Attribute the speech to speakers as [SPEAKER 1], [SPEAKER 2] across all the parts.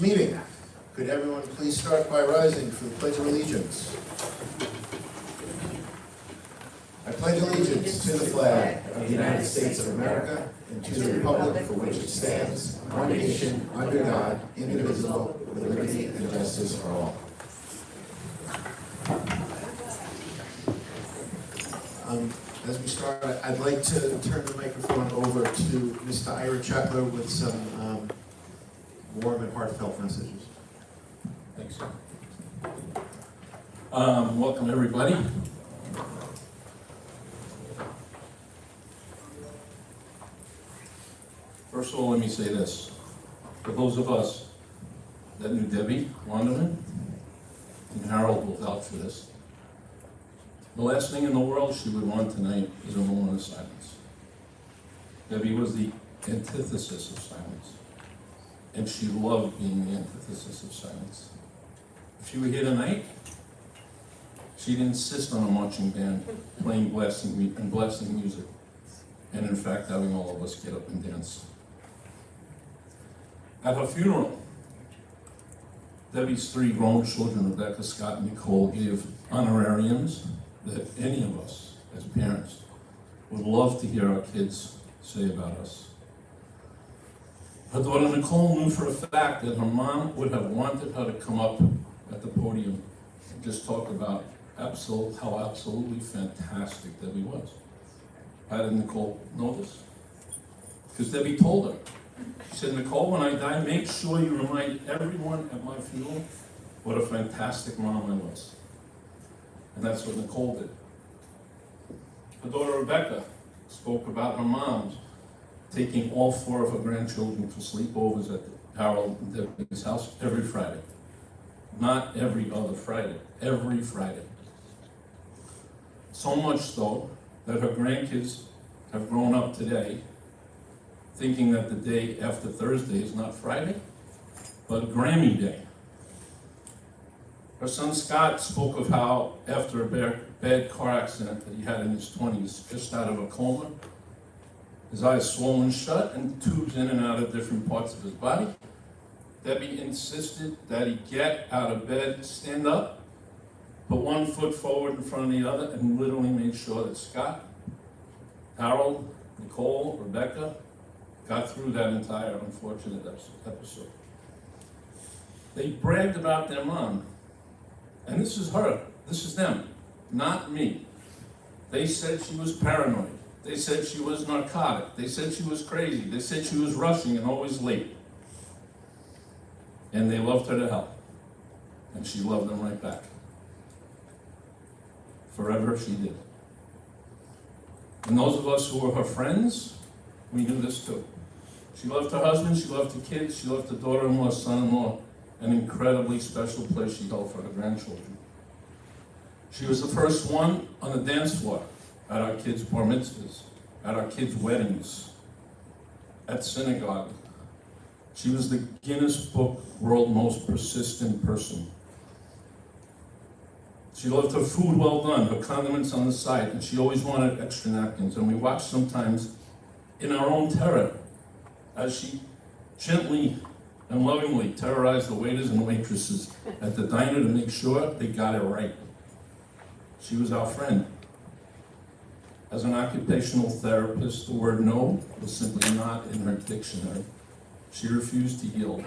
[SPEAKER 1] this meeting. Could everyone please start by rising for the Pledge of Allegiance? I pledge allegiance to the flag of the United States of America and to the republic for which it stands, one nation, under God, indivisible, with liberty and justice for all. As we start, I'd like to turn the microphone over to Mr. Ira Chekler with some warm and heartfelt messages.
[SPEAKER 2] Thanks, sir. Welcome, everybody. First of all, let me say this. For those of us that knew Debbie Wanderman, and Harold will vouch for this, the last thing in the world she would want tonight is a moment of silence. Debbie was the antithesis of silence, and she loved being the antithesis of silence. If she were here tonight, she'd insist on a marching band playing blasting music, and in fact having all of us get up and dance. At her funeral, Debbie's three grown children, Rebecca, Scott, and Nicole, gave honorariums that any of us as parents would love to hear our kids say about us. Her daughter Nicole knew for a fact that her mom would have wanted her to come up at the podium and just talk about how absolutely fantastic Debbie was. How did Nicole know this? Because Debbie told her. She said, Nicole, when I die, make sure you remind everyone at my funeral what a fantastic mom I was. And that's what Nicole did. Her daughter Rebecca spoke about her mom taking all four of her grandchildren for sleepovers at Harold and Debbie's house every Friday. Not every other Friday, every Friday. So much so that her grandkids have grown up today thinking that the day after Thursday is not Friday, but Grammy Day. Her son Scott spoke of how after a bad car accident that he had in his 20s, just out of a coma, his eyes swollen shut and tubes in and out of different parts of his body, Debbie insisted that he get out of bed, stand up, put one foot forward in front of the other, and literally made sure that Scott, Harold, Nicole, Rebecca got through that entire unfortunate episode. They bragged about their mom. And this is her, this is them, not me. They said she was paranoid. They said she was narcotic. They said she was crazy. They said she was rushing and always late. And they loved her to hell. And she loved them right back. Forever she did. And those of us who were her friends, we knew this too. She loved her husband, she loved the kids, she loved the daughter-in-law, son-in-law, an incredibly special place she held for her grandchildren. She was the first one on the dance floor at our kids' bar mitzvahs, at our kids' weddings, at synagogue. She was the Guinness Book World Most Persistent Person. She loved her food well done, her condiments on the side, and she always wanted extra napkins. And we watched sometimes in our own terror as she gently and lovingly terrorized the waiters and waitresses at the diner to make sure they got it right. She was our friend. As an occupational therapist, the word no was simply not in her dictionary. She refused to yield.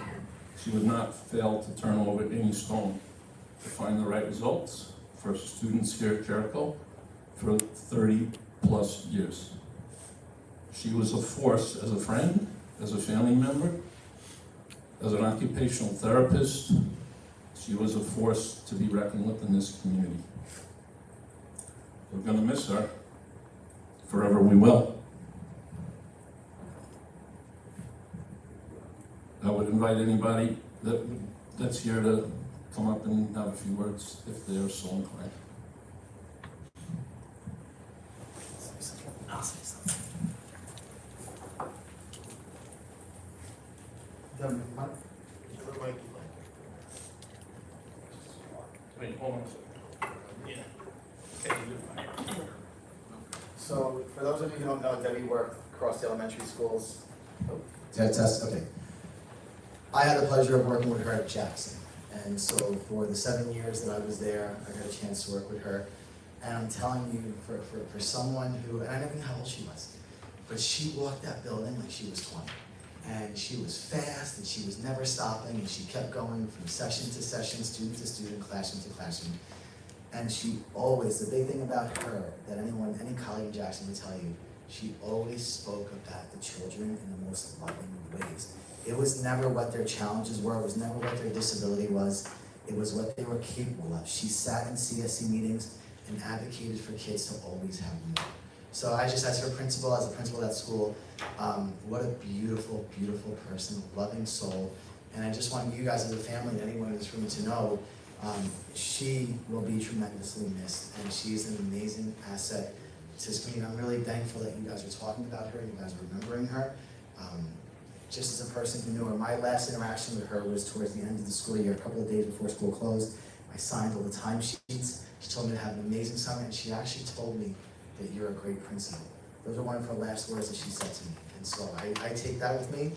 [SPEAKER 2] She would not fail to turn over any stone to find the right results for students here at Jericho for 30 plus years. She was a force as a friend, as a family member, as an occupational therapist. She was a force to be reckoned with in this community. We're going to miss her. Forever we will. I would invite anybody that's here to come up and have a few words if they are so inclined. Wait, hold on a second. Yeah. Okay, you're fine.
[SPEAKER 3] So, for those of you who don't know, Debbie worked across the elementary schools.
[SPEAKER 1] Test, okay.
[SPEAKER 3] I had the pleasure of working with her at Jackson. And so for the 7 years that I was there, I got a chance to work with her. And I'm telling you, for someone who, and I never knew how old she was, but she walked that building like she was 20. And she was fast, and she was never stopping, and she kept going from session to session, student to student, classroom to classroom. And she always, the big thing about her, that anyone, any colleague in Jackson would tell you, she always spoke about the children in the most loving ways. It was never what their challenges were, it was never what their disability was, it was what they were capable of. She sat in CSC meetings and advocated for kids to always have more. So I just, as her principal, as a principal of that school, what a beautiful, beautiful person, loving soul. And I just want you guys as a family and anyone in this room to know, she will be tremendously missed, and she's an amazing asset to this community. I'm really thankful that you guys are talking about her, you guys are remembering her. Just as a person who knew her, my last interaction with her was towards the end of the school year, a couple of days before school closed. I signed all the timesheets. She told me to have an amazing summer, and she actually told me that you're a great principal. Those are one of her last words that she said to me. And so I take that with me,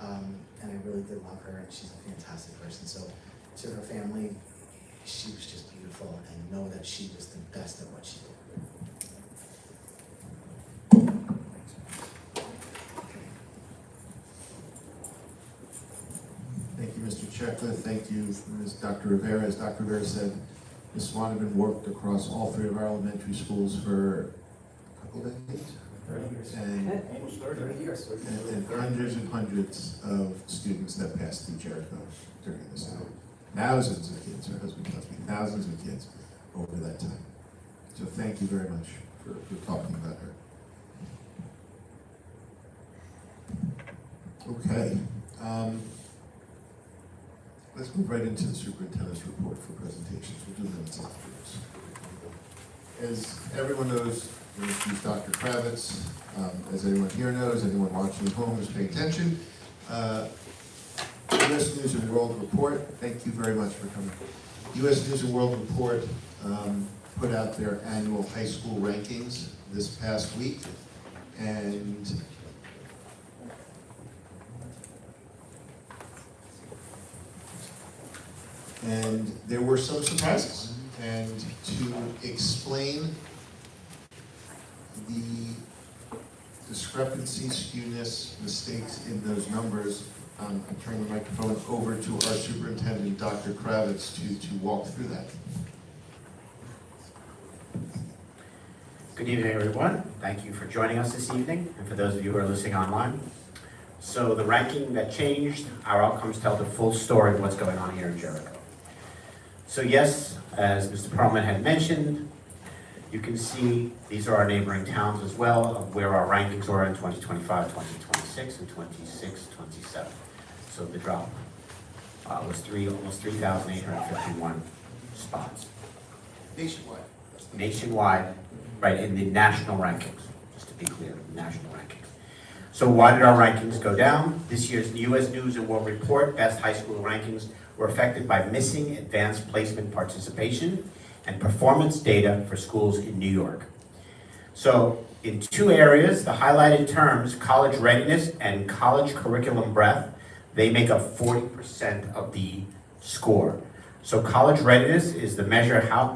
[SPEAKER 3] and I really did love her, and she's a fantastic person. So to her family, she was just beautiful, and know that she was the best at what she did.
[SPEAKER 1] Thank you, Mr. Chekla. Thank you, Ms. Dr. Rivera. As Dr. Rivera said, Ms. Swanman worked across all 3 of our elementary schools for a couple of decades.
[SPEAKER 3] 30 years.
[SPEAKER 1] And,
[SPEAKER 2] Almost 30.
[SPEAKER 3] years.
[SPEAKER 1] and hundreds and hundreds of students that passed through Jericho during this time. Thousands of kids, her husband tells me, thousands of kids over that time. So thank you very much for talking about her. Okay. Let's move right into the superintendent's report for presentations. We'll do minutes afterwards. As everyone knows, we introduced Dr. Kravitz. As everyone here knows, anyone watching at home is paying attention. U.S. News and World Report, thank you very much for coming. U.S. News and World Report put out their annual high school rankings this past week, and there were some surprises. And to explain the discrepancies, skewness, mistakes in those numbers, I'm turning the microphone over to our superintendent, Dr. Kravitz, to walk through that.
[SPEAKER 4] Good evening, everyone. Thank you for joining us this evening, and for those of you who are listening online. So the ranking that changed, our outcomes tell the full story of what's going on here in Jericho. So yes, as Mr. Perlman had mentioned, you can see these are our neighboring towns as well, of where our rankings were in 2025, 2026, and 26, 27. So the drop was almost 3,851 spots.
[SPEAKER 1] Nationwide.
[SPEAKER 4] Nationwide, right, in the national rankings, just to be clear, national rankings. So why did our rankings go down? This year's U.S. News and World Report Best High School Rankings were affected by missing advanced placement participation and performance data for schools in New York. So in 2 areas, the highlighted terms, college readiness and college curriculum breadth, they make up 40% of the score. So college readiness is the measures how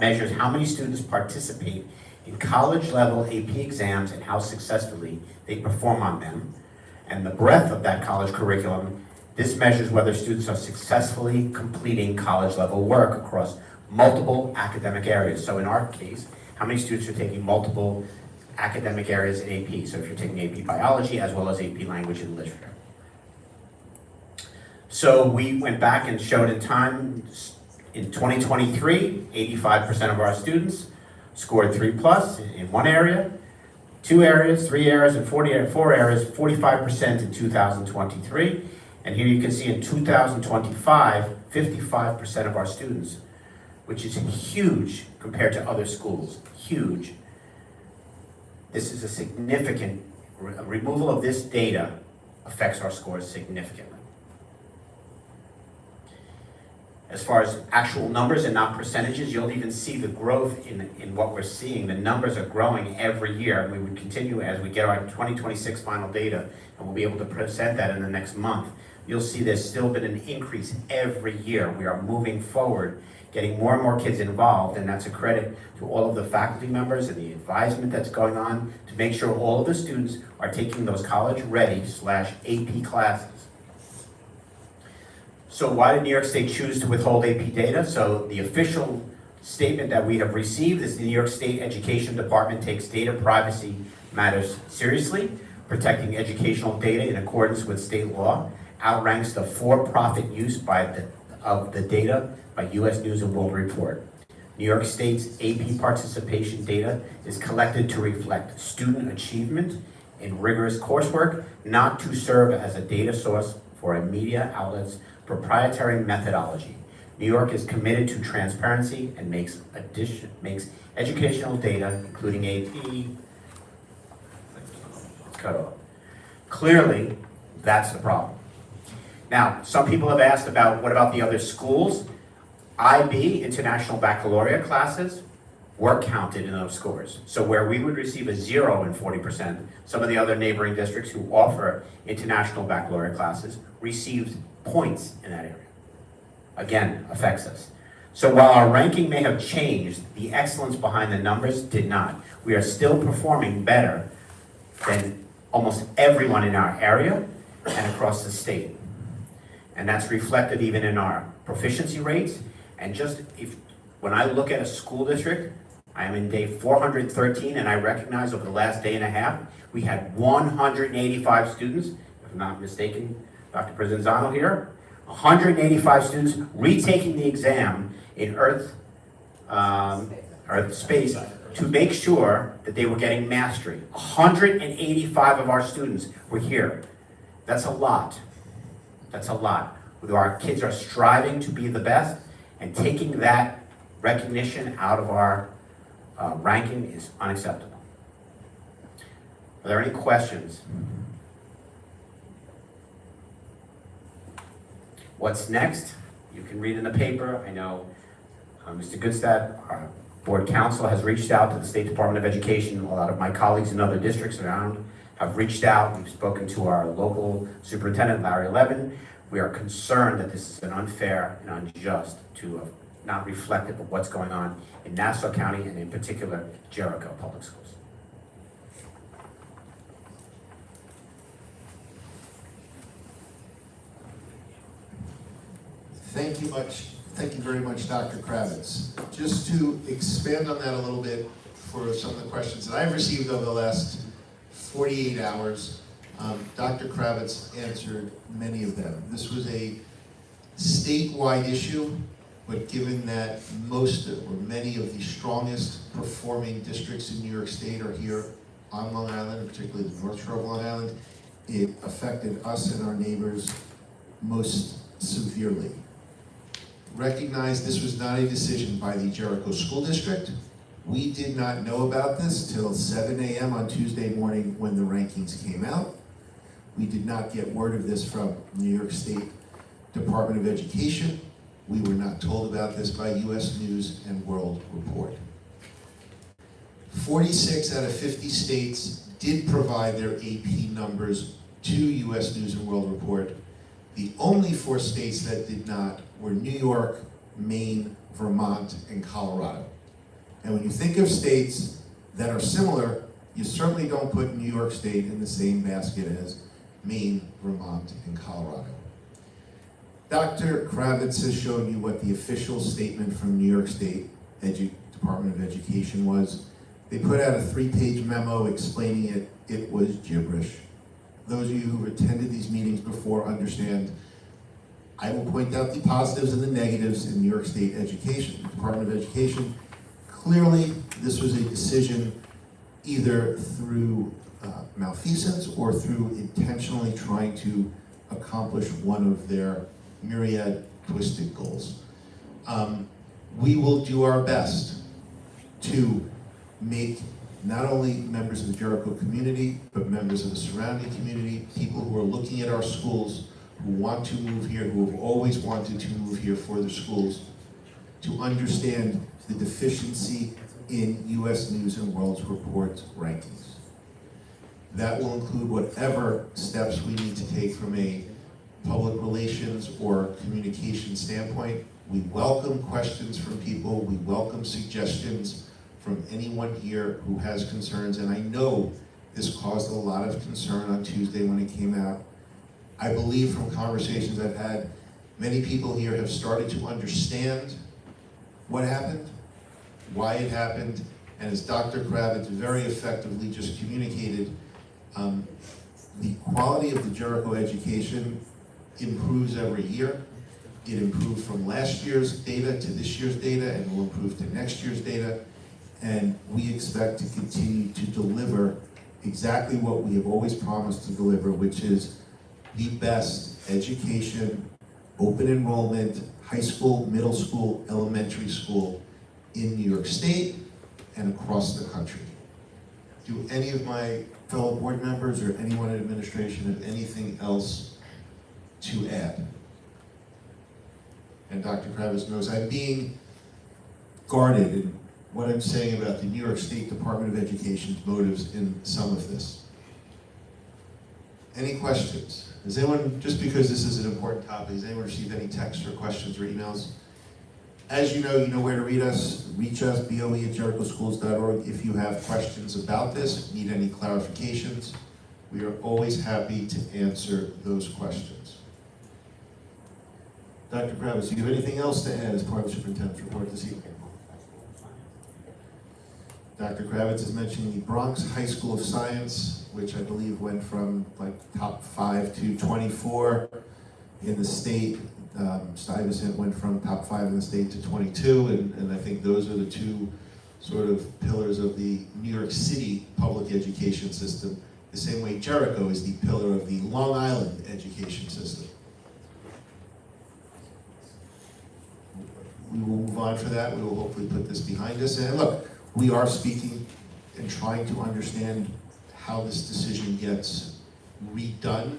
[SPEAKER 4] many students participate in college level AP exams and how successfully they perform on them. And the breadth of that college curriculum, this measures whether students are successfully completing college level work across multiple academic areas. So in our case, how many students are taking multiple academic areas in AP? So if you're taking AP Biology as well as AP Language and Literature. So we went back and showed in time, in 2023, 85% of our students scored 3+ in one area, 2 areas, 3 areas, and 4 areas, 45% in 2023. And here you can see in 2025, 55% of our students, which is huge compared to other schools, huge. This is a significant, removal of this data affects our scores significantly. As far as actual numbers and not percentages, you'll even see the growth in what we're seeing. The numbers are growing every year, and we would continue as we get our 2026 final data, and we'll be able to present that in the next month. you'll see there's still been an increase every year. We are moving forward, getting more and more kids involved, and that's a credit to all of the faculty members and the advisement that's going on to make sure all of the students are taking those college-ready/AP classes. So why did New York State choose to withhold AP data? So the official statement that we have received is the New York State Education Department takes data privacy matters seriously, protecting educational data in accordance with state law, outranks the for-profit use of the data by U.S. News and World Report. New York State's AP participation data is collected to reflect student achievement in rigorous coursework, not to serve as a data source for a media outlet's proprietary methodology. New York is committed to transparency and makes educational data, including AP, cut off. Clearly, that's the problem. Now, some people have asked about what about the other schools? IB, International Baccalaureate classes, were counted in those scores. So where we would receive a 0 and 40%, some of the other neighboring districts who offer International Baccalaureate classes received points in that area. Again, affects us. So while our ranking may have changed, the excellence behind the numbers did not. We are still performing better than almost everyone in our area and across the state. And that's reflected even in our proficiency rates. And just when I look at a school district, I am in day 413, and I recognize over the last day and a half, we had 185 students, if I'm not mistaken, Dr. Provenzano here, 185 students retaking the exam in Earth Space to make sure that they were getting mastery. 185 of our students were here. That's a lot. That's a lot. Our kids are striving to be the best, and taking that recognition out of our ranking is unacceptable. Are there any questions? What's next? You can read in the paper. I know Mr. Goodstad, our board counsel, has reached out to the State Department of Education. A lot of my colleagues in other districts around have reached out. We've spoken to our local superintendent, Larry Levin. We are concerned that this is an unfair and unjust to not reflective of what's going on in Nassau County and in particular Jericho Public Schools.
[SPEAKER 1] Thank you very much, Dr. Kravitz. Just to expand on that a little bit for some of the questions that I've received over the last 48 hours, Dr. Kravitz answered many of them. This was a statewide issue, but given that many of the strongest performing districts in New York State are here on Long Island, particularly the North Shore of Long Island, it affected us and our neighbors most severely. Recognize this was not a decision by the Jericho School District. We did not know about this till 7 a.m. on Tuesday morning when the rankings came out. We did not get word of this from New York State Department of Education. We were not told about this by U.S. News and World Report. 46 out of 50 states did provide their AP numbers to U.S. News and World Report. The only 4 states that did not were New York, Maine, Vermont, and Colorado. And when you think of states that are similar, you certainly don't put New York State in the same basket as Maine, Vermont, and Colorado. Dr. Kravitz has shown you what the official statement from New York State Department of Education was. They put out a 3-page memo explaining it. It was gibberish. Those of you who attended these meetings before understand. I will point out the positives and the negatives in New York State Education, Department of Education. Clearly, this was a decision either through malfeasance or through intentionally trying to accomplish one of their myriad twisted goals. We will do our best to make not only members of the Jericho community, but members of the surrounding community, people who are looking at our schools, who want to move here, who have always wanted to move here for their schools, to understand the deficiency in U.S. News and World Report's rankings. That will include whatever steps we need to take from a public relations or communication standpoint. We welcome questions from people, we welcome suggestions from anyone here who has concerns, and I know this caused a lot of concern on Tuesday when it came out. I believe from conversations I've had, many people here have started to understand what happened, why it happened, and as Dr. Kravitz very effectively just communicated, the quality of the Jericho education improves every year. It improved from last year's data to this year's data, and will improve to next year's data. And we expect to continue to deliver exactly what we have always promised to deliver, which is the best education, open enrollment, high school, middle school, elementary school in New York State and across the country. Do any of my fellow board members or anyone in administration have anything else to add? And Dr. Kravitz knows I'm being guarded in what I'm saying about the New York State Department of Education's motives in some of this. Any questions? Has anyone, just because this is an important topic, has anyone received any texts or questions or emails? As you know where to reach us, boe@jerichoschools.org. If you have questions about this, need any clarifications, we are always happy to answer those questions. Dr. Kravitz, do you have anything else to add as part of the superintendent's report this evening? Dr. Kravitz is mentioning the Bronx High School of Science, which I believe went from like top 5 to 24 in the state. Stuyvesant went from top 5 in the state to 22, and I think those are the two sort of pillars of the New York City public education system, the same way Jericho is the pillar of the Long Island education system. We will move on for that. We will hopefully put this behind us. And look, we are speaking and trying to understand how this decision gets redone.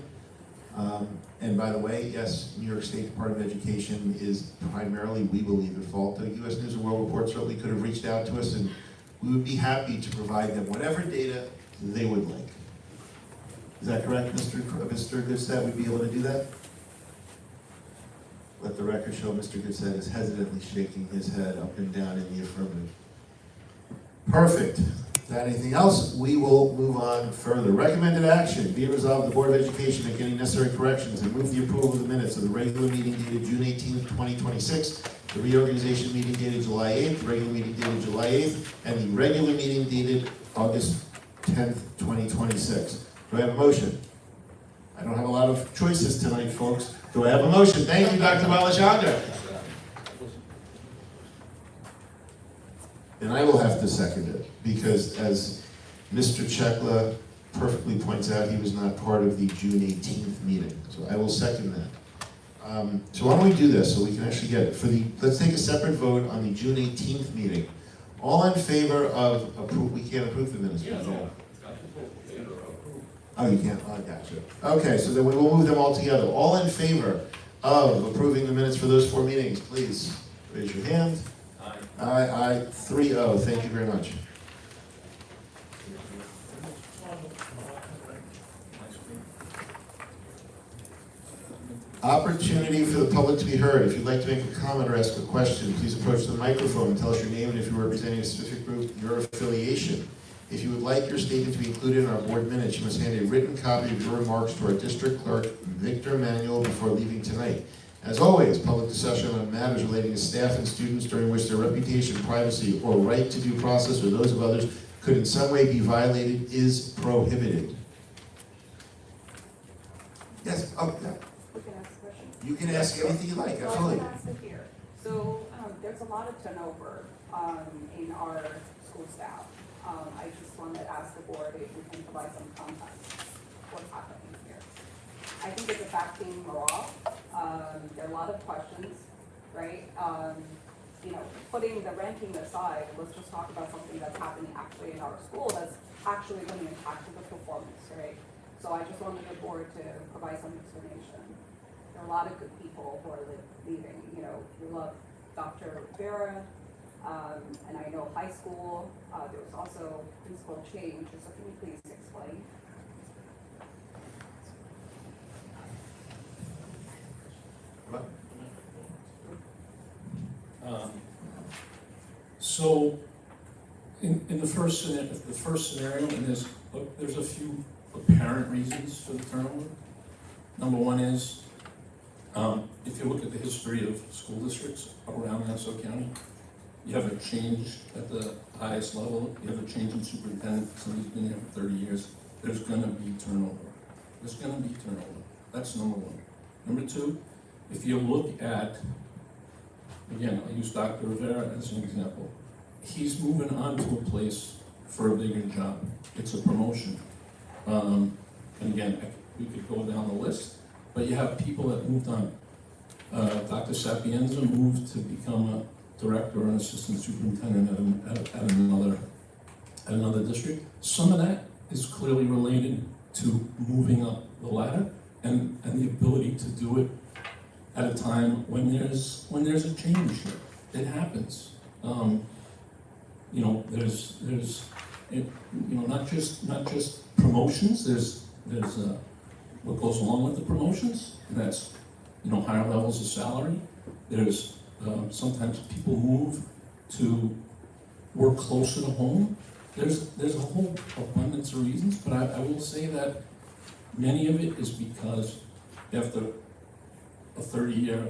[SPEAKER 1] And by the way, yes, New York State Department of Education is primarily, we believe, at fault. The U.S. News and World Report certainly could have reached out to us, and we would be happy to provide them whatever data they would like. Is that correct, Mr. Goodstead? We'd be able to do that? Let the record show Mr. Goodstead is hesitantly shaking his head up and down in the affirmative. Perfect. Without anything else, we will move on further. Recommended action. Be it resolved, the Board of Education make any necessary corrections and move the approval of the minutes of the regular meeting dated June 18th, 2026, the reorganization meeting dated July 8th, the regular meeting dated July 8th, and the regular meeting dated August 10th, 2026. Do I have a motion? I don't have a lot of choices tonight, folks. Do I have a motion? Thank you, Dr. Balachandra. And I will have to second it, because as Mr. Chekla perfectly points out, he was not part of the June 18th meeting. So I will second that. So why don't we do this so we can actually get it. Let's take a separate vote on the June 18th meeting. All in favor of we can't approve the minutes.
[SPEAKER 2] Yeah, no.
[SPEAKER 1] Oh, you can't? Oh, I gotcha. Okay, so then we will move them all together. All in favor of approving the minutes for those 4 meetings, please raise your hand. Aye, 3-0. Thank you very much. Opportunity for the public to be heard. If you'd like to make a comment or ask a question, please approach the microphone and tell us your name, and if you're representing a specific group, your affiliation. If you would like your statement to be included in our board minutes, you must hand a written copy of your remarks to our district clerk, Victor Manuel, before leaving tonight. As always, public discussion on matters relating to staff and students during which their reputation, privacy, or right to due process or those of others could in some way be violated is prohibited. Yes, yeah.
[SPEAKER 5] We can ask questions.
[SPEAKER 1] You can ask anything you like, absolutely.
[SPEAKER 5] So I can ask it here. So there's a lot of turnover in our school staff. I just wanted to ask the board if we can provide some context what's happening here. I think it's affecting morale. There are a lot of questions, right? Putting the ranking aside, let's just talk about something that's happening actually in our school that's actually going to impact the performance, right? So I just wanted the board to provide some explanation. There are a lot of good people who are leaving. We love Dr. Rivera, and I know high school, there was also principal change. So can you please explain?
[SPEAKER 2] So, in the first scenario, and there's a few apparent reasons for the turnover. Number one is, if you look at the history of school districts around Nassau County, you have a change at the highest level, you have a change in superintendent, somebody's been here for 30 years, there's gonna be turnover. There's gonna be turnover. That's number one. Number two, if you look at, again, I'll use Dr. Rivera as an example. He's moving on to a place for a bigger job. It's a promotion. And again, we could go down the list, but you have people that moved on. Dr. Sapienza moved to become a director or an assistant superintendent at another district. Some of that is clearly related to moving up the ladder and the ability to do it at a time when there's a change here. It happens. You know, there's not just promotions. There's what goes along with the promotions, and that's higher levels of salary. There's sometimes people move to work closer to home. There's a whole abundance of reasons, but I will say that many of it is because after a 30-year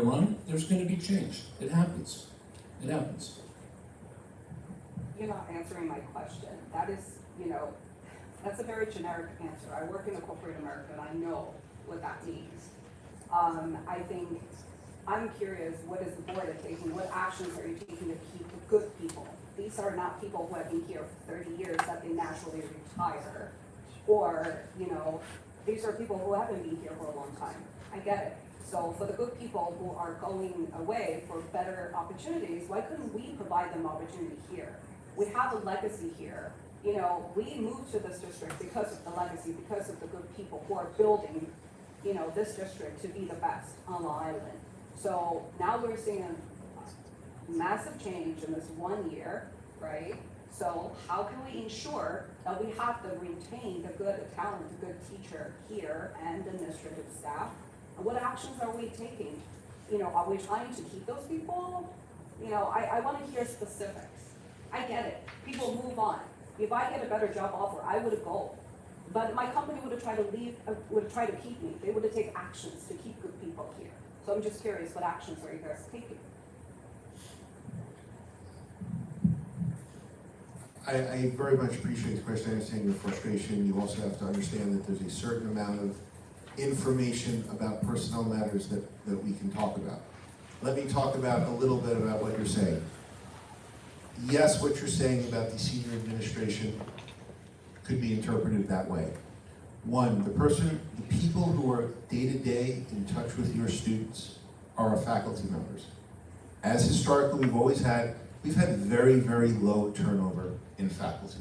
[SPEAKER 2] run, there's going to be change. It happens. It happens.
[SPEAKER 5] You're not answering my question. That is, that's a very generic answer. I work in the corporate America and I know what that means. I think I'm curious, what is the board taking? What actions are you taking to keep the good people? These are not people who have been here for 30 years that they naturally retire. Or, these are people who haven't been here for a long time. I get it. So for the good people who are going away for better opportunities, why couldn't we provide them opportunity here? We have a legacy here. We moved to this district because of the legacy, because of the good people who are building, this district to be the best on the island. So now we're seeing a massive change in this 1 year, right? So how can we ensure that we have to retain the good talent, the good teacher here and the administrative staff? And what actions are we taking? Are we trying to keep those people? I want to hear specifics. I get it. People move on. If I get a better job offer, I would go. But my company would have tried to keep me. They would have taken actions to keep good people here. So I'm just curious, what actions are you guys taking?
[SPEAKER 1] I very much appreciate the question. I understand your frustration. You also have to understand that there's a certain amount of information about personnel matters that we can talk about. Let me talk about a little bit about what you're saying. Yes, what you're saying about the senior administration could be interpreted that way. One, the people who are day-to-day in touch with your students are our faculty members. As historically we've had very, very low turnover in faculty.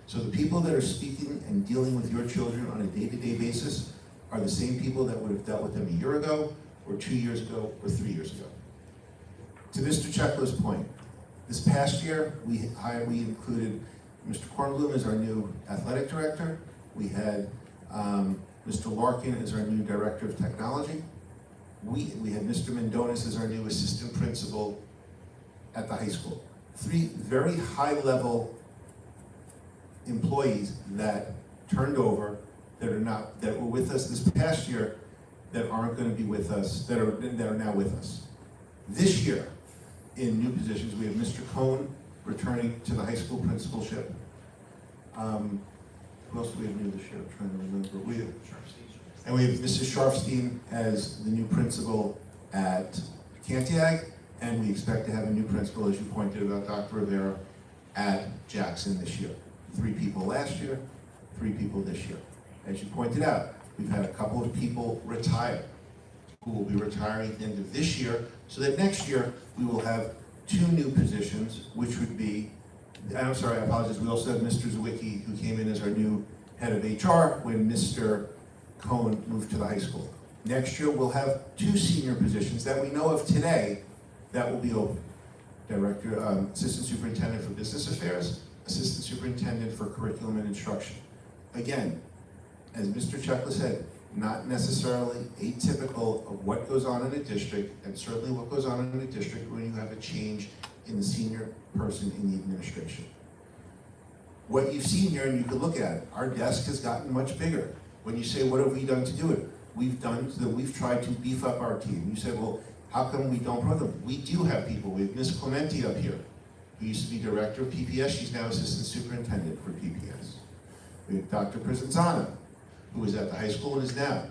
[SPEAKER 1] So the people that are speaking and dealing with your children on a day-to-day basis are the same people that would have dealt with them a year ago, or 2 years ago, or 3 years ago. To Mr. Chekla's point, this past year, we included Mr. Kornblum as our new athletic director. We had Mr. Larkin as our new director of technology. We had Mr. Mendonis as our new assistant principal at the high school. 3 very high-level employees that turned over, that were with us this past year, that aren't going to be with us, that are now with us. This year, in new positions, we have Mr. Cohn returning to the high school principalship. Who else do we have new this year? I'm trying to remember. And we have Mrs. Sharfstein as the new principal at Cantiag, and we expect to have a new principal, as you pointed out, Dr. Rivera, at Jackson this year. 3 people last year, 3 people this year. As you pointed out, we've had a couple of people retire who will be retiring at the end of this year, so that next year we will have 2 new positions, which would be, I'm sorry, I apologize, we also have Mr. Zawicki, who came in as our new head of HR when Mr. Cohn moved to the high school. Next year we'll have 2 senior positions that we know of today that will be open. Assistant Superintendent for Business Affairs, Assistant Superintendent for Curriculum and Instruction. Again, as Mr. Chekla said, not necessarily atypical of what goes on in a district, and certainly what goes on in a district when you have a change in the senior person in the administration. What you've seen here, and you can look at it, our desk has gotten much bigger. When you say, what have we done to do it? We've tried to beef up our team. You said, well, how come we don't promote them? We do have people. We have Ms. Clementi up here, who used to be director of PPS. She's now assistant superintendent for PPS. We have Dr. Prizanzano, who was at the high school and is now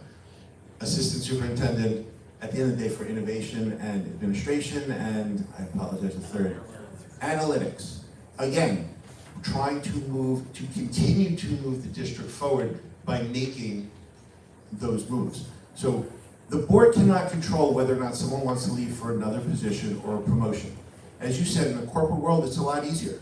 [SPEAKER 1] assistant superintendent at the end of the day for innovation and administration, and I apologize, the third, analytics. Again, trying to continue to move the district forward by making those moves. So the board cannot control whether or not someone wants to leave for another position or a promotion. As you said, in the corporate world, it's a lot easier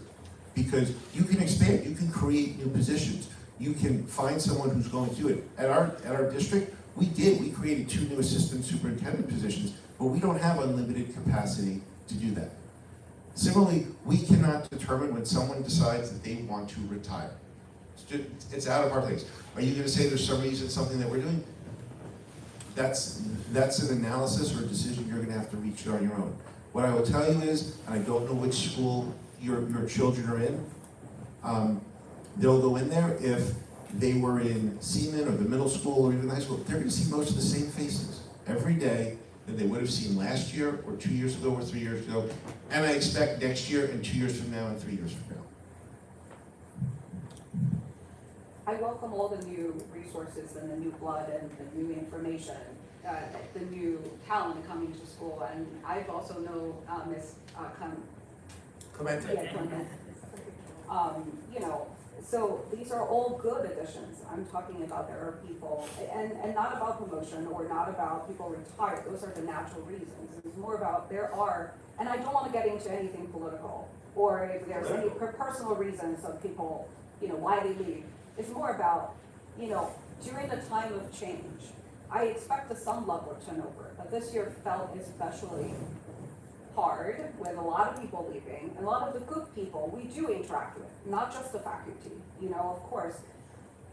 [SPEAKER 1] because you can expand, you can create new positions. You can find someone who's going to do it. At our district, we created 2 new assistant superintendent positions, but we don't have unlimited capacity to do that. Similarly, we cannot determine when someone decides that they want to retire. It's out of our place. Are you going to say there's some reason, something that we're doing? That's an analysis or a decision you're going to have to reach on your own. What I will tell you is, and I don't know which school your children are in, they'll go in there if they were in Seaman or the middle school or even high school. They're going to see most of the same faces every day that they would have seen last year or 2 years ago or 3 years ago. And I expect next year and 2 years from now and 3 years from now.
[SPEAKER 5] I welcome all the new resources and the new blood and the new information, the new talent coming to school. And I've also know Ms.
[SPEAKER 3] Clementi.
[SPEAKER 5] Yeah, Clement. You know, so these are all good additions. I'm talking about there are people, and not about promotion or not about people retired. Those are the natural reasons. It's more about and I don't want to get into anything political or if there's any personal reasons of people, you know, why they leave. It's more about, you know, during the time of change, I expect some level of turnover, but this year felt especially hard with a lot of people leaving, and a lot of the good people we do interact with, not just the faculty. You know, of course,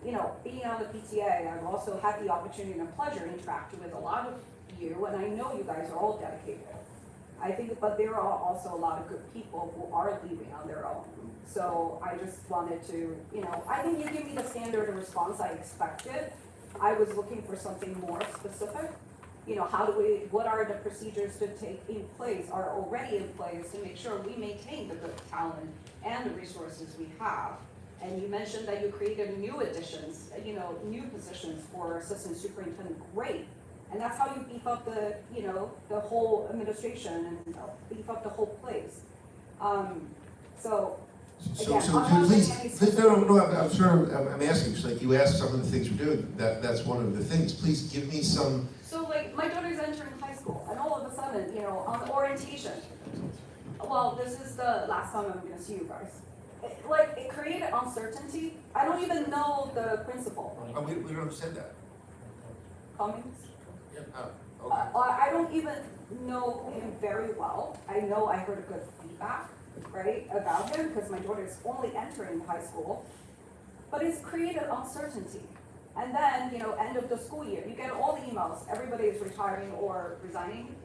[SPEAKER 5] you know, being on the PTA, I've also had the opportunity and pleasure interacting with a lot of you, and I know you guys are all dedicated. I think, but there are also a lot of good people who are leaving on their own. So I just wanted to, you know, I think you give me the standard of response I expected. I was looking for something more specific. You know, what are the procedures to take in place, are already in place to make sure we maintain the good talent and the resources we have. And you mentioned that you created new additions, you know, new positions for assistant superintendent, great. And that's how you beef up the, you know, the whole administration and beef up the whole place. So again,
[SPEAKER 1] Please, no, I'm sure, I'm asking, just like you asked some of the things we're doing, that's one of the things. Please give me some.
[SPEAKER 5] So like, my daughter's entering high school, and all of a sudden, you know, on orientation, well, this is the last time I'm gonna see you guys. It created uncertainty. I don't even know the principal.
[SPEAKER 1] We don't have said that.
[SPEAKER 5] Cummings?
[SPEAKER 1] Oh, okay.
[SPEAKER 5] I don't even know him very well. I know I heard good feedback, right, about him, because my daughter is only entering high school. But it's created uncertainty. And then, you know, end of the school year, you get all the emails, everybody is retiring or resigning,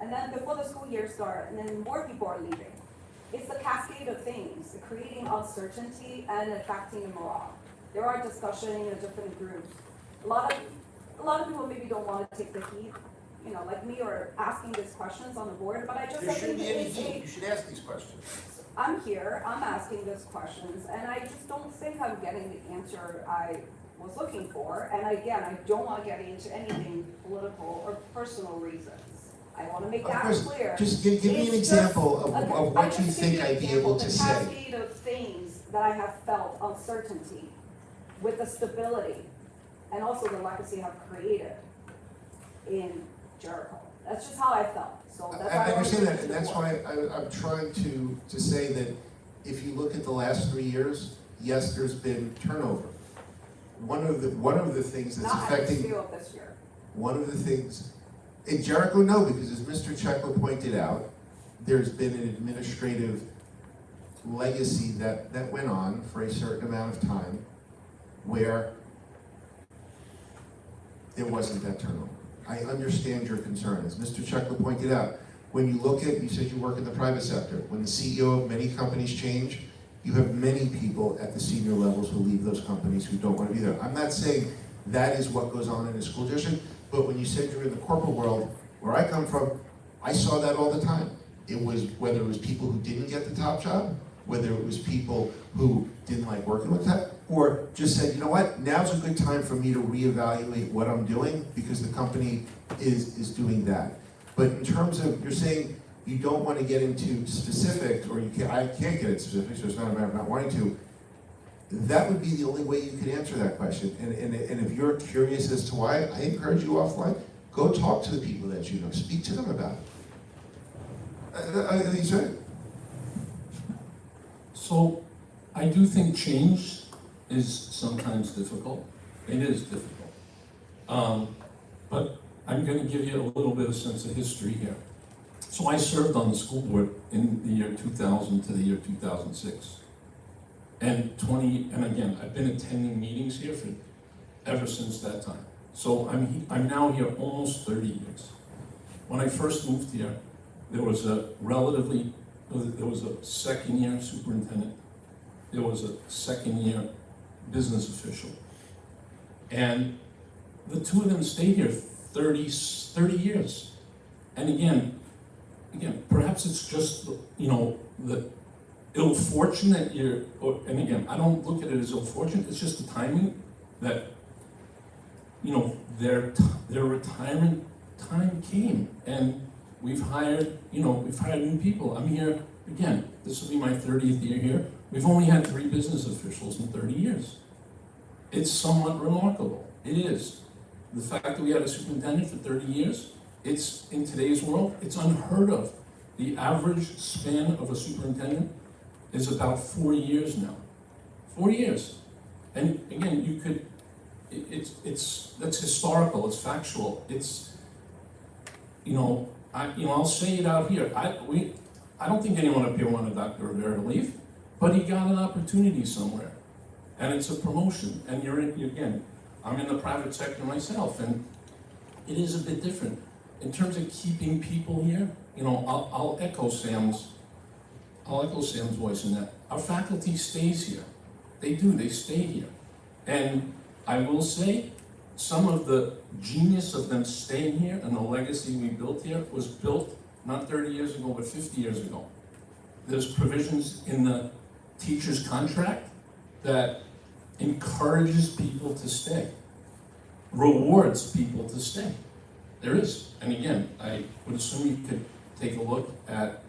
[SPEAKER 5] and then before the school year starts, and then more people are leaving. It's the cascade of things, creating uncertainty and affecting the morale. There are discussions in different groups. A lot of people maybe don't want to take the heat, you know, like me, or asking these questions on the board, but I just think
[SPEAKER 1] You should ask these questions.
[SPEAKER 5] I'm here, I'm asking these questions, and I just don't think I'm getting the answer I was looking for. And again, I don't want to get into anything political or personal reasons. I want to make that clear.
[SPEAKER 1] Just give me an example of what you think I'd be able to say.
[SPEAKER 5] The cascade of things that I have felt uncertainty with the stability and also the legacy I've created in Jericho. That's just how I felt. So that's
[SPEAKER 1] I understand that, and that's why I'm trying to say that if you look at the last 3 years, yes, there's been turnover. One of the things that's affecting.
[SPEAKER 5] Not at the this year.
[SPEAKER 1] One of the things in Jericho, no, because as Mr. Chekla pointed out, there's been an administrative legacy that went on for a certain amount of time, where there wasn't that turnover. I understand your concern. As Mr. Checkler pointed out, when you look at, you said you work in the private sector, when the CEO of many companies change, you have many people at the senior levels who leave those companies who don't want to be there. I'm not saying that is what goes on in a school district, but when you said you're in the corporate world, where I come from, I saw that all the time. It was, whether it was people who didn't get the top job, whether it was people who didn't like working with that, or just said, you know what, now's a good time for me to reevaluate what I'm doing because the company is doing that. But in terms of, you're saying you don't want to get into specifics, or I can't get into specifics, so it's not a matter of not wanting to, that would be the only way you could answer that question. And if you're curious as to why, I encourage you offline, go talk to the people that you know, speak to them about it. I think so.
[SPEAKER 2] So, I do think change is sometimes difficult. It is difficult. But I'm going to give you a little bit of sense of history here. So I served on the school board in the year 2000 to the year 2006. And again, I've been attending meetings here ever since that time. So I'm now here almost 30 years. When I first moved here, there was a second year superintendent, there was a second year business official. And the two of them stayed here 30 years. And again, perhaps it's just, the ill fortune that and again, I don't look at it as ill fortune, it's just the timing that, their retirement time came, and we've hired new people. I'm here, again, this will be my 30th year here. We've only had 3 business officials in 30 years. It's somewhat remarkable. It is. The fact that we had a superintendent for 30 years, it's, in today's world, it's unheard of. The average span of a superintendent is about 4 years now. 4 years. And again, that's historical, it's factual. It's, I'll say it out here. I don't think anyone up here wanted Dr. Rivera to leave, but he got an opportunity somewhere. And it's a promotion. And again, I'm in the private sector myself, and it is a bit different. In terms of keeping people here, I'll echo Sam's voice in that. Our faculty stays here. They do, they stay here. And I will say, some of the genius of them staying here and the legacy we built here was built not 30 years ago, but 50 years ago. There's provisions in the teacher's contract that encourages people to stay, rewards people to stay. There is. And again, I would assume you could take a look at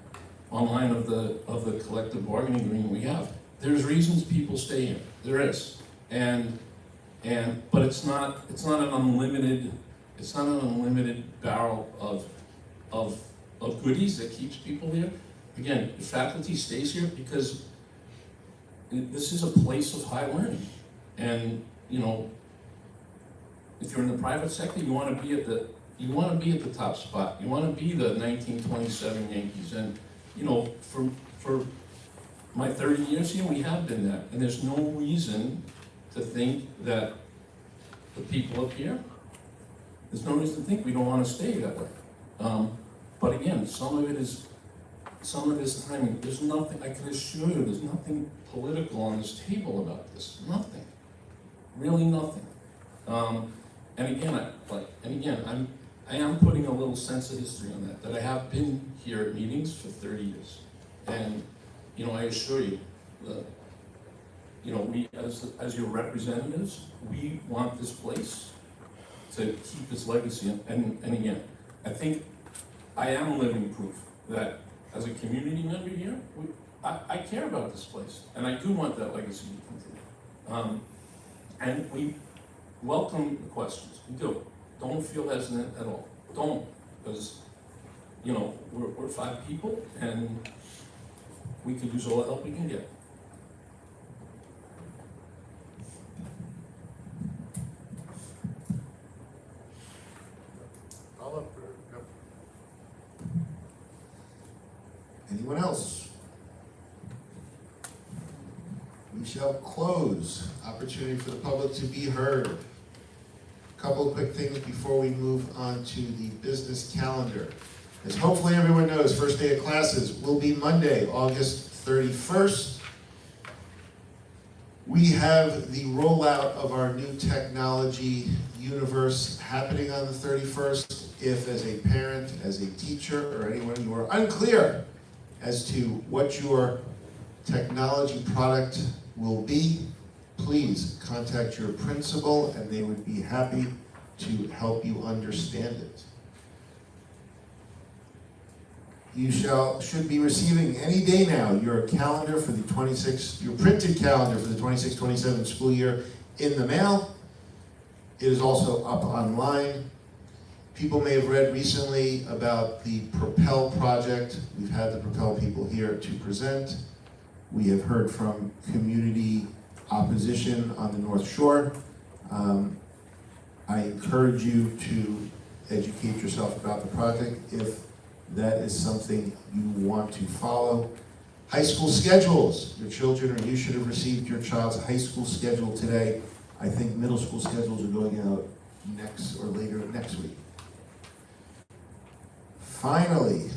[SPEAKER 2] online of the collective bargaining agreement we have. There's reasons people stay here. There is. But it's not an unlimited barrel of goodies that keeps people here. Again, the faculty stays here because this is a place of high learning. And if you're in the private sector, you want to be at the top spot. You want to be the 1927 Yankees. And for my 30 years here, we have been that. And there's no reason to think that the people up here, there's no reason to think we don't want to stay that way. But again, some of it is timing. There's nothing, I can assure you, there's nothing political on this table about this. Nothing. Really nothing. And again, I am putting a little sense of history on that I have been here at meetings for 30 years. And, I assure you, we, as your representatives, we want this place to keep its legacy. And again, I think I am living proof that as a community member here, I care about this place, and I do want that legacy to continue. And we welcome the questions. We do. Don't feel hesitant at all. Don't, because we're 5 people, and we could use all the help we can get.
[SPEAKER 1] Anyone else? We shall close. Opportunity for the public to be heard. couple of quick things before we move on to the business calendar. As hopefully everyone knows, first day of classes will be Monday, August 31st. We have the rollout of our new technology universe happening on the 31st. If as a parent, as a teacher, or anyone you are unclear as to what your technology product will be, please contact your principal and they would be happy to help you understand it. You should be receiving any day now your calendar for the your printed calendar for the 26-27 school year in the mail. It is also up online. People may have read recently about the Propel project. We've had the Propel people here to present. We have heard from community opposition on the North Shore. I encourage you to educate yourself about the project if that is something you want to follow. High school schedules. Your children or you should have received your child's high school schedule today. I think middle school schedules are going out next or later next week. Finally,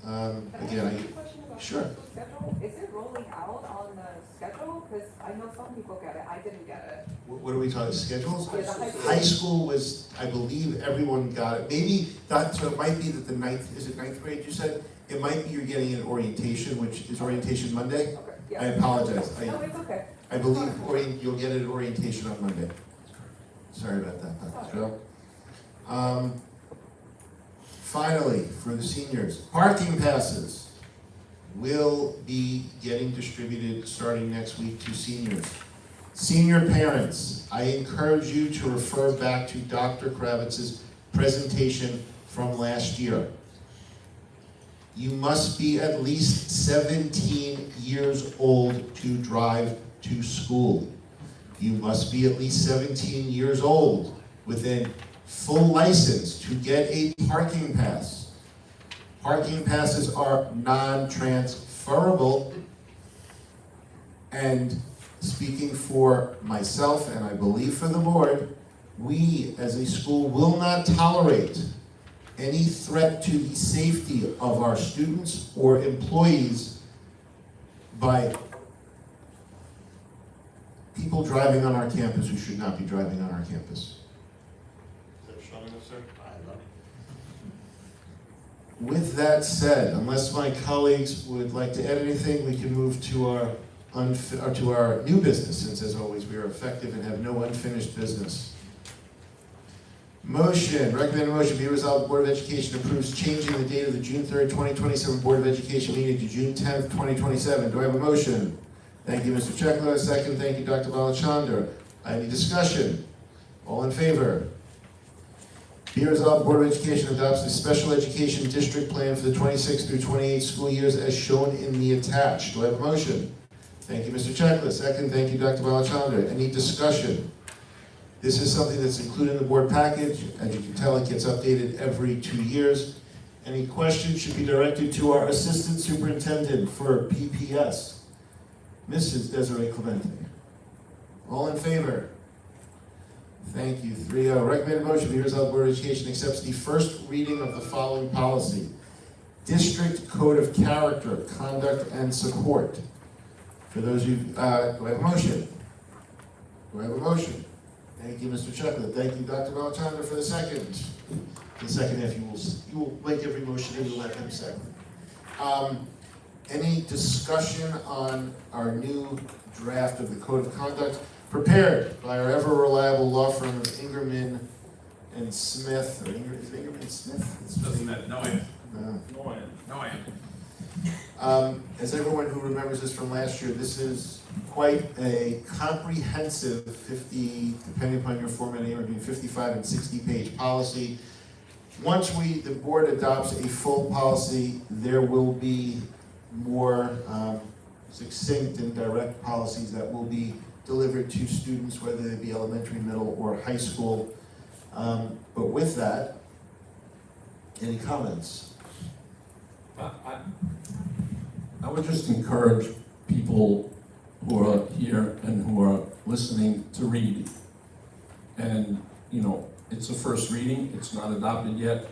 [SPEAKER 1] again,
[SPEAKER 5] Can I ask you a question about
[SPEAKER 1] sure.
[SPEAKER 5] the school schedule? Is it rolling out on the schedule? Because I know some people get it, I didn't get it.
[SPEAKER 1] What are we talking, schedules?
[SPEAKER 5] Yeah, the high school.
[SPEAKER 1] High school was, I believe everyone got it. Maybe that, so it might be that the ninth grade you said? It might be you're getting an orientation, which is orientation Monday?
[SPEAKER 5] Okay,
[SPEAKER 1] I
[SPEAKER 5] yeah.
[SPEAKER 1] apologize.
[SPEAKER 5] No, it's okay.
[SPEAKER 1] I believe you'll get an orientation on Monday. Sorry about that, Dr. Joe. Finally, for the seniors, parking passes will be getting distributed starting next week to seniors. Senior parents, I encourage you to refer back to Dr. Kravitz's presentation from last year. You must be at least 17 years old to drive to school. You must be at least 17 years old with a full license to get a parking pass. Parking passes are non-transferable, and speaking for myself and I believe for the board, we as a school will not tolerate any threat to the safety of our students or employees by people driving on our campus who should not be driving on our campus. With that said, unless my colleagues would like to add anything, we can move to our new business, since as always we are effective and have no unfinished business. Recommended motion, be resolved, the Board of Education approves changing the date of the June 3rd, 2027 Board of Education meeting to June 10th, 2027. Do I have a motion? Thank you, Mr. Chekla. Second, thank you, Dr. Balachandra. Any discussion? All in favor? Be resolved, the Board of Education adopts the special education district plan for the 26 through 28 school years as shown in the attached. Do I have a motion? Thank you, Mr. Chekla. Second, thank you, Dr. Balachandra. Any discussion? This is something that's included in the board package. As you can tell, it gets updated every 2 years. Any questions should be directed to our Assistant Superintendent for PPS, Mrs. Desiree Clemente. All in favor? Thank you. 3-0. Recommended motion, be resolved, the Board of Education accepts the first reading of the following policy. District Code of Character, Conduct, and Support. For those of you, do I have a motion? Do I have a motion? Thank you, Mr. Chekla. Thank you, Dr. Balachandra, for the second. The second half, you will make every motion and you'll let them second. Any discussion on our new draft of the Code of Conduct prepared by our ever reliable law firm of Ingerman and Smith, or is it Ingerman and Smith?
[SPEAKER 6] Doesn't matter, no I am.
[SPEAKER 1] No.
[SPEAKER 6] No I am.
[SPEAKER 1] As everyone who remembers this from last year, this is quite a comprehensive 50, depending upon your format, anywhere between 55 and 60-page policy. Once the board adopts a full policy, there will be more succinct and direct policies that will be delivered to students, whether they be elementary, middle, or high school. But with that, any comments?
[SPEAKER 2] I would just encourage people who are here and who are listening to read. And, It's a first reading, it's not adopted yet.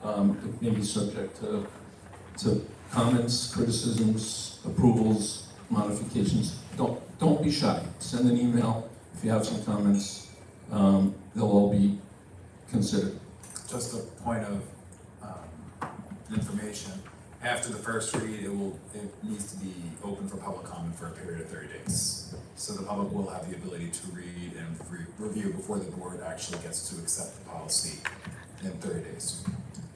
[SPEAKER 2] It may be subject to comments, criticisms, approvals, modifications. Don't be shy. Send an email if you have some comments. They'll all be considered.
[SPEAKER 6] Just a point of information, after the first read, it needs to be open for public comment for a period of 30 days. So the public will have the ability to read and review before the board actually gets to accept the policy in 30 days.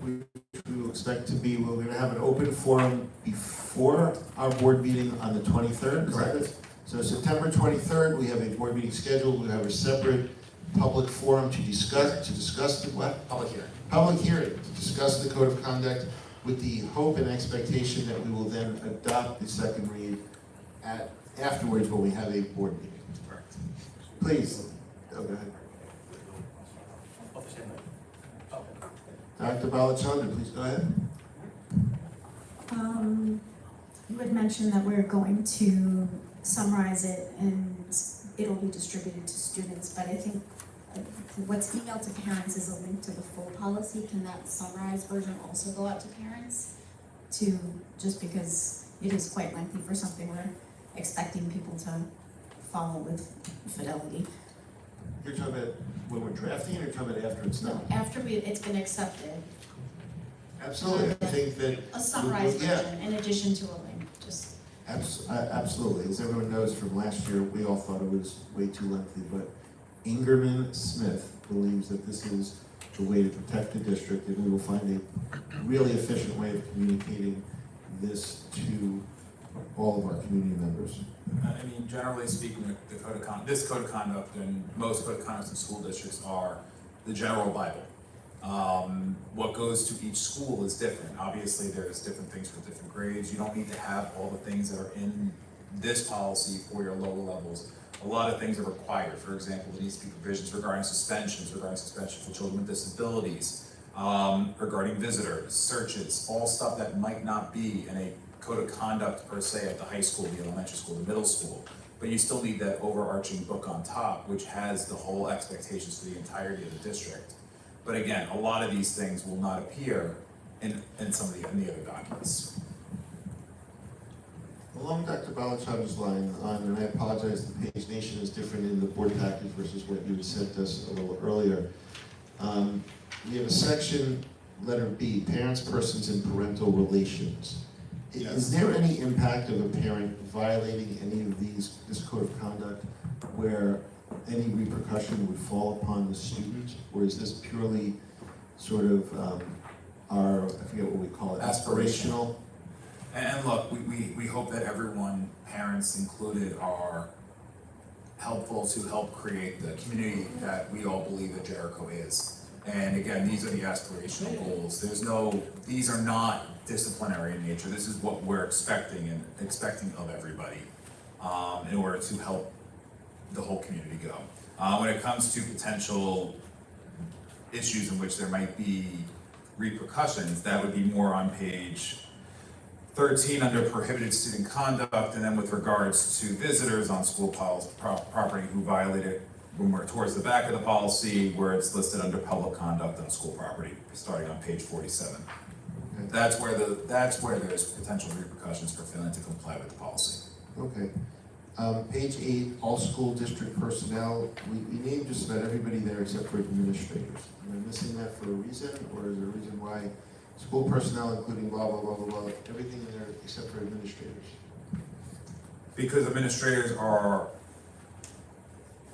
[SPEAKER 1] We will expect to be, we're gonna have an open forum before our board meeting on the 23rd, correct?
[SPEAKER 6] Correct.
[SPEAKER 1] So September 23rd, we have a board meeting scheduled, we have a separate public forum to discuss the what?
[SPEAKER 6] Public hearing.
[SPEAKER 1] Public hearing, to discuss the code of conduct with the hope and expectation that we will then adopt the second read afterwards when we have a board meeting.
[SPEAKER 6] Correct.
[SPEAKER 1] Please, go ahead. Dr. Balachandran, please go ahead.
[SPEAKER 7] You had mentioned that we're going to summarize it and it'll be distributed to students, but I think what's emailed to parents is a link to the full policy. Can that summarized version also go out to parents? Just because it is quite lengthy for something we're expecting people to follow with fidelity.
[SPEAKER 1] You're talking about when we're drafting it, or you're talking about after it's done?
[SPEAKER 7] After it's been accepted,
[SPEAKER 1] Absolutely, I think that.
[SPEAKER 7] a summarized
[SPEAKER 1] Yeah.
[SPEAKER 7] version in addition to a link, just.
[SPEAKER 1] Absolutely, as everyone knows from last year, we all thought it was way too lengthy, but Ingerman Smith believes that this is the way to protect the district, and we will find a really efficient way of communicating this to all of our community members.
[SPEAKER 6] I mean, generally speaking, this code of conduct and most code of conduct in school districts are the general Bible. What goes to each school is different. Obviously, there's different things for different grades. You don't need to have all the things that are in this policy for your lower levels. A lot of things are required. For example, there needs to be provisions regarding suspension for children with disabilities, regarding visitors, searches, all stuff that might not be in a code of conduct per se at the high school, the elementary school, the middle school. But you still need that overarching book on top, which has the whole expectations for the entirety of the district. But again, a lot of these things will not appear in some of the other documents.
[SPEAKER 1] Along Dr. Balachandran's line and I apologize, the pagination is different in the board package versus what you had sent us a little earlier. We have a section, letter B, parents, persons, and parental relations.
[SPEAKER 6] Yes.
[SPEAKER 1] Is there any impact of a parent violating any of this code of conduct where any repercussion would fall upon the student? Or is this purely sort of our, I forget what we call it, aspirational?
[SPEAKER 6] And look, we hope that everyone, parents included, are helpful to help create the community that we all believe that Jericho is. And again, these are the aspirational goals. These are not disciplinary in nature. This is what we're expecting of everybody in order to help the whole community go. When it comes to potential issues in which there might be repercussions, that would be more on page 13 under prohibited student conduct, and then with regards to visitors on school property who violated, when we're towards the back of the policy where it's listed under public conduct on school property, starting on page 47.
[SPEAKER 1] Okay.
[SPEAKER 6] That's where there's potential repercussions for failing to comply with the policy.
[SPEAKER 1] Okay. Page 8, all school district personnel, we named just about everybody there except for administrators. Am I missing that for a reason, or is there a reason why school personnel, including blah, blah, blah, blah, blah, everything in there except for administrators?
[SPEAKER 6] Because administrators are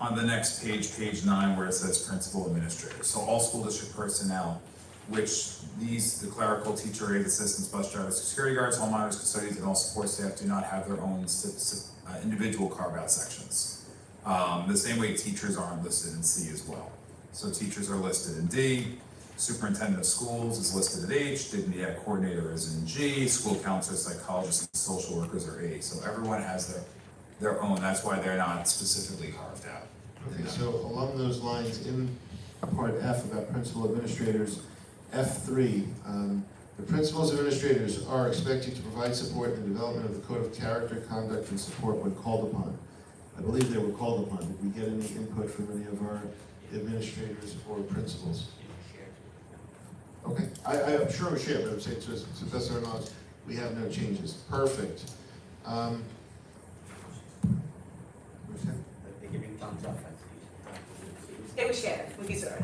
[SPEAKER 6] on the next page, page 9, where it says principal administrators. So all school district personnel, which the clerical, teacher aides, assistants, bus drivers, security guards, hall monitors, custodians, and all support staff do not have their own individual carve-out sections. The same way teachers aren't listed in C as well. So teachers are listed in D, superintendent of schools is listed at H, dignity act coordinator is in G, school counselors, psychologists, and social workers are A. So everyone has their own, that's why they're not specifically carved out.
[SPEAKER 1] Okay, so along those lines, in part F about principal administrators, F3, the principals and administrators are expected to provide support in the development of the code of character, conduct, and support when called upon. I believe they were called upon. Did we get any input from any of our administrators or principals? Okay, I'm sure we share, but I'm saying to the best of our knowledge, we have no changes. Perfect. What's that?
[SPEAKER 4] They're giving thumbs up,
[SPEAKER 8] It was shared, we saw it.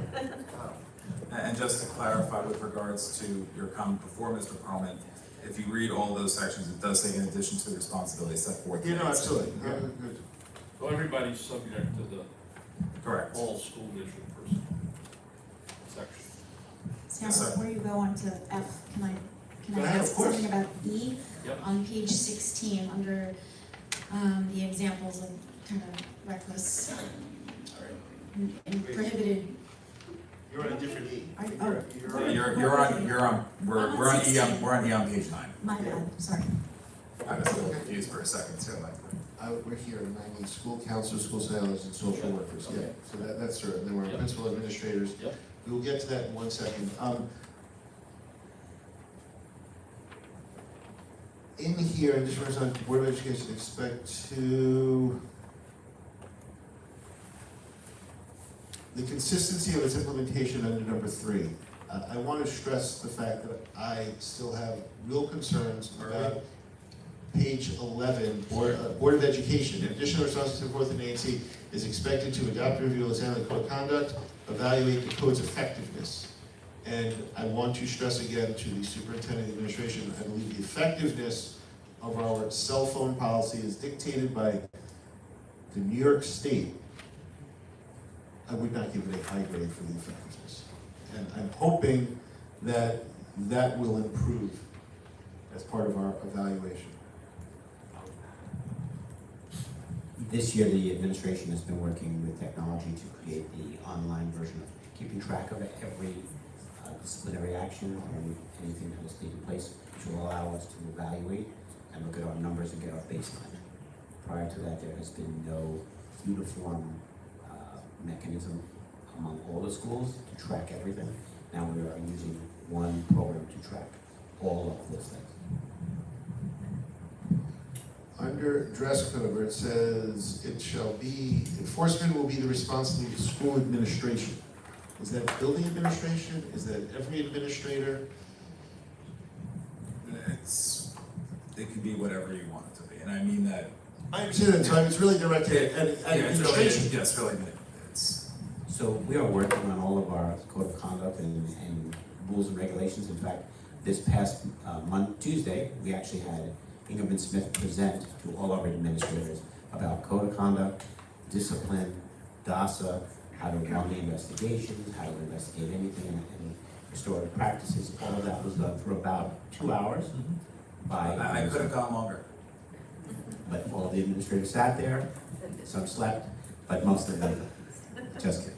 [SPEAKER 6] And just to clarify with regards to your comment before, Mr. Perlman, if you read all those sections, it does say in addition to the responsibilities set forth. in
[SPEAKER 1] Yeah, no,
[SPEAKER 6] the
[SPEAKER 1] absolutely.
[SPEAKER 6] Yeah.
[SPEAKER 1] Good.
[SPEAKER 2] So everybody's subject to the
[SPEAKER 6] Correct.
[SPEAKER 2] all school district person section.
[SPEAKER 7] Sarah,
[SPEAKER 6] Yes, sir.
[SPEAKER 7] before you go on to F, can I
[SPEAKER 1] Go ahead, of
[SPEAKER 7] ask
[SPEAKER 1] course.
[SPEAKER 7] something about E?
[SPEAKER 2] Yep.
[SPEAKER 7] On page 16, under the examples of kind of reckless and prohibited.
[SPEAKER 1] You're on a different E.
[SPEAKER 6] You're on, we're on E on page 9.
[SPEAKER 7] My bad, sorry.
[SPEAKER 6] I was a little confused for a second, too, like.
[SPEAKER 1] We're here, and I need school counselors, school psychologists, and social workers, yeah, so that's true, and then we're on
[SPEAKER 2] Yep.
[SPEAKER 1] principal administrators.
[SPEAKER 2] Yep.
[SPEAKER 1] We will get to that in 1 second. In here, and just on Board of Education, expect to, the consistency of its implementation under number 3. I want to stress the fact that I still have real concerns about page 11, Board of Education. In addition to responsibilities set forth in ANC, is expected to adopt and review, examine the code of conduct, evaluate the code's effectiveness. And I want to stress again to the superintendent and administration, I believe the effectiveness of our cell phone policy is dictated by the New York State. I would not give it a high grade for the effectiveness. And I'm hoping that that will improve as part of our evaluation.
[SPEAKER 4] This year, the administration has been working with technology to create the online version of keeping track of every disciplinary action and anything that was taking place, which will allow us to evaluate and look at our numbers and get our baseline. Prior to that, there has been no uniform mechanism among all the schools to track everything. Now we are using one program to track all of those things.
[SPEAKER 1] Under dress code, where it says it shall be, enforcement will be the responsibility of school administration. Is that building administration? Is that every administrator?
[SPEAKER 6] It can be whatever you want it to be, and I mean that.
[SPEAKER 1] I understand that, so it's really directed at
[SPEAKER 6] It's
[SPEAKER 1] administration.
[SPEAKER 6] really, yes, really, it's,
[SPEAKER 4] So we are working on all of our code of conduct and rules and regulations. In fact, this past Tuesday, we actually had Ingham and Smith present to all our administrators about code of conduct, discipline, DASA, how to run the investigations, how to investigate anything, and restorative practices. All of that was done for about 2 hours by.
[SPEAKER 6] I could have gone longer.
[SPEAKER 4] But all the administrators sat there, some slept, but most of them, just kidding.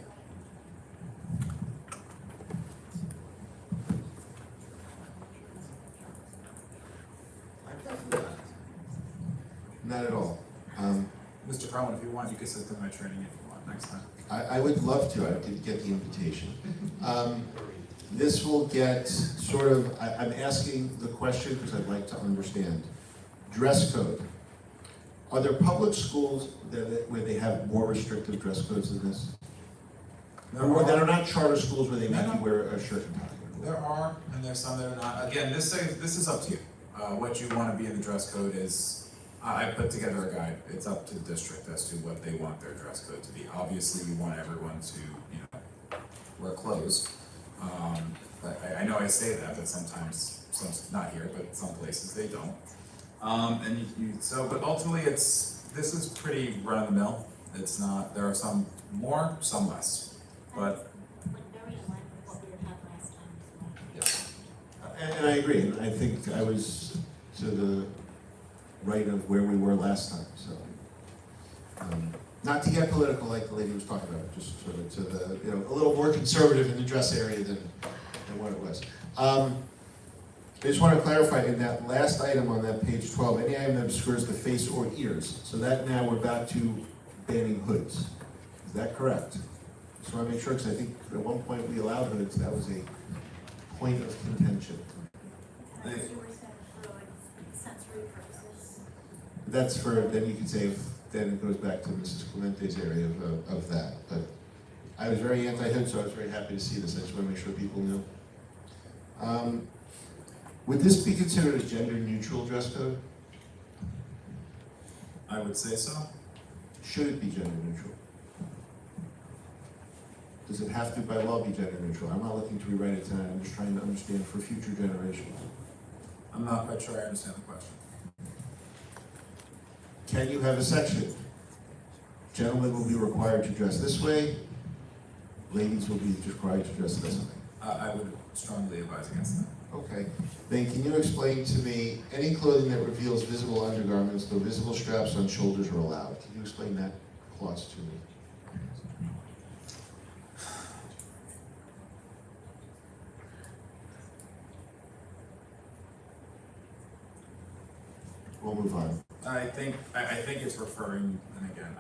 [SPEAKER 1] Not at all.
[SPEAKER 6] Mr. Perlman, if you want, you can sit through my training if you want next time.
[SPEAKER 1] I would love to, I didn't get the invitation. This will get sort of, I'm asking the question because I'd like to understand. Dress code. Are there public schools where they have more restrictive dress codes than this? Or that are not charter schools where they make you wear a shirt and tie?
[SPEAKER 6] There are, and there's some that are not. Again, this is up to you. What you want to be in the dress code is, I put together a guide. It's up to the district as to what they want their dress code to be. Obviously, you want everyone to, wear clothes. But I know I say that, but sometimes, not here, but some places they don't. But ultimately this is pretty run of the mill. It's not, there are some more, some less, but.
[SPEAKER 9] Very in line with what we had last time as well.
[SPEAKER 6] Yeah.
[SPEAKER 1] And I agree, and I think I was to the right of where we were last time, so. Not to get political like the lady was talking about, just sort of to the, a little more conservative in the dress area than what it was. I just want to clarify, in that last item on that page 12, any item that obscures the face or ears, so that now we're back to banning hoods. Is that correct? Just want to make sure, because I think at one point we allowed hoods, that was a point of contention.
[SPEAKER 9] You were saying for like sensory purposes.
[SPEAKER 1] That's for, then you could say, then it goes back to Mrs. Clemente's area of that, but I was very anti-hood, so I was very happy to see this. I just want to make sure people knew. Would this be considered a gender-neutral dress code?
[SPEAKER 6] I would say so.
[SPEAKER 1] Should it be gender-neutral? Does it have to, by law, be gender-neutral? I'm not looking to rewrite it tonight. I'm just trying to understand for future generations.
[SPEAKER 6] I'm not quite sure I understand the question.
[SPEAKER 1] Can you have a section? Gentlemen will be required to dress this way. Ladies will be required to dress this way.
[SPEAKER 6] I would strongly advise against that.
[SPEAKER 1] Okay. Then can you explain to me, any clothing that reveals visible undergarments, though visible straps on shoulders are allowed? Can you explain that clause to me? We'll move on.
[SPEAKER 6] I think it's referring, and again,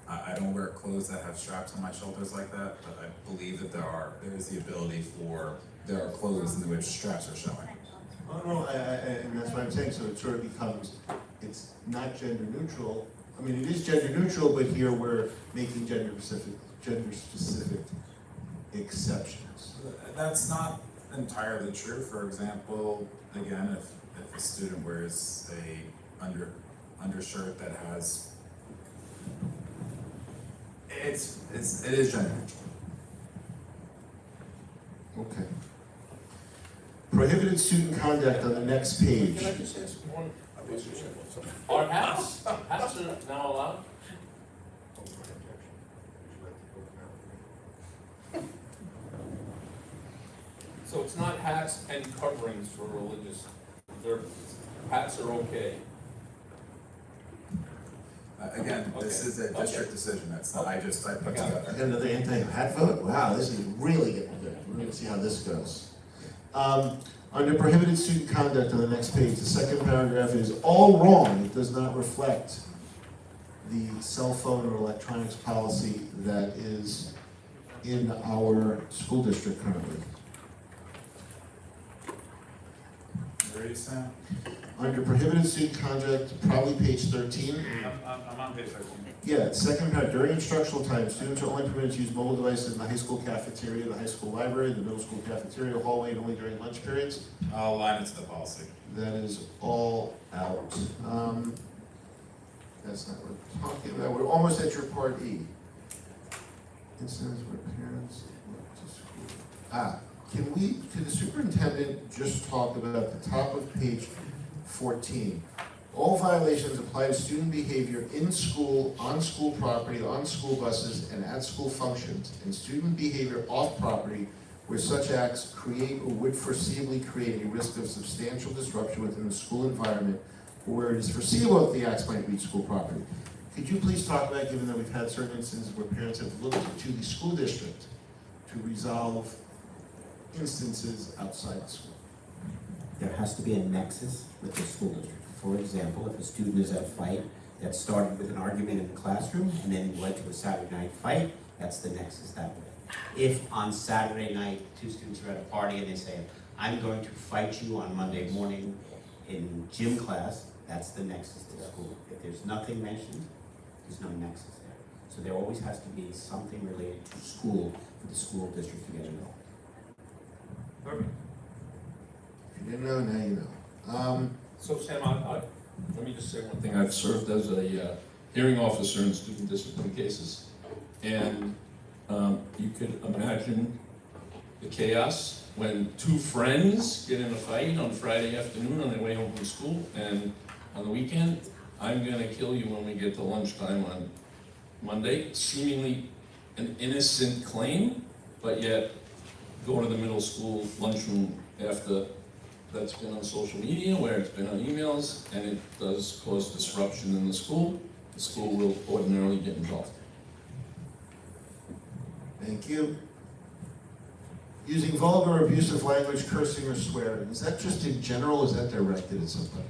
[SPEAKER 6] I don't wear clothes that have straps on my shoulders like that, but I believe that there is the ability there are clothes in which straps are showing.
[SPEAKER 1] Oh, no, and that's what I'm saying, so it sort of becomes, it's not gender neutral. I mean, it is gender neutral, but here we're making gender specific exceptions.
[SPEAKER 6] That's not entirely true. For example, again, if a student wears a undershirt that has, it is gender neutral.
[SPEAKER 1] Okay. Prohibited student conduct on the next page.
[SPEAKER 2] Can I just ask one? Are hats now allowed? So it's not hats and coverings for religious observances. Hats are okay.
[SPEAKER 6] Again, this is a district decision. That's not, I put
[SPEAKER 1] I
[SPEAKER 6] together.
[SPEAKER 1] got another anti-hat vote? Wow, this is really getting good. We're gonna see how this goes. Under prohibited student conduct on the next page, the second paragraph is all wrong. It does not reflect the cell phone or electronics policy that is in our school district currently.
[SPEAKER 6] Where are you, Sam?
[SPEAKER 1] Under prohibited student conduct, probably page 13.
[SPEAKER 6] I'm on page 13.
[SPEAKER 1] Yeah, second paragraph, during instructional time, students are only permitted to use mobile devices in the high school cafeteria, the high school library, the middle school cafeteria, hallway, and only during lunch periods.
[SPEAKER 6] I'll align it to the policy.
[SPEAKER 1] That is all out. That's not what we're talking about. We're almost at your part E. Incidents where parents went to school. Can the superintendent just talk about the top of page 14? All violations apply to student behavior in school, on school property, on school buses, and at school functions, and student behavior off property where such acts create or would foreseeably create a risk of substantial disruption within the school environment, or where it is foreseeable that the acts might reach school property. Could you please talk about, given that we've had certain instances where parents have looked to the school district to resolve instances outside the school?
[SPEAKER 4] There has to be a nexus with the school district. For example, if a student is at a fight that started with an argument in the classroom and then led to a Saturday night fight, that's the nexus that way. If on Saturday night, two students are at a party and they say, I'm going to fight you on Monday morning in gym class, that's the nexus to school. If there's nothing mentioned, there's no nexus there. So there always has to be something related to school for the school district to get involved.
[SPEAKER 2] Perfect.
[SPEAKER 1] If you didn't know, now you know.
[SPEAKER 2] So Sam, let me just say one thing. I've served as a hearing officer in student discipline cases. And you could imagine the chaos when two friends get in a fight on Friday afternoon on their way home from school, and on the weekend, I'm gonna kill you when we get to lunchtime on Monday. Seemingly an innocent claim, but yet go to the middle school lunchroom after that's been on social media, where it's been on emails, and it does cause disruption in the school will ordinarily get involved.
[SPEAKER 1] Thank you. Using vulgar or abusive language, cursing or swearing, is that just in general, or is that directed at somebody?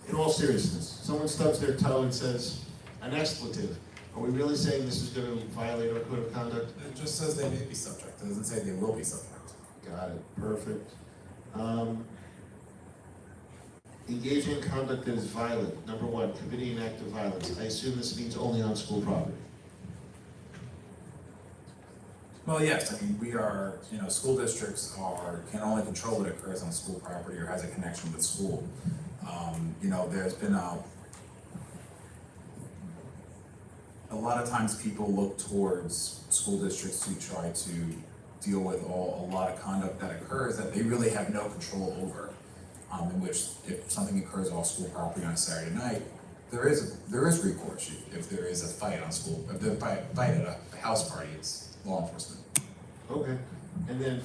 [SPEAKER 1] In all seriousness, someone stubs their toe and says an expletive. Are we really saying this is going to violate our code of conduct?
[SPEAKER 6] It just says they may be subject. It doesn't say they will be subject.
[SPEAKER 1] Got it, perfect. Engaging in conduct that is violent. Number one, committing an act of violence. I assume this means only on school property.
[SPEAKER 6] Well, yes, I mean, we are, school districts can only control what occurs on school property or has a connection with school. There's been a lot of times people look towards school districts to try to deal with a lot of conduct that occurs that they really have no control over. In which if something occurs off school property on a Saturday night, there is recourse. If there is a fight on school, if there's a fight at a house party, it's law enforcement.
[SPEAKER 1] Okay. And then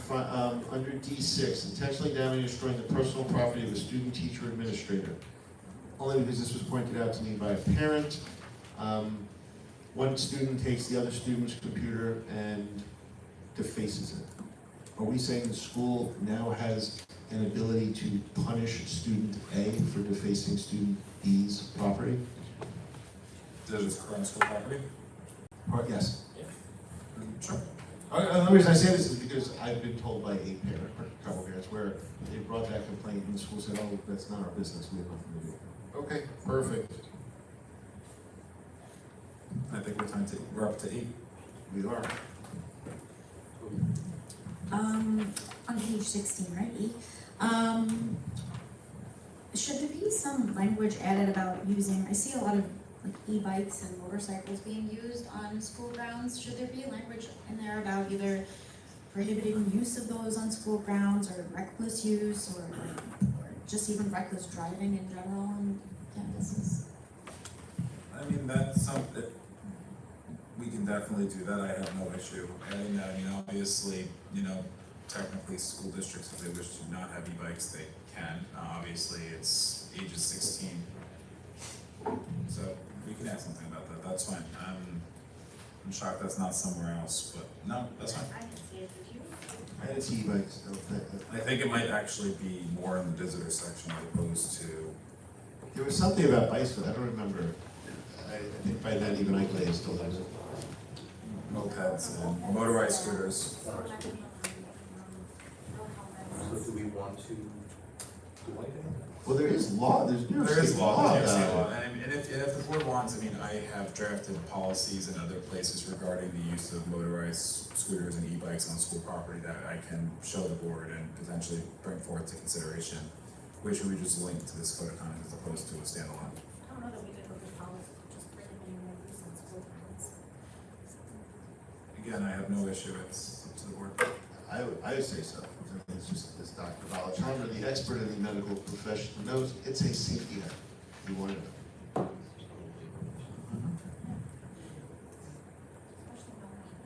[SPEAKER 1] under D6, intentionally damaging or destroying the personal property of a student, teacher, or administrator. Only because this was pointed out to me by a parent. One student takes the other student's computer and defaces it. Are we saying the school now has an ability to punish student A for defacing student B's property?
[SPEAKER 6] Does it occur on school property?
[SPEAKER 1] Yes.
[SPEAKER 6] Sure.
[SPEAKER 1] The reason I say this is because I've been told by a parent, or a couple parents, where they brought that complaint and the school said, oh, that's not our business, we have nothing to do. Okay, perfect.
[SPEAKER 6] I think we're up to 8.
[SPEAKER 1] We are.
[SPEAKER 7] On page 16, right, E? Should there be some language added about using, I see a lot of like e-bikes and motorcycles being used on school grounds. Should there be language in there about either prohibiting use of those on school grounds or reckless use or just even reckless driving in general on campuses?
[SPEAKER 6] I mean, that's something, we can definitely do that, I have no issue adding that. I mean, obviously, technically school districts, if they wish to not have e-bikes, they can. Obviously, it's ages 16. So we can add something about that, that's fine. I'm shocked that's not somewhere else, but no, that's fine.
[SPEAKER 9] I can see it, did you?
[SPEAKER 1] I didn't see e-bikes.
[SPEAKER 6] I think it might actually be more in the visitor section as opposed to,
[SPEAKER 1] There was something about bikes, but I don't remember. I think by then even I glazed still has it.
[SPEAKER 6] mopeds and motorized scooters.
[SPEAKER 4] So do we want to do anything?
[SPEAKER 1] Well, there is law, there's New York
[SPEAKER 6] There is
[SPEAKER 1] State
[SPEAKER 6] law, there's
[SPEAKER 1] about
[SPEAKER 6] law,
[SPEAKER 1] it.
[SPEAKER 6] and if the board wants, I mean, I have drafted policies in other places regarding the use of motorized scooters and e-bikes on school property that I can show the board and potentially bring forth to consideration, which we just link to this code of conduct as opposed to a standalone.
[SPEAKER 9] I don't know that we did with the policy, just prohibiting their use on school grounds.
[SPEAKER 6] Again, I have no issue, it's up to the board.
[SPEAKER 1] I would say so. It's just, as Dr. Balachandra, the expert in the medical profession, knows it's a safety net. You want to know.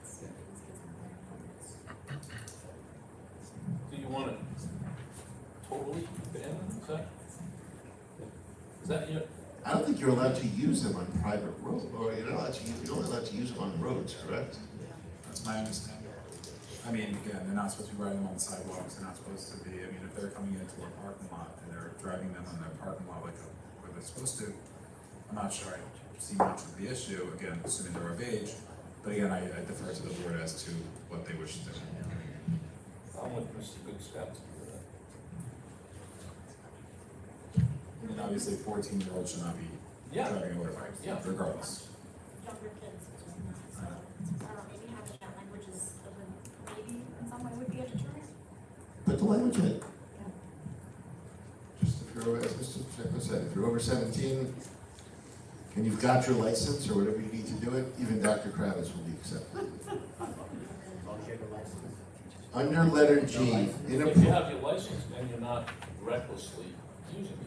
[SPEAKER 9] Especially when these kids are wearing helmets.
[SPEAKER 2] Do you want it totally banned? Is that your?
[SPEAKER 1] I don't think you're allowed to use them on private roads, or you're only allowed to use them on roads, correct?
[SPEAKER 6] That's my understanding. I mean, again, they're not supposed to be riding them on the sidewalks, they're not supposed to be, I mean, if they're coming into a parking lot and they're driving them on their parking lot like where they're supposed to, I'm not sure I see much of the issue, again, assuming they're of age, but again, I defer to the board as to what they wish to do.
[SPEAKER 2] I'm with Mr. Big Steps.
[SPEAKER 6] And obviously, 14-year-olds should not be
[SPEAKER 2] Yeah.
[SPEAKER 6] driving a motorbike,
[SPEAKER 2] Yeah.
[SPEAKER 6] regardless.
[SPEAKER 9] Younger kids as well, so, I don't know, maybe having that language is, maybe in some way would be a deterrent.
[SPEAKER 1] Put the language in. Just if you're over, as Mr. Checo said, if you're over 17 and you've got your license or whatever you need to do it, even Dr. Kravitz will be accepted. Under letter G,
[SPEAKER 2] If you have your license and you're not recklessly using it.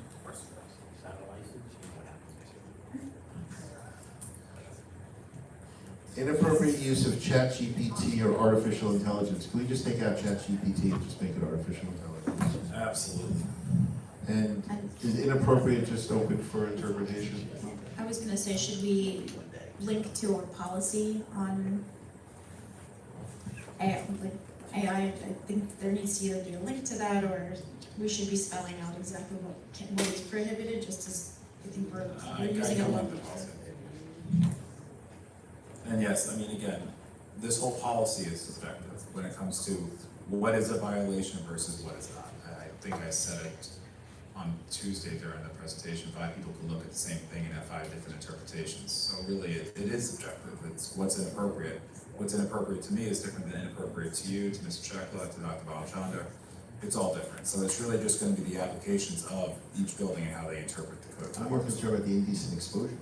[SPEAKER 1] inappropriate use of ChatGPT or artificial intelligence. Can we just take out ChatGPT and just make it artificial intelligence?
[SPEAKER 6] Absolutely.
[SPEAKER 1] And is inappropriate just open for interpretation?
[SPEAKER 7] I was gonna say, should we link to our policy on AI, I think there needs to either be a link to that, or we should be spelling out exactly what is prohibited, just as I think we're using it
[SPEAKER 6] I
[SPEAKER 7] a
[SPEAKER 6] like
[SPEAKER 7] lot.
[SPEAKER 6] the policy. And yes, I mean, again, this whole policy is subjective when it comes to what is a violation versus what is not. I think I said it on Tuesday during the presentation, 5 people could look at the same thing and have 5 different interpretations. So really, it is subjective. It's what's inappropriate. what's inappropriate to me is different than inappropriate to you, to Mr. Shekla, to Dr. Balchandra. It's all different, so it's really just gonna be the applications of each building and how they interpret the code.
[SPEAKER 1] I'm more concerned about the indecent exposure.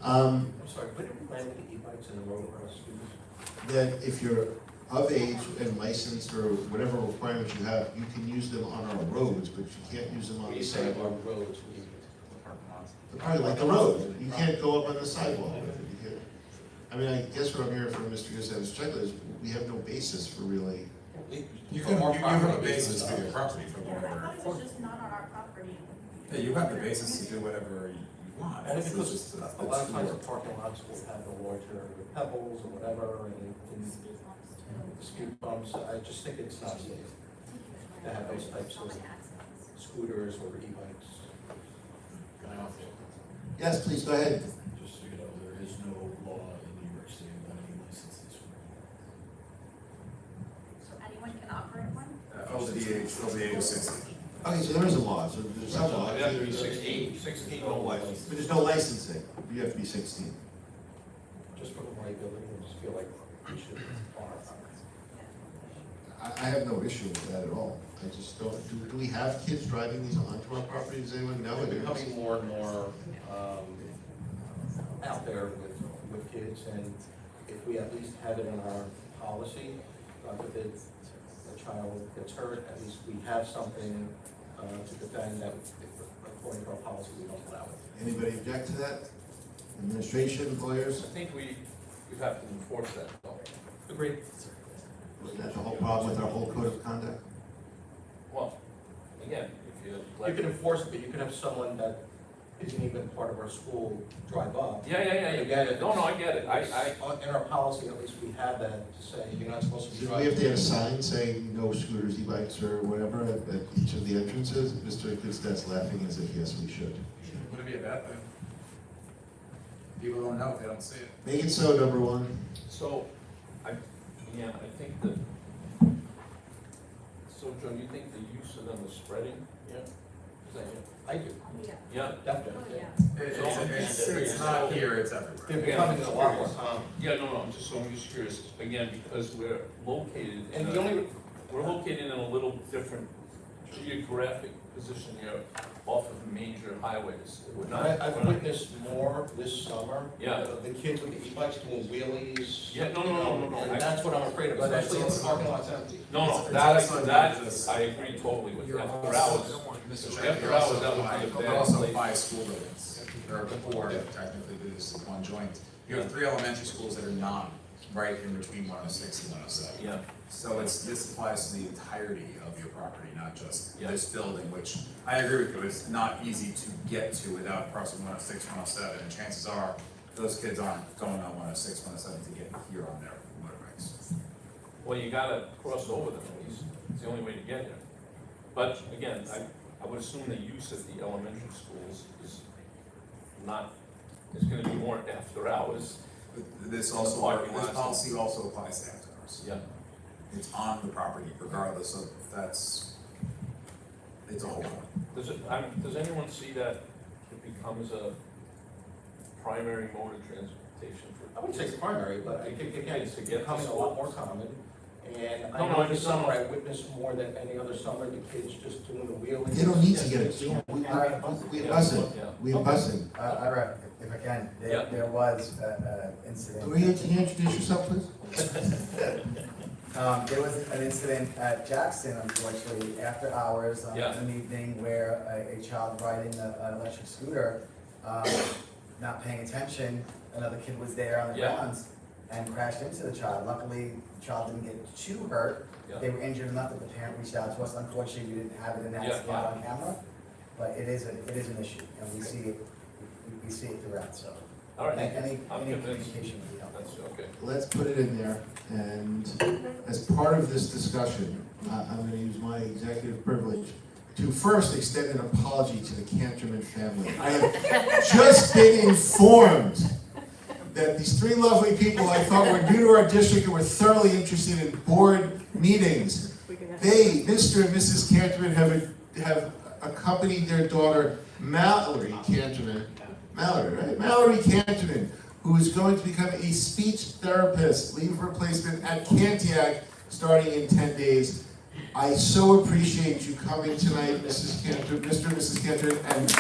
[SPEAKER 10] I'm sorry, what did we plan with the e-bikes in the road for us students?
[SPEAKER 1] That if you're of age and licensed or whatever requirements you have, you can use them on our roads, but you can't use them on
[SPEAKER 10] When
[SPEAKER 1] the
[SPEAKER 10] you say our
[SPEAKER 1] sidewalk.
[SPEAKER 10] roads, we
[SPEAKER 1] Probably like the road, you can't go up on the sidewalk with it. You can't- I mean, I guess what I'm hearing from Mr. Gustav's checklist is we have no basis for really.
[SPEAKER 6] You have a basis for your property for
[SPEAKER 9] Yeah, I
[SPEAKER 6] whatever.
[SPEAKER 9] thought it was just not on our property.
[SPEAKER 6] Yeah, you have the basis to do whatever you want.
[SPEAKER 10] Only
[SPEAKER 6] It's
[SPEAKER 10] because
[SPEAKER 6] just-
[SPEAKER 10] a lot of
[SPEAKER 6] it's
[SPEAKER 10] times
[SPEAKER 6] your-
[SPEAKER 10] the parking lots will have the larger pebbles or whatever, and
[SPEAKER 9] Speed bumps too.
[SPEAKER 10] speed bumps, I just think it's not safe to have those types of scooters or e-bikes.
[SPEAKER 1] Yes, please, go ahead.
[SPEAKER 11] Just so you know, there is no law in New York State on any licenses for
[SPEAKER 9] So anyone can operate one?
[SPEAKER 6] Over the age of 60.
[SPEAKER 1] Okay, so there is a law, so there's some law.
[SPEAKER 11] You have to be 16, no license.
[SPEAKER 1] But there's no licensing, you have to be 16.
[SPEAKER 10] Just for the liability, I just feel like we should honor
[SPEAKER 1] I have no issue with that at all. I just don't, do we have kids driving these onto our property? Does anyone know?
[SPEAKER 10] They're becoming more and more out there with kids, and if we at least have it in our policy, God forbid a child gets hurt, at least we have something to defend that, according to our policy, we don't allow it.
[SPEAKER 1] Anybody object to that? Administration, lawyers?
[SPEAKER 11] I think we have to enforce that though.
[SPEAKER 10] Agreed.
[SPEAKER 1] Isn't that the whole problem with our whole code of conduct?
[SPEAKER 11] Well, again, if you.
[SPEAKER 10] You can enforce it, but you can have someone that isn't even part of our school drive up.
[SPEAKER 11] Yeah,
[SPEAKER 10] Again, if
[SPEAKER 11] no, I get it,
[SPEAKER 10] In our policy, at least we have that to say, you're not supposed to be
[SPEAKER 1] Do
[SPEAKER 10] driving.
[SPEAKER 1] we have to have a sign saying no scooters, e-bikes, or whatever at each of the entrances? Mr. Kudstead's laughing as if, yes, we should.
[SPEAKER 6] Would it be a bad thing? People don't know if they don't see it.
[SPEAKER 1] Make it so, number one.
[SPEAKER 11] So, I think that, so Joe, you think the use of them is spreading? Yeah. Is that it?
[SPEAKER 10] I do,
[SPEAKER 9] Yeah.
[SPEAKER 11] Yeah,
[SPEAKER 10] definitely.
[SPEAKER 6] It's not here, it's
[SPEAKER 10] They're
[SPEAKER 6] everywhere.
[SPEAKER 10] becoming a lot more common.
[SPEAKER 11] yeah, no, I'm just curious, again, because we're located in
[SPEAKER 10] And the only,
[SPEAKER 11] we're located in a little different geographic position here off of major highways. We're not.
[SPEAKER 10] I've
[SPEAKER 11] we're not-
[SPEAKER 10] witnessed more this summer.
[SPEAKER 11] Yeah.
[SPEAKER 10] The kids with the e-bikes doing wheelies.
[SPEAKER 11] Yeah, no,
[SPEAKER 10] And that's what I'm afraid of, especially if the parking lot's empty.
[SPEAKER 11] No, that, I agree totally with you. After hours,
[SPEAKER 6] Mr.
[SPEAKER 11] After
[SPEAKER 6] Chair, you're
[SPEAKER 11] hours,
[SPEAKER 6] also
[SPEAKER 11] that would
[SPEAKER 6] five,
[SPEAKER 11] be a
[SPEAKER 6] you're
[SPEAKER 11] bad
[SPEAKER 6] also
[SPEAKER 11] place.
[SPEAKER 6] 5 school buildings. There are 4 technically, but this is one joint. You have 3 elementary schools that are not right in between 106 and 107.
[SPEAKER 11] yeah,
[SPEAKER 6] So this applies to the entirety of your property, not just
[SPEAKER 11] Yeah.
[SPEAKER 6] this building, which I agree with you, it's not easy to get to without crossing 106, 107, and chances are those kids aren't going on 106, 107 to get here on their motorbikes.
[SPEAKER 11] well, you gotta cross over them at least, it's the only way to get here. But again, I would assume the use of the elementary schools is not, it's gonna be more after hours.
[SPEAKER 6] But this
[SPEAKER 11] Parking lots.
[SPEAKER 6] policy also applies to after hours.
[SPEAKER 11] Yeah.
[SPEAKER 6] It's on the property regardless of, it's a whole point.
[SPEAKER 11] Does anyone see that it becomes a primary mode of transportation for?
[SPEAKER 10] I wouldn't say it's primary, but I think, again, it's becoming a lot more common. And
[SPEAKER 11] No,
[SPEAKER 10] I
[SPEAKER 11] no,
[SPEAKER 10] know
[SPEAKER 11] I
[SPEAKER 10] this
[SPEAKER 11] just-
[SPEAKER 10] summer, I witnessed more than any other summer, the kids just doing the wheelies.
[SPEAKER 1] They don't need to get it. We have busing.
[SPEAKER 11] Yeah.
[SPEAKER 1] We have busing.
[SPEAKER 3] If I can,
[SPEAKER 11] Yeah.
[SPEAKER 3] there was an incident.
[SPEAKER 1] Can you introduce yourself, please?
[SPEAKER 3] There was an incident at Jackson, unfortunately, after hours, in
[SPEAKER 11] Yeah.
[SPEAKER 3] an evening where a child riding an electric scooter, not paying attention, another kid was there on the
[SPEAKER 11] Yeah.
[SPEAKER 3] grounds and crashed into the child. Luckily, the child didn't get too hurt.
[SPEAKER 11] Yeah.
[SPEAKER 3] They were injured enough that the parent reached out to us. Unfortunately, we didn't have it in that
[SPEAKER 11] Yeah.
[SPEAKER 3] spot on camera, but it is an issue, and we see it throughout, so.
[SPEAKER 11] All right,
[SPEAKER 3] Any
[SPEAKER 11] I'm convinced.
[SPEAKER 3] communication would be helpful.
[SPEAKER 11] That's okay.
[SPEAKER 1] Let's put it in there, and as part of this discussion, I'm gonna use my executive privilege to first extend an apology to the Canterman family. I have just been informed that these 3 lovely people I thought were new to our district and were thoroughly interested in board meetings. They, Mr. and Mrs. Canterman, have accompanied their daughter Mallory Canterman, right? Mallory Canterman, who is going to become a speech therapist, leave replacement at Cantiac, starting in 10 days. I so appreciate you coming tonight, Mrs. Cantor, Mr. and Mrs. Cantor, and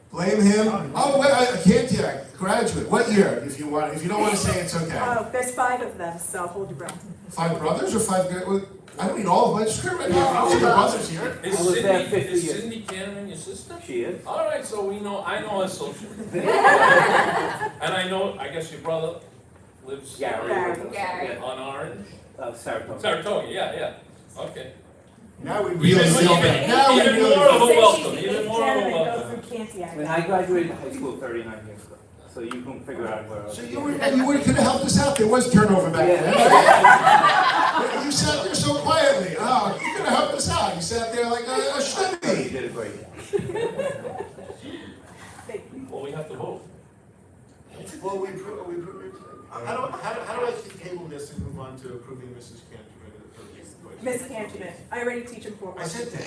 [SPEAKER 1] blame him. Oh, wait, Cantiac, graduate. What year, if you want? If you don't want to say, it's okay.
[SPEAKER 8] There's 5 of them, so hold your breath.
[SPEAKER 1] 5 brothers or 5? I don't need all of them. I just heard right here. I'll see the brothers here.
[SPEAKER 11] Is
[SPEAKER 10] I was there 50
[SPEAKER 11] Is
[SPEAKER 10] years.
[SPEAKER 11] Cindy Cannon your sister?
[SPEAKER 10] She is.
[SPEAKER 11] All right, so I know her socially. And I know, I guess your brother lives
[SPEAKER 8] Gary.
[SPEAKER 11] on Orange?
[SPEAKER 10] Saratoga.
[SPEAKER 11] Saratoga, yeah, okay.
[SPEAKER 1] Now we
[SPEAKER 11] Even
[SPEAKER 1] really feel bad. Now we
[SPEAKER 11] even
[SPEAKER 1] really
[SPEAKER 11] more of
[SPEAKER 1] feel
[SPEAKER 11] a welcome,
[SPEAKER 8] She's
[SPEAKER 11] even more of a
[SPEAKER 8] 8, 10, and
[SPEAKER 11] welcome.
[SPEAKER 8] goes through Cantiac.
[SPEAKER 12] When I graduated high school 39 years ago, so you can figure out where I was.
[SPEAKER 1] So you could have helped us out. There was turnover back then. You sat there so quietly. Oh, you could have helped us out. You sat there like a
[SPEAKER 12] You
[SPEAKER 1] shtummy.
[SPEAKER 12] did a great job.
[SPEAKER 11] Well, we have to vote.
[SPEAKER 1] Well, how do I table this and move on to approving Mrs. Cantor?
[SPEAKER 8] Miss Cantiac, I already teach him 4
[SPEAKER 1] I said that.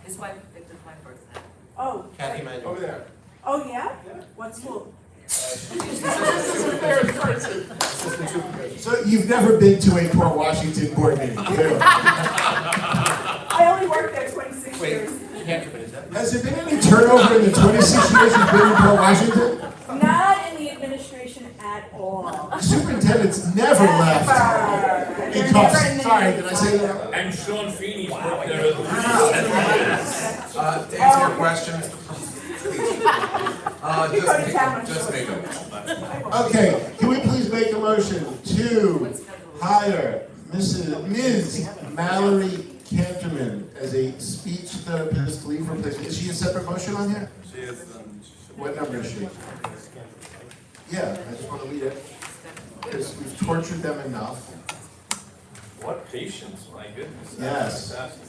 [SPEAKER 13] His wife picked up my first name.
[SPEAKER 8] Oh.
[SPEAKER 10] Kathy Manuel.
[SPEAKER 1] Over there.
[SPEAKER 8] Oh, yeah? What school?
[SPEAKER 1] So you've never been to a Port Washington board meeting? Clearly.
[SPEAKER 8] I only worked there 26 years.
[SPEAKER 1] Has there been any turnover in the 26 years you've been in Port Washington?
[SPEAKER 8] Not in the administration at all.
[SPEAKER 1] The superintendent's never left.
[SPEAKER 8] They're never in the
[SPEAKER 1] Sorry, did I say that?
[SPEAKER 11] And Sean Feeney's worked there as
[SPEAKER 6] To answer your question, just make them.
[SPEAKER 1] Okay, can we please make a motion to hire Ms. Mallory Canterman as a speech therapist leave replacement? Is she a separate motion on here?
[SPEAKER 6] She is,
[SPEAKER 1] What number is she? Yeah, I just want to read it, because we've tortured them enough.
[SPEAKER 11] What patience, my goodness.
[SPEAKER 1] Yes.
[SPEAKER 11] Fantastic.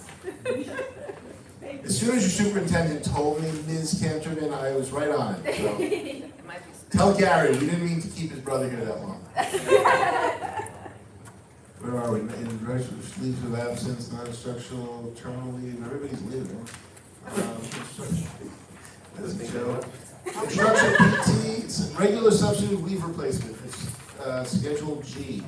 [SPEAKER 1] As soon as your superintendent told me Ms. Canterman, I was right on it, so.
[SPEAKER 13] It might be.
[SPEAKER 1] Tell Gary, we didn't mean to keep his brother here that long. Where are we? In leaves of absence, non-instructional, terminal leave, everybody's leaving. That's a joke. Instructional PT, it's regular substitute leave replacement, it's Schedule G.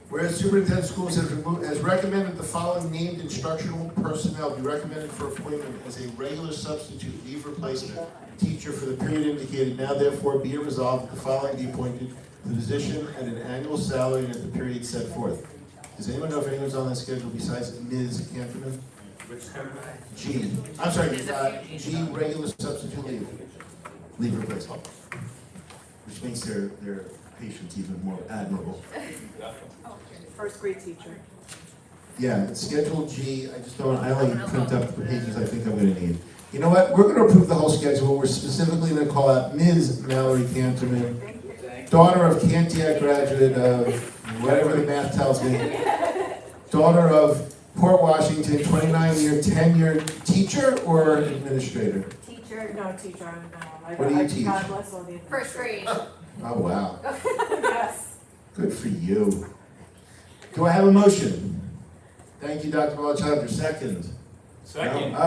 [SPEAKER 1] Whereas superintendent of schools has recommended the following named instructional personnel be recommended for appointment as a regular substitute leave replacement teacher for the period indicated, now therefore be it resolved that the following be appointed to the position at an annual salary and at the period set forth. Does anyone know if anyone's on that schedule besides Ms. Canterman? G. I'm sorry, G, regular substitute leave replacement. Which makes their patients even more admirable.
[SPEAKER 8] First grade teacher.
[SPEAKER 1] Yeah, it's Schedule G. I just don't, I only print up the pages I think I'm gonna need. You know what, we're gonna approve the whole schedule. We're specifically gonna call out Ms. Mallory Canterman, daughter of Cantiac graduate of whatever the math tells me, daughter of Port Washington, 29-year tenured teacher or administrator?
[SPEAKER 8] Teacher, no, teacher, no.
[SPEAKER 1] What do you teach?
[SPEAKER 8] God bless all the.
[SPEAKER 13] First grade.
[SPEAKER 1] Oh, wow.
[SPEAKER 8] Yes.
[SPEAKER 1] Good for you. Do I have a motion? Thank you, Dr. Malachandra. Second.
[SPEAKER 11] Second.
[SPEAKER 1] No?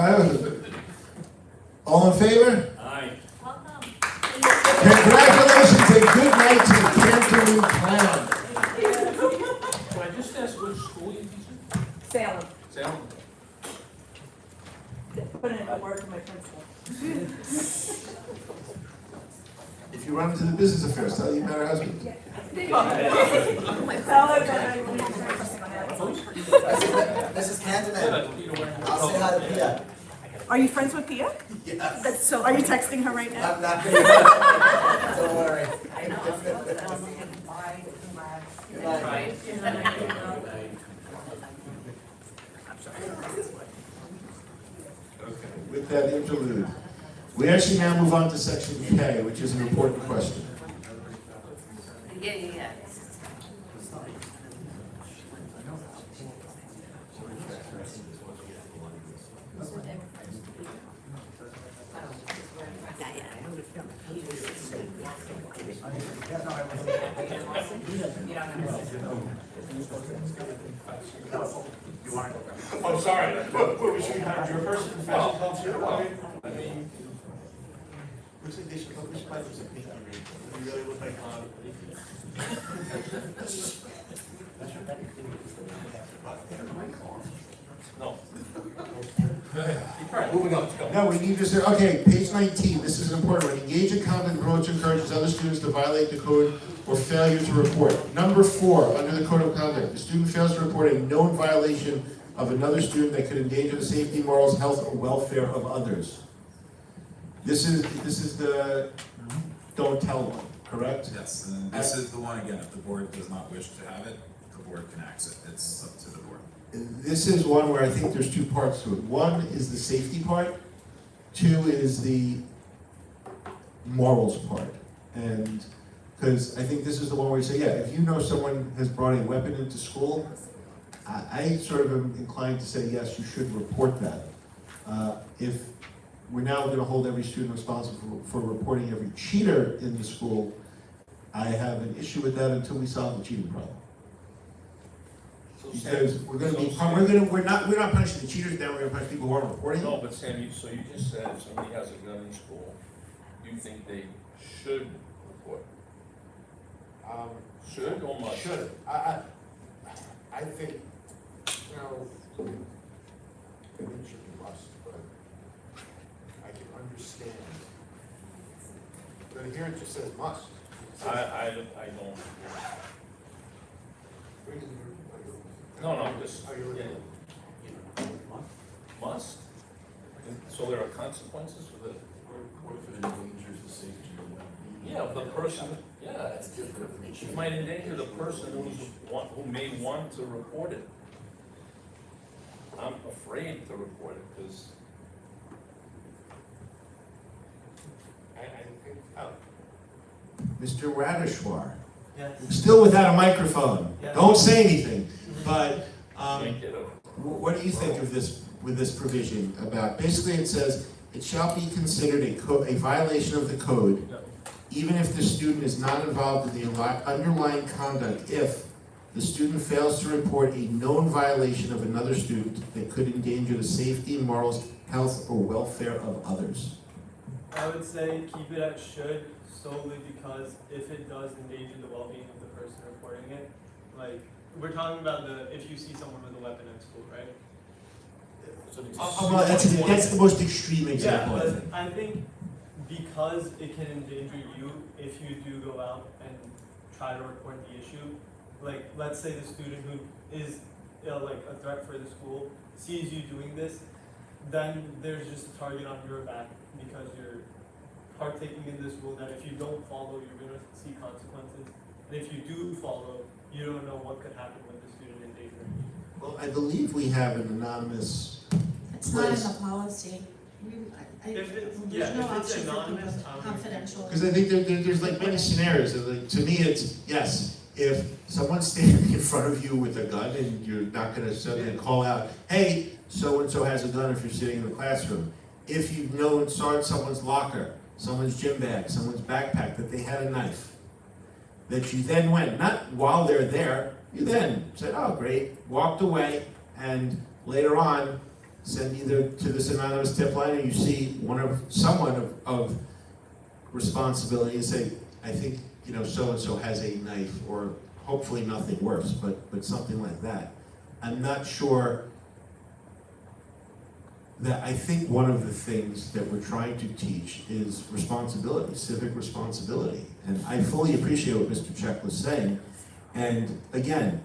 [SPEAKER 1] All in favor?
[SPEAKER 11] Aye.
[SPEAKER 13] Welcome.
[SPEAKER 1] Congratulations and good night to the Canterman clan.
[SPEAKER 11] Can I just ask which school you teach in?
[SPEAKER 8] Salem.
[SPEAKER 11] Salem?
[SPEAKER 8] Put in a word for my principal.
[SPEAKER 1] If you run into the business affairs, tell you met her husband.
[SPEAKER 8] Tell her that I will be
[SPEAKER 3] Mrs. Canterman,
[SPEAKER 11] Peter Ware.
[SPEAKER 3] I'll say hi to Pia.
[SPEAKER 8] Are you friends with Pia?
[SPEAKER 3] Yes.
[SPEAKER 8] That's so, are you texting her right now?
[SPEAKER 3] I'm not gonna, don't worry.
[SPEAKER 13] I know.
[SPEAKER 3] Good night.
[SPEAKER 1] Okay, with that interlude, we actually now move on to section K, which is an important question.
[SPEAKER 13] Yeah.
[SPEAKER 11] Oh, sorry, what was your person fashion culture? I mean,
[SPEAKER 10] Looks like they should play for some pinky ring. You really look like
[SPEAKER 11] no. All right, moving on, let's go.
[SPEAKER 1] No, we need to say, okay, page 19, this is important one. Engage in conduct promotes and encourages other students to violate the code or failure to report. Number 4, under the code of conduct, the student fails to report a known violation of another student that could endanger the safety, morals, health, or welfare of others. This is the don't tell one, correct?
[SPEAKER 6] Yes, and this is the one, again, if the board does not wish to have it, the board can axe it, it's up to the board.
[SPEAKER 1] This is one where I think there's 2 parts to it. 1 is the safety part, 2 is the morals part. And, because I think this is the one where you say, yeah, if you know someone has brought a weapon into school, I sort of am inclined to say, yes, you should report that. If we're now going to hold every student responsible for reporting every cheater in the school, I have an issue with that until we solve the cheating problem. Because we're going to be, we're not punishing the cheaters now, we're going to punish people who aren't reporting.
[SPEAKER 11] No, but Sam, so you just said if somebody has a gun in school, you think they should report? Should or must?
[SPEAKER 14] Should. I think, you know, I think it should be must, but I can understand. But here it just says must.
[SPEAKER 11] I don't. No, I'm just, yeah. Must? So there are consequences for the?
[SPEAKER 14] What if it endangers the safety or well-being?
[SPEAKER 11] Yeah, the person, yeah, it might endanger the person who may want to report it. I'm afraid to report it, because
[SPEAKER 14] I think, oh,
[SPEAKER 1] Mr. Radishwar,
[SPEAKER 3] Yeah.
[SPEAKER 1] still without a microphone.
[SPEAKER 3] Yeah.
[SPEAKER 1] Don't say anything. But
[SPEAKER 11] can't get over.
[SPEAKER 1] what do you think of this, with this provision about, basically it says, it shall be considered a violation of the code, even if the student is not involved in the underlying conduct, if the student fails to report a known violation of another student that could endanger the safety, morals, health, or welfare of others.
[SPEAKER 15] I would say keep it at should solely because if it does endanger the well-being of the person reporting it, like, we're talking about if you see someone with a weapon at school, right?
[SPEAKER 1] Well, that's the most extreme example,
[SPEAKER 15] Yeah,
[SPEAKER 1] I
[SPEAKER 15] but
[SPEAKER 1] think.
[SPEAKER 15] I think because it can endanger you if you do go out and try to report the issue. Like, let's say the student who is like a threat for the school sees you doing this, then there's just a target on your back because you're partaking in this rule that if you don't follow, you're going to see consequences. And if you do follow, you don't know what could happen with the student endangering you.
[SPEAKER 1] Well, I believe we have an anonymous
[SPEAKER 7] It's not in
[SPEAKER 1] place.
[SPEAKER 7] the policy.
[SPEAKER 15] If it's,
[SPEAKER 7] There's
[SPEAKER 15] yeah,
[SPEAKER 7] no
[SPEAKER 15] if it's
[SPEAKER 7] option for
[SPEAKER 15] anonymous,
[SPEAKER 7] people confidential.
[SPEAKER 1] Because I think there's like many scenarios, and like, to me, it's, yes, if someone's standing in front of you with a gun and you're not gonna suddenly call out, hey, so-and-so has a gun if you're sitting in the classroom. If you've known, saw in someone's locker, someone's gym bag, someone's backpack, that they had a knife, that you then went, not while they're there, you then said, oh, great, walked away, and later on, send either to this anonymous tip line, or you see someone of responsibility and say, I think, you know, so-and-so has a knife, or hopefully nothing worse, but something like that. I'm not sure that, I think one of the things that we're trying to teach is responsibility, civic responsibility. And I fully appreciate what Mr. Check was saying. And again,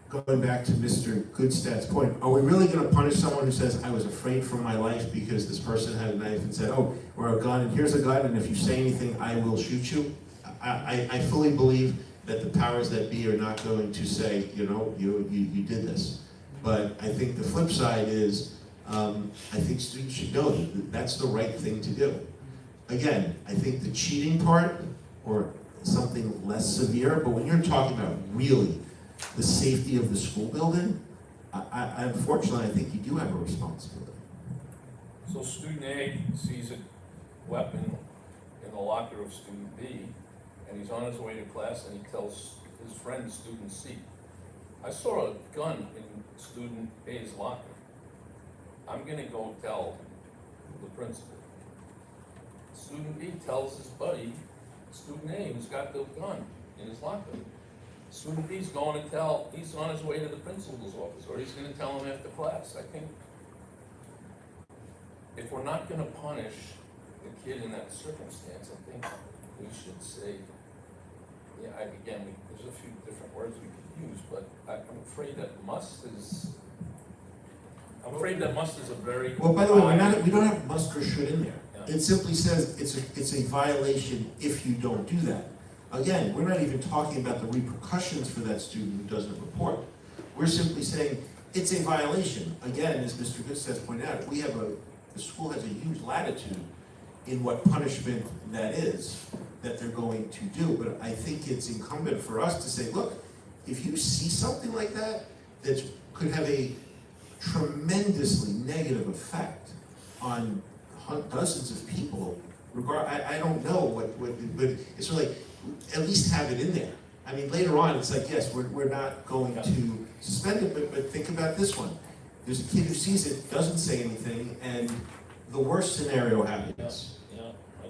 [SPEAKER 1] going back to Mr. Goodstat's point, are we really going to punish someone who says, I was afraid for my life because this person had a knife and said, oh, or a gun, and here's a gun, and if you say anything, I will shoot you? I fully believe that the powers that be are not going to say, you know, you did this. But I think the flip side is, I think students should know that that's the right thing to do. Again, I think the cheating part, or something less severe, but when you're talking about really the safety of the school building, unfortunately, I think you do have a responsibility.
[SPEAKER 11] So student A sees weapon in the locker of student B, and he's on his way to class and he tells his friend, student C, I saw a gun in student A's locker. I'm gonna go tell the principal. Student B tells his buddy, student A, who's got the gun in his locker. Student B's going to tell, he's on his way to the principal's office, or he's gonna tell him after class. I think if we're not gonna punish the kid in that circumstance, I think we should say, yeah, there's a few different words we could use, but I'm afraid that must is a very.
[SPEAKER 1] Well, by the way, we don't have must or should in there.
[SPEAKER 11] Yeah.
[SPEAKER 1] It simply says it's a violation if you don't do that. Again, we're not even talking about the repercussions for that student who doesn't report. We're simply saying it's a violation. Again, as Mr. Goods has pointed out, the school has a huge latitude in what punishment that is that they're going to do. But I think it's incumbent for us to say, look, if you see something like that could have a tremendously negative effect on dozens of people, I don't know what, but it's really, at least have it in there. I mean, later on, it's like, yes, we're not going to suspend it, but think about this one. There's a kid who sees it, doesn't say anything, and the worst scenario happens.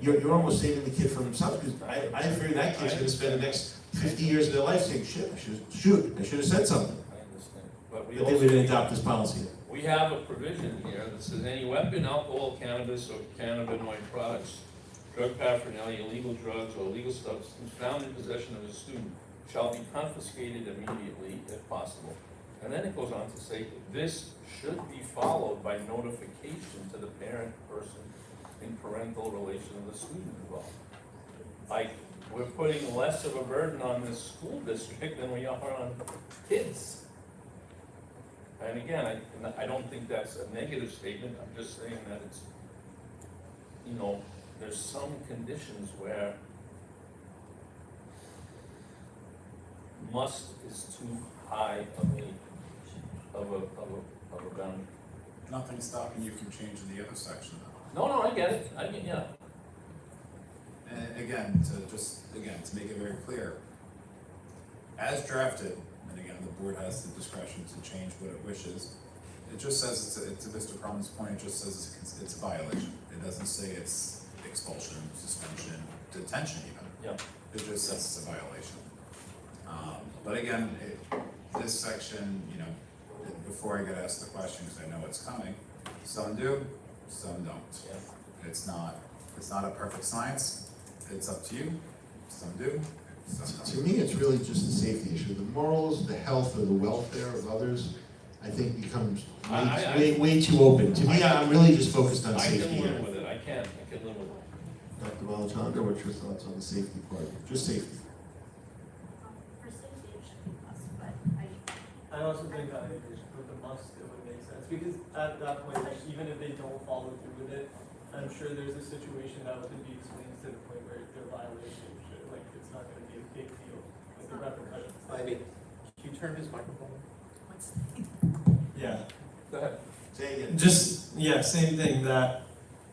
[SPEAKER 1] You're almost saving the kid from himself, because I fear that kid's gonna spend the next 50 years of their life saying, shit, I should have said something.
[SPEAKER 11] I understand, but
[SPEAKER 1] But then we didn't adopt this policy.
[SPEAKER 11] we have a provision here that says any weapon, alcohol, cannabis, or cannabinoid products, drug paraphernalia, illegal drugs, or illegal substance found in possession of a student shall be confiscated immediately if possible. And then it goes on to say, this should be followed by notification to the parent person in parental relation of the student involved. Like, we're putting less of a burden on this school district than we are on kids. And again, I don't think that's a negative statement, I'm just saying that it's, there's some conditions where must is too high of a boundary.
[SPEAKER 6] Nothing's stopping you from changing the other section though.
[SPEAKER 11] No, I get it, yeah.
[SPEAKER 6] And again, to make it very clear, as drafted, and again, the board has the discretion to change what it wishes. It just says, to Mr. Crumb's point, it just says it's a violation. It doesn't say it's expulsion, suspension, detention even.
[SPEAKER 11] Yeah.
[SPEAKER 6] It just says it's a violation. But again, this section, before I get asked the question, because I know it's coming, some do, some don't.
[SPEAKER 11] Yeah.
[SPEAKER 6] It's not a perfect science. It's up to you. Some do, some don't.
[SPEAKER 1] To me, it's really just a safety issue. The morals, the health, or the welfare of others, I think becomes way too open. To me, I'm really just focused on safety.
[SPEAKER 11] I can live with it, I can live with it.
[SPEAKER 1] Dr. Malachanda, what's your thoughts on the safety part? Just safety.
[SPEAKER 9] For safety, it should be us, but
[SPEAKER 15] I also think that with the must, it would make sense, because at that point, like, even if they don't follow through with it, I'm sure there's a situation that would be explained to the point where their violation should, like, it's not gonna be a big deal, like the repercussions.
[SPEAKER 10] Ivy, can you turn his microphone on?
[SPEAKER 15] Yeah.
[SPEAKER 11] Go ahead.
[SPEAKER 1] Say again.
[SPEAKER 15] Just, yeah, same thing, that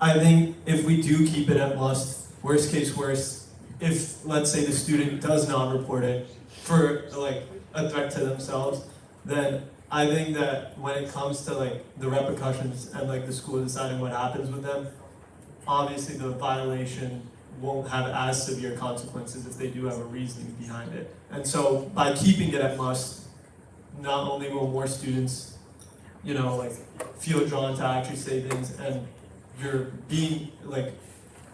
[SPEAKER 15] I think if we do keep it at must, worst case worst, if, let's say, the student does not report it for, like, a threat to themselves, then I think that when it comes to, like, the repercussions and, like, the school deciding what happens with them, obviously the violation won't have as severe consequences if they do have a reasoning behind it. And so by keeping it at must, not only will more students, feel drawn to actually say things, and you're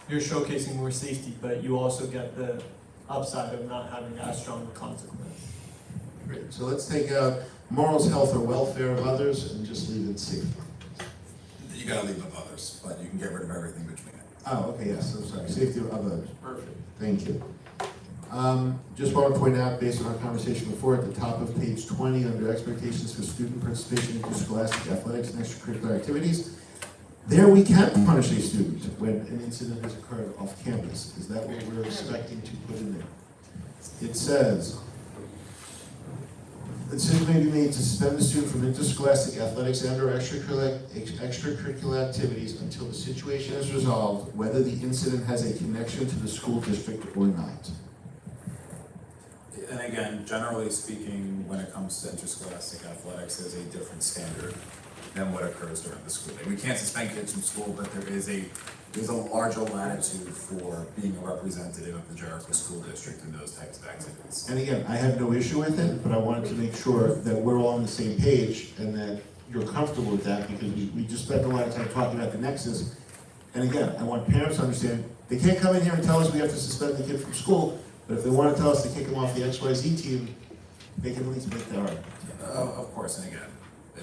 [SPEAKER 15] showcasing more safety, but you also get the upside of not having as strong a consequence.
[SPEAKER 1] Great. So let's take out morals, health, or welfare of others and just leave it safety.
[SPEAKER 6] You gotta leave with others, but you can get rid of everything between it.
[SPEAKER 1] Oh, okay, yes, I'm sorry. Safety of others. Perfect. Thank you. Just want to point out, based on our conversation before, at the top of page 20, under expectations for student participation in scholastic athletics and extracurricular activities, there we can punish a student when an incident has occurred off campus. Is that what we're expecting to put in there? It says, the decision may be made to suspend the student from interscholastic athletics and or extracurricular activities until the situation is resolved, whether the incident has a connection to the school district or not.
[SPEAKER 6] And again, generally speaking, when it comes to interscholastic athletics, there's a different standard than what occurs during the school day. We can't suspend kids from school, but there's a larger latitude for being a representative of the Jericho School District in those types of activities.
[SPEAKER 1] And again, I have no issue with it, but I wanted to make sure that we're all on the same page and that you're comfortable with that, because we just spent a lot of time talking about the nexus. And again, I want parents to understand, they can't come in here and tell us we have to suspend the kid from school, but if they want to tell us to kick him off the XYZ team, they can at least make that argument.
[SPEAKER 6] Of course, and again,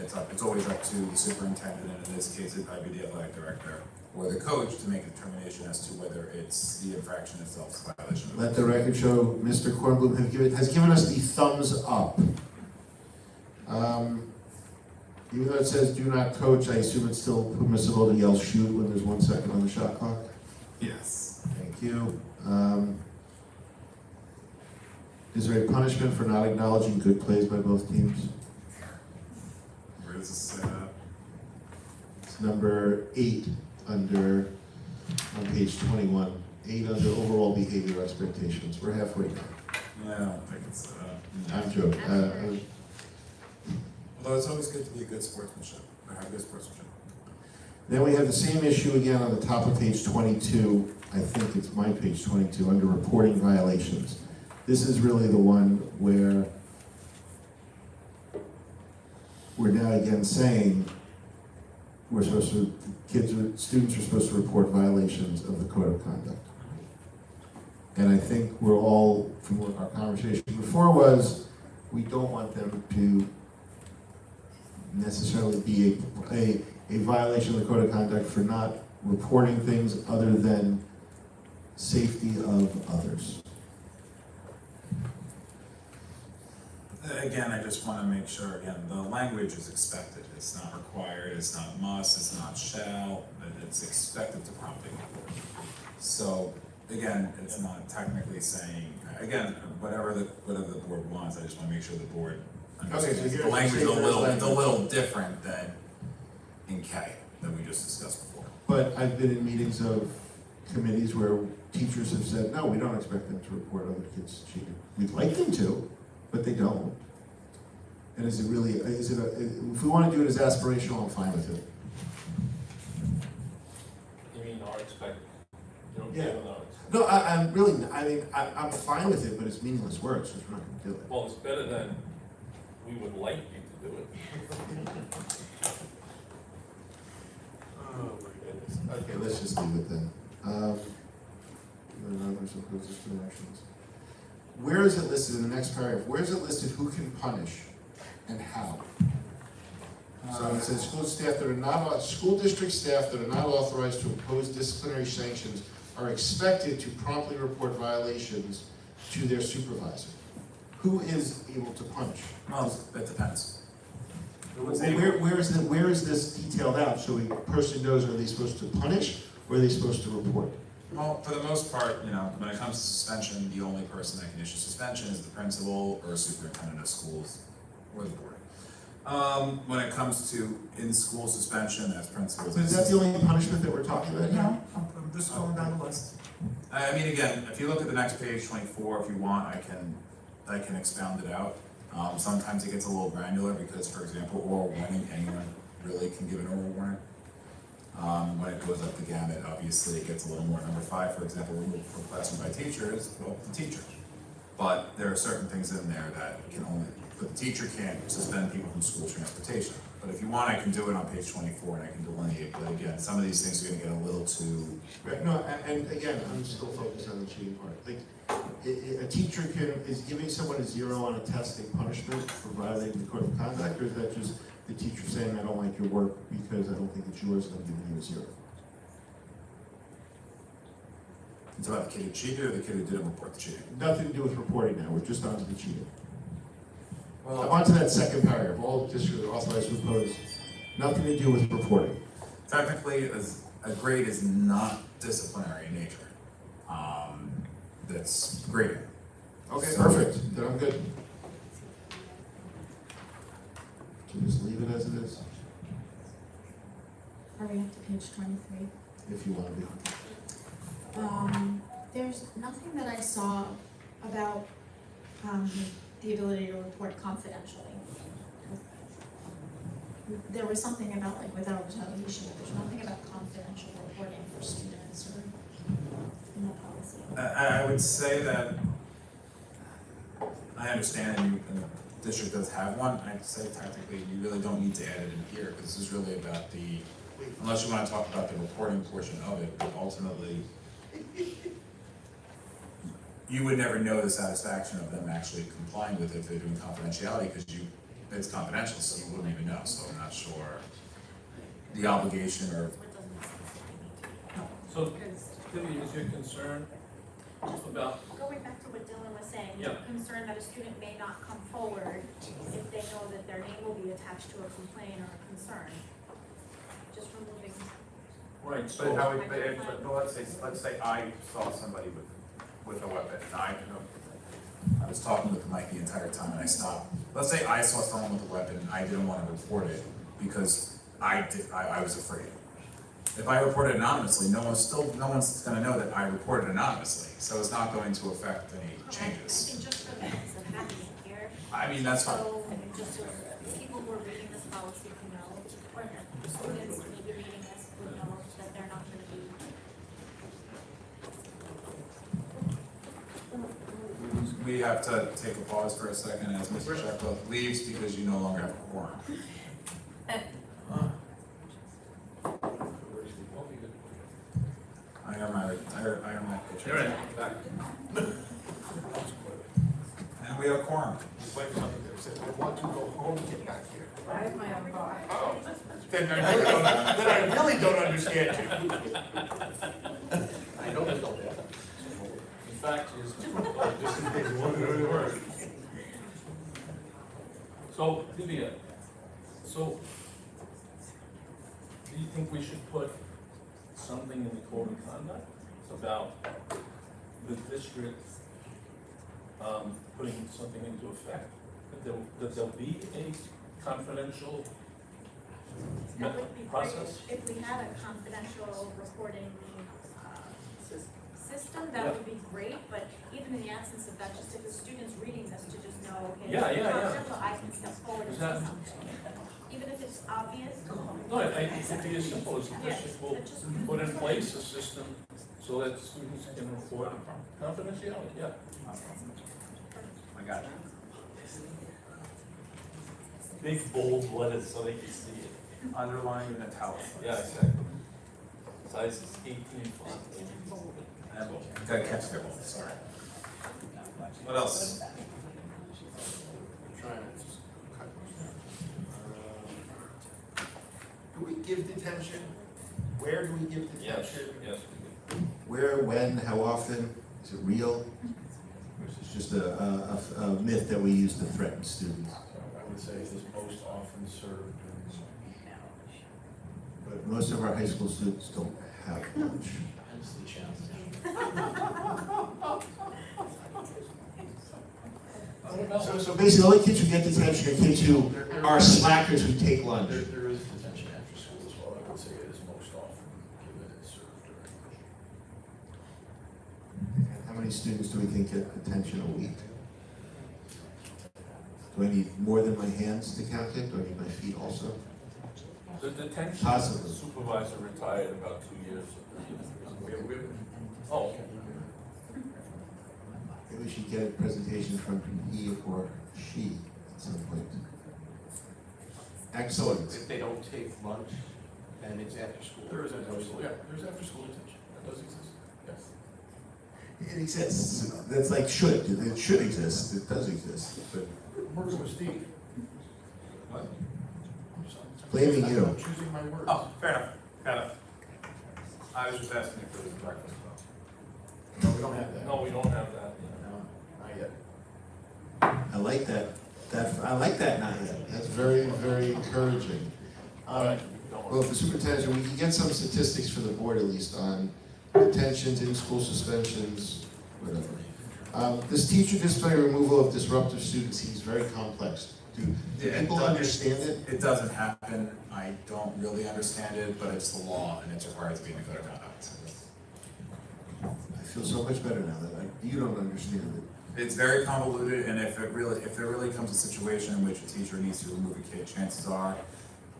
[SPEAKER 6] it's always up to the superintendent, and in this case, it'd probably be the athletic director or the coach to make a determination as to whether it's the infraction itself is a violation.
[SPEAKER 1] Let the record show Mr. Kornblum has given us the thumbs up. Even though it says do not coach, I assume it's still permissible to yell shoot when there's 1 second on the shot clock?
[SPEAKER 6] Yes.
[SPEAKER 1] Thank you. Is there a punishment for not acknowledging good plays by both teams?
[SPEAKER 6] Where does this say that?
[SPEAKER 1] It's number 8 on page 21. 8 under overall behavior expectations. We're halfway down.
[SPEAKER 6] Yeah, I don't think it's
[SPEAKER 1] I'm joking.
[SPEAKER 6] although it's always good to be a good sportsmanship, or have good sportsmanship.
[SPEAKER 1] Then we have the same issue again on the top of page 22. I think it's my page 22 under reporting violations. This is really the one where we're now again saying students are supposed to report violations of the code of conduct. And I think we're all, from what our conversation before was, we don't want them to necessarily be a violation of the code of conduct for not reporting things other than safety of others.
[SPEAKER 6] Again, I just want to make sure, again, the language is expected. It's not required, it's not must, it's not shall, it's expected to promptly report. So, again, it's not technically saying, again, whatever the board wants, I just want to make sure the board understands.
[SPEAKER 1] Okay, so
[SPEAKER 6] The language is
[SPEAKER 1] language.
[SPEAKER 6] a little different than in K, that we just discussed before.
[SPEAKER 1] But I've been in meetings of committees where teachers have said, no, we don't expect them to report other kids cheating. We'd like them to, but they don't. And if we want to do it as aspirational, I'm fine with it.
[SPEAKER 11] You mean are expected? You don't
[SPEAKER 1] Yeah.
[SPEAKER 11] give them are expected.
[SPEAKER 1] No, I'm fine with it, but it's meaningless words, so we're not going to do it.
[SPEAKER 11] Well, it's better than we would like you to do it.
[SPEAKER 1] Oh my goodness. Okay, let's just leave it then. Where is it listed in the next paragraph? Where is it listed who can punish and how? So it says school district staff that are not authorized to impose disciplinary sanctions are expected to promptly report violations to their supervisor. Who is able to punish?
[SPEAKER 6] Well, it depends.
[SPEAKER 1] Where is this detailed out so a person knows, are they supposed to punish or are they supposed to report?
[SPEAKER 6] Well, for the most part, when it comes to suspension, the only person that can issue suspension is the principal or superintendent of schools or the board. When it comes to in-school suspension, that's principals.
[SPEAKER 1] So is that the only punishment that we're talking about here?
[SPEAKER 6] No, I'm just going down the list. I mean, again, if you look at the next page, 24, if you want, I can expound it out. Sometimes it gets a little granular because, for example, oral warning, anyone really can give an oral warning. When it goes up the gamut, obviously it gets a little more. Number 5, for example, removal from classroom by teachers, well, the teacher. But there are certain things in there that but the teacher can't suspend people from school transportation. But if you want, I can do it on page 24 and I can delineate. But again, some of these things are gonna get a little too.
[SPEAKER 1] Right, no, and again, I'm still focused on the cheating part. Like, a teacher is giving someone a 0 on a test a punishment for violating the code of conduct, or is that just the teacher saying, I don't like your work because I don't think it's yours and I'm giving you a 0?
[SPEAKER 6] It's about the kid who cheated or the kid who didn't report the cheating?
[SPEAKER 1] Nothing to do with reporting now, we're just on to the cheating.
[SPEAKER 6] Well,
[SPEAKER 1] I'm on to that second paragraph, all districts are authorized to impose, nothing to do with reporting.
[SPEAKER 6] technically, a grade is not disciplinary in nature. That's grading.
[SPEAKER 1] Okay,
[SPEAKER 6] So-
[SPEAKER 1] perfect, then I'm good. So just leave it as it is,
[SPEAKER 7] Are we up to page 23?
[SPEAKER 1] if you want to be.
[SPEAKER 7] There's nothing that I saw about, the ability to report confidentially. There was something about like without retaliation, but there's nothing about confidential reporting for students or in the policy.
[SPEAKER 6] I would say that I understand and the district does have one. I'd say technically you really don't need to add it in here because this is really about the, unless you want to talk about the reporting portion of it, but ultimately you would never know the satisfaction of them actually complying with it if they're doing confidentiality because it's confidential, so you wouldn't even know. So I'm not sure the obligation or.
[SPEAKER 11] So, Vivian, is your concern about,
[SPEAKER 9] Going back to what Dylan was saying,
[SPEAKER 11] Yeah.
[SPEAKER 9] you're concerned that a student may not come forward if they know that their name will be attached to a complaint or a concern. Just removing.
[SPEAKER 11] right,
[SPEAKER 12] But
[SPEAKER 11] so,
[SPEAKER 12] how would, but let's say I saw somebody with a weapon, and I
[SPEAKER 6] I was talking with Mike the entire time and I stopped. Let's say I saw someone with a weapon and I didn't want to report it because I was afraid. If I report it anonymously, no one's gonna know that I reported anonymously, so it's not going to affect any
[SPEAKER 9] I
[SPEAKER 6] changes.
[SPEAKER 9] think just for the purpose of having it here.
[SPEAKER 6] I mean, that's fine.
[SPEAKER 9] So, just so people who are reading this policy who know, or the students maybe reading this who know that they're not gonna be.
[SPEAKER 6] We have to take a pause for a second as Mr. Jericho leaves because you no longer have a quorum. I am my picture.
[SPEAKER 11] all right, back.
[SPEAKER 6] And we have a quorum.
[SPEAKER 14] His wife was up there, said, I want to go home, get back here.
[SPEAKER 8] I have my own car.
[SPEAKER 14] Oh, then I really don't understand you. I know they don't have that.
[SPEAKER 11] In fact, is, just in case you wonder who they were. So, Vivian, so, do you think we should put something in the code of conduct about the district, putting something into effect? That there'll be a confidential
[SPEAKER 9] That would be great
[SPEAKER 11] process?
[SPEAKER 9] if we had a confidential reporting, system, that would be great, but even in the absence of that, just if the student's reading this, to just know, okay,
[SPEAKER 11] Yeah,
[SPEAKER 9] it's
[SPEAKER 11] yeah, yeah.
[SPEAKER 9] confidential, I can step forward and
[SPEAKER 11] Is
[SPEAKER 9] say
[SPEAKER 11] that-
[SPEAKER 9] something. Even if it's obvious.
[SPEAKER 11] No, I think it'd be as simple as the district will put in place a system so that students can report confidentiality, yeah.
[SPEAKER 12] I got it.
[SPEAKER 15] Big bold letters so they can see it.
[SPEAKER 12] Underline and italicized.
[SPEAKER 11] Yeah, exactly. Size is 18 font.
[SPEAKER 6] Gotta catch them all, sorry. What else?
[SPEAKER 14] Trying to just cut. Do we give detention? Where do we give
[SPEAKER 11] Yes,
[SPEAKER 14] detention?
[SPEAKER 11] yes, we do.
[SPEAKER 1] Where, when, how often? Is it real? Or is it just a myth that we use to threaten students?
[SPEAKER 10] I would say it is most often served during
[SPEAKER 1] But most of our high school students don't have lunch.
[SPEAKER 10] hence the challenge.
[SPEAKER 1] So basically, the only kids who get detention are kids who are slackers who take lunch.
[SPEAKER 10] There is detention after school as well. I would say it is most often given and served during.
[SPEAKER 1] And how many students do we think get detention a week? Do I need more than my hands to count it? Do I need my feet also?
[SPEAKER 11] The detention
[SPEAKER 1] Possibly.
[SPEAKER 11] supervisor retired about 2 years. Oh,
[SPEAKER 1] Maybe we should get a presentation from he or she at some point. Excellent.
[SPEAKER 10] If they don't take lunch and it's after school.
[SPEAKER 14] There is after school, yeah, there's after school detention, that does exist, yes.
[SPEAKER 1] It exists. That's like should. It should exist. It does exist. But
[SPEAKER 14] I'm working with Steve.
[SPEAKER 6] What?
[SPEAKER 1] blaming you.
[SPEAKER 14] I'm choosing my words.
[SPEAKER 6] Oh, fair enough. I was just asking if there was breakfast.
[SPEAKER 14] No, we don't have that.
[SPEAKER 11] no, we don't have that.
[SPEAKER 14] No, not yet.
[SPEAKER 1] I like that. I like that not yet. That's very, very encouraging. Well, the superintendent, we can get some statistics for the board at least on detentions, in-school suspensions, whatever. This teacher disciplinary removal of disruptive students seems very complex Do people understand it?
[SPEAKER 6] It doesn't happen, I don't really understand it, but it's the law and it's required to be in the code of conduct.
[SPEAKER 1] I feel so much better now that you don't understand it.
[SPEAKER 6] It's very convoluted, and if there really comes a situation in which a teacher needs to remove a kid, chances are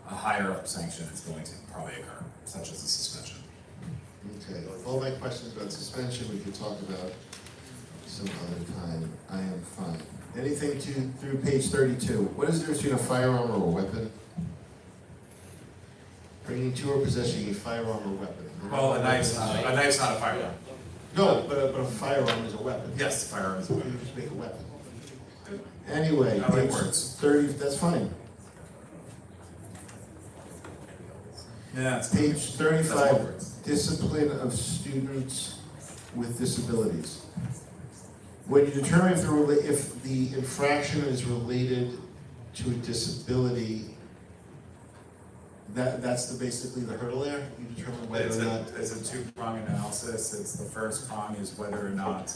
[SPEAKER 6] a higher up sanction is going to probably occur, such as a suspension.
[SPEAKER 1] Okay, with all my questions about suspension, we could talk about some other time. I am fine. Anything through page 32? What is the difference between a firearm or a weapon? Bringing to or possessing a firearm or weapon?
[SPEAKER 6] Well, a knife's not a firearm.
[SPEAKER 1] No, but a firearm is a weapon.
[SPEAKER 6] Yes, a firearm is a
[SPEAKER 1] You
[SPEAKER 6] weapon.
[SPEAKER 1] just make a weapon. Anyway,
[SPEAKER 6] I like
[SPEAKER 1] page
[SPEAKER 6] words.
[SPEAKER 1] 30, that's fine.
[SPEAKER 6] Yeah, it's
[SPEAKER 1] Page
[SPEAKER 6] That's
[SPEAKER 1] 35,
[SPEAKER 6] words.
[SPEAKER 1] discipline of students with disabilities. When you determine if the infraction is related to a disability, that's basically the hurdle there? You determine whether or not...
[SPEAKER 6] It's a two-prong analysis. It's the first prong is whether or not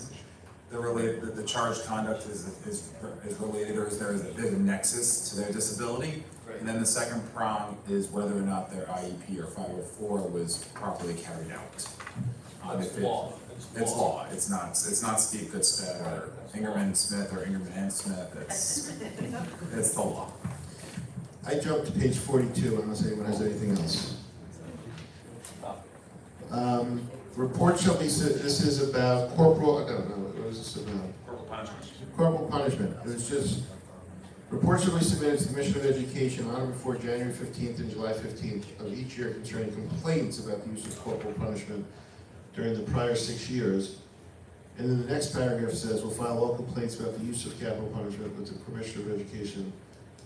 [SPEAKER 6] the charged conduct is related, or is there a nexus to their disability. And then the second prong is whether or not their IEP or 504 was properly carried out.
[SPEAKER 11] It's law.
[SPEAKER 6] It's law. It's not Steve Goodstead or Ingerman Smith or Ingerman and Smith. It's the law.
[SPEAKER 1] I jumped to page 42, unless anyone has anything else. Report shall be, this is about corporal, I don't know, what is this about?
[SPEAKER 6] Corporal punishment.
[SPEAKER 1] Corporal punishment. It was just, report shall be submitted to the Commissioner of Education on or before January 15th and July 15th of each year concerning complaints about the use of corporal punishment during the prior 6 years. And then the next paragraph says, we'll file all complaints about the use of capital punishment with the Commissioner of Education,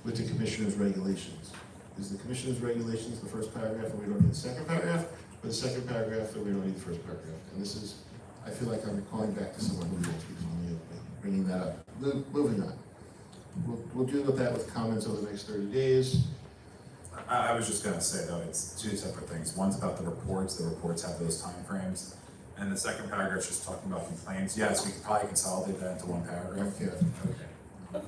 [SPEAKER 1] with the Commissioner's regulations. Is the Commissioner's regulations the first paragraph and we don't need the second paragraph? Or the second paragraph and we don't need the first paragraph? And this is, I feel like I'm calling back to someone who wants to be calling you, bringing that up. Moving on. We'll deal with that with comments over the next 30 days.
[SPEAKER 6] I was just gonna say though, it's two separate things. One's about the reports have those time frames. And the second paragraph is just talking about complaints. Yes, we could probably consolidate that into one paragraph.
[SPEAKER 1] Yeah.
[SPEAKER 6] Okay.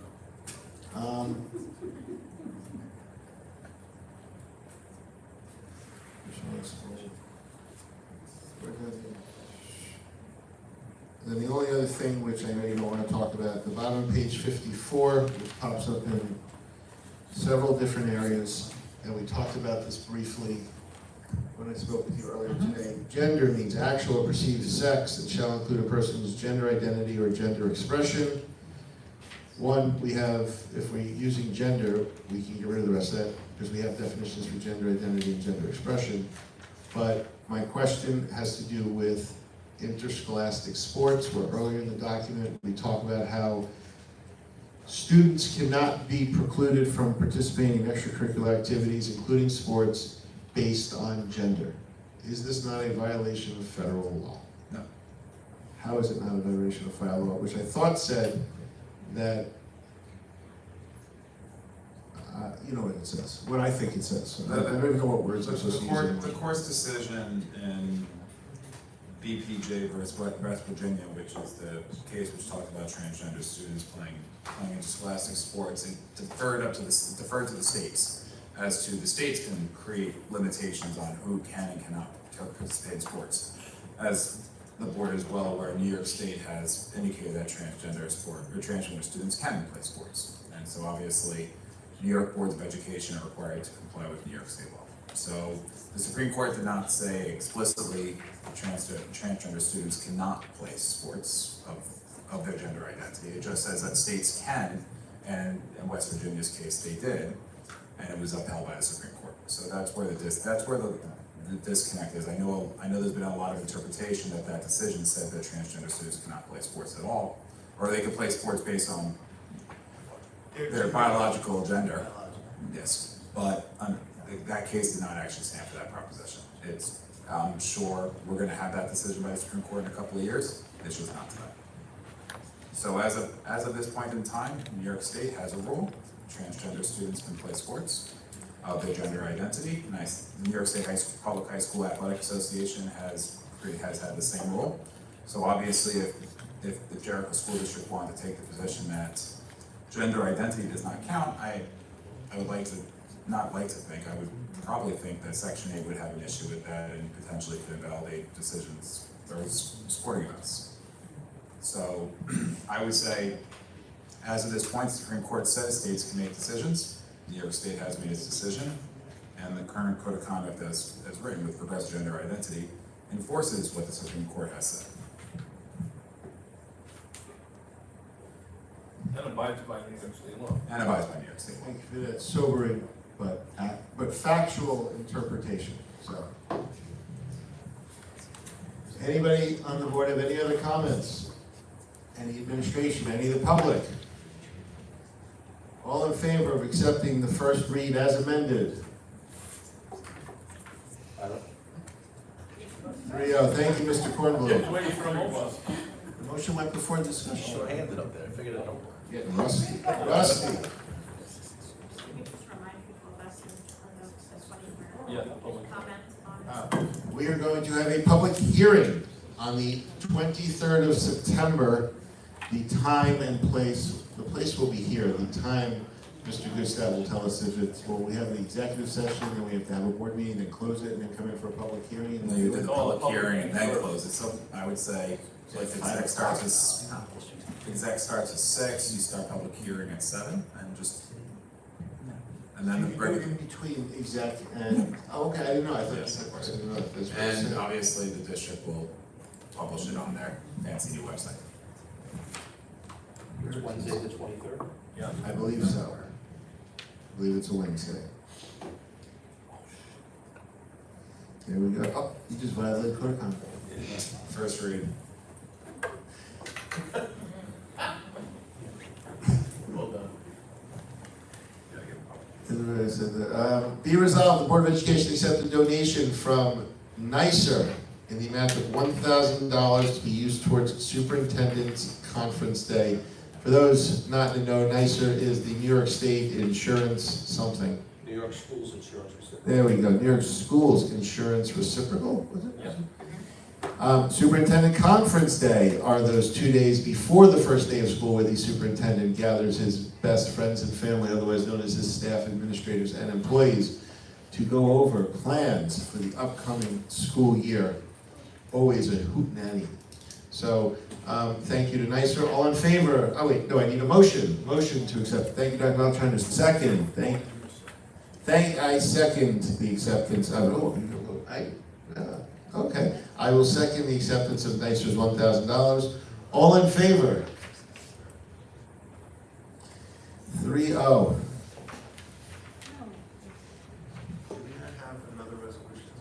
[SPEAKER 1] And then the only other thing, which I know you don't want to talk about, at the bottom of page 54, which pops up in several different areas, and we talked about this briefly when I spoke with you earlier today. Gender means actual or perceived sex. It shall include a person's gender identity or gender expression. One, we have, if we're using gender, we can get rid of the rest of that because we have definitions for gender identity and gender expression. But my question has to do with interscholastic sports, where earlier in the document we talk about how students cannot be precluded from participating in extracurricular activities, including sports, based on gender. Is this not a violation of federal law?
[SPEAKER 6] No.
[SPEAKER 1] How is it not a violation of federal law? Which I thought said that, you know what it says, what I think it says. I don't even know what words I'm supposed to use.
[SPEAKER 6] The court's decision in BPJ versus West Virginia, which is the case which talked about transgender students playing interscholastic sports, it deferred to the states, as to the states can create limitations on who can and cannot participate in sports. As the board is well aware, New York State has indicated that transgender students can play sports. And so obviously, New York boards of education are required to comply with New York state law. So the Supreme Court did not say explicitly transgender students cannot play sports of their gender identity. It just says that states can, and in West Virginia's case they did, and it was upheld by the Supreme Court. So that's where the disconnect is. I know there's been a lot of interpretation that decision said that transgender students cannot play sports at all, or they can play sports based on their biological gender. Yes, but that case did not actually stand for that proposition. I'm sure we're going to have that decision by the Supreme Court in a couple of years. It's just not today. So as of this point in time, New York State has a rule: transgender students can play sports of their gender identity. The New York State Public High School Athletic Association has had the same rule. So obviously, if the Jericho School District wanted to take the position that gender identity does not count, I would like to, not like to think, I would probably think that Section 8 would have an issue with that and potentially could invalidate decisions or sporting events. So I would say, as of this point, the Supreme Court says states can make decisions. New York State has made its decision, and the current code of conduct as written with progressive gender identity enforces what the Supreme Court has said.
[SPEAKER 11] And abides by New York State law.
[SPEAKER 6] And abides by New York State law.
[SPEAKER 1] Thank you for that sobering but factual interpretation, so. Anybody on the board have any other comments? Any administration, any of the public? All in favor of accepting the first read as amended? 3-0, thank you, Mr. Kornblum.
[SPEAKER 11] Waiting for a mobile.
[SPEAKER 1] The motion went before discussion.
[SPEAKER 10] Short-handed up there, I figured it out.
[SPEAKER 1] Getting rusty, rusty.
[SPEAKER 9] Can you just remind people that's the 20
[SPEAKER 11] Yeah,
[SPEAKER 9] Any
[SPEAKER 11] public.
[SPEAKER 9] comments on it?
[SPEAKER 1] We are going to have a public hearing on the 23rd of September. The time and place, the place will be here. The time, Mr. Gustad will tell us if it's, well, we have the executive session, then we have to have a board meeting, then close it, and then come in for a public hearing.
[SPEAKER 6] And then you did the public hearing and then close it, so I would say, like, exec starts at 6, you start public hearing at 7, and just, and then the break.
[SPEAKER 1] In between exec and, oh, okay, I didn't know, I thought.
[SPEAKER 6] Yes, of course.
[SPEAKER 1] I didn't know if this was-
[SPEAKER 6] And obviously, the district will publish it on their fancy new website.
[SPEAKER 10] It's Wednesday the 23rd?
[SPEAKER 11] Yeah.
[SPEAKER 1] I believe so. I believe it's a Wednesday. There we go. Oh, you just violated code of conduct.
[SPEAKER 6] First read.
[SPEAKER 10] Well done.
[SPEAKER 1] Be resolved, the Board of Education accept a donation from NYSER in the amount of $1,000 to be used towards Superintendent's Conference Day. For those not in the know, NYSER is the New York State Insurance something.
[SPEAKER 10] New York Schools Insurance Reciprocal.
[SPEAKER 1] There we go, New York Schools Insurance Reciprocal, was it?
[SPEAKER 11] Yeah.
[SPEAKER 1] Superintendent Conference Day are those 2 days before the first day of school where the superintendent gathers his best friends and family, otherwise known as his staff, administrators, and employees, to go over plans for the upcoming school year. Always a hootenanny. So, thank you to NYSER. All in favor? Oh wait, no, I need a motion. Motion to accept. Thank you, Dr. Maltrand. Second. I second the acceptance of, okay. I will second the acceptance of NYSER's $1,000. All in favor? 3-0. Do we not have another resolution?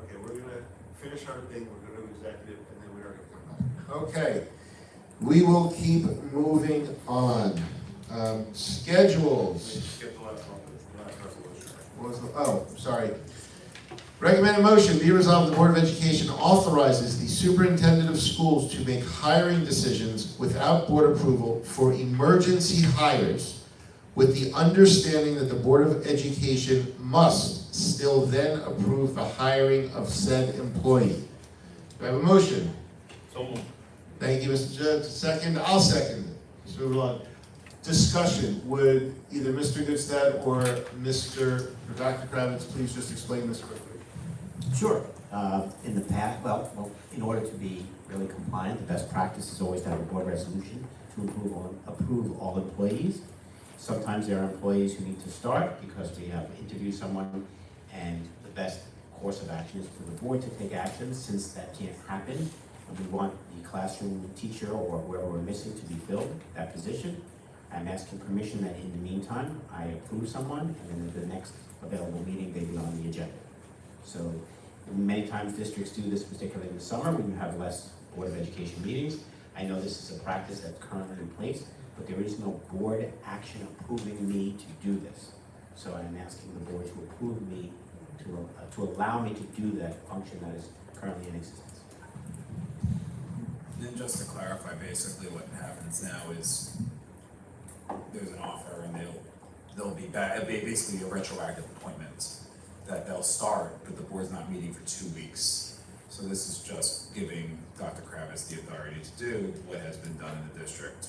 [SPEAKER 1] Okay, we're gonna finish our thing, we're gonna do executive, and then we're gonna come back. Okay, we will keep moving on. Schedules.
[SPEAKER 12] Skip the last one, the last resolution.
[SPEAKER 1] What was the, oh, sorry. Recommended motion, be resolved, the Board of Education authorizes the superintendent of schools to make hiring decisions without board approval for emergency hires, with the understanding that the Board of Education must still then approve the hiring of said employee. Do I have a motion?
[SPEAKER 11] So moved.
[SPEAKER 1] Thank you, Mr. Judge. Second, I'll second it. Let's move along. Discussion, would either Mr. Goodstad or Dr. Kravitz please just explain this quickly?
[SPEAKER 4] Sure. In the past, well, in order to be really compliant, the best practice is always to have a board resolution to approve all employees. Sometimes there are employees who need to start because we have interviewed someone, and the best course of action is for the board to take action. Since that can't happen, and we want the classroom teacher or whoever we're missing to be filled, that position, I'm asking permission that in the meantime, I approve someone, and then at the next available meeting, they be on the agenda. So many times districts do this, particularly in the summer when you have less Board of Education meetings. I know this is a practice that's currently in place, but there is no board action approving me to do this. So I'm asking the board to approve me, to allow me to do that function that is currently in existence.
[SPEAKER 6] Then just to clarify, basically what happens now is there's an offer and they'll there'll be basically a retroactive appointment that they'll start, but the board's not meeting for 2 weeks. So this is just giving Dr. Kravitz the authority to do what has been done in the district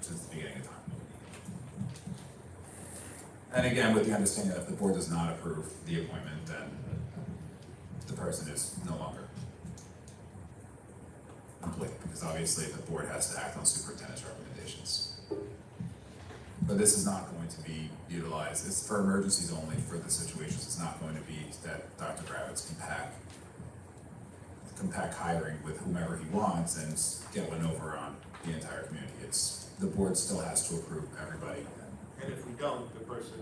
[SPEAKER 6] since the beginning of time. And again, with the understanding that if the board does not approve the appointment, then the person is no longer employed, because obviously the board has to act on superintendent's recommendations. But this is not going to be utilized, it's for emergencies only, for the situations. It's not going to be that Dr. Kravitz can pack hiring with whomever he wants and get one over on the entire community. It's, the board still has to approve everybody.
[SPEAKER 10] And if we don't, the person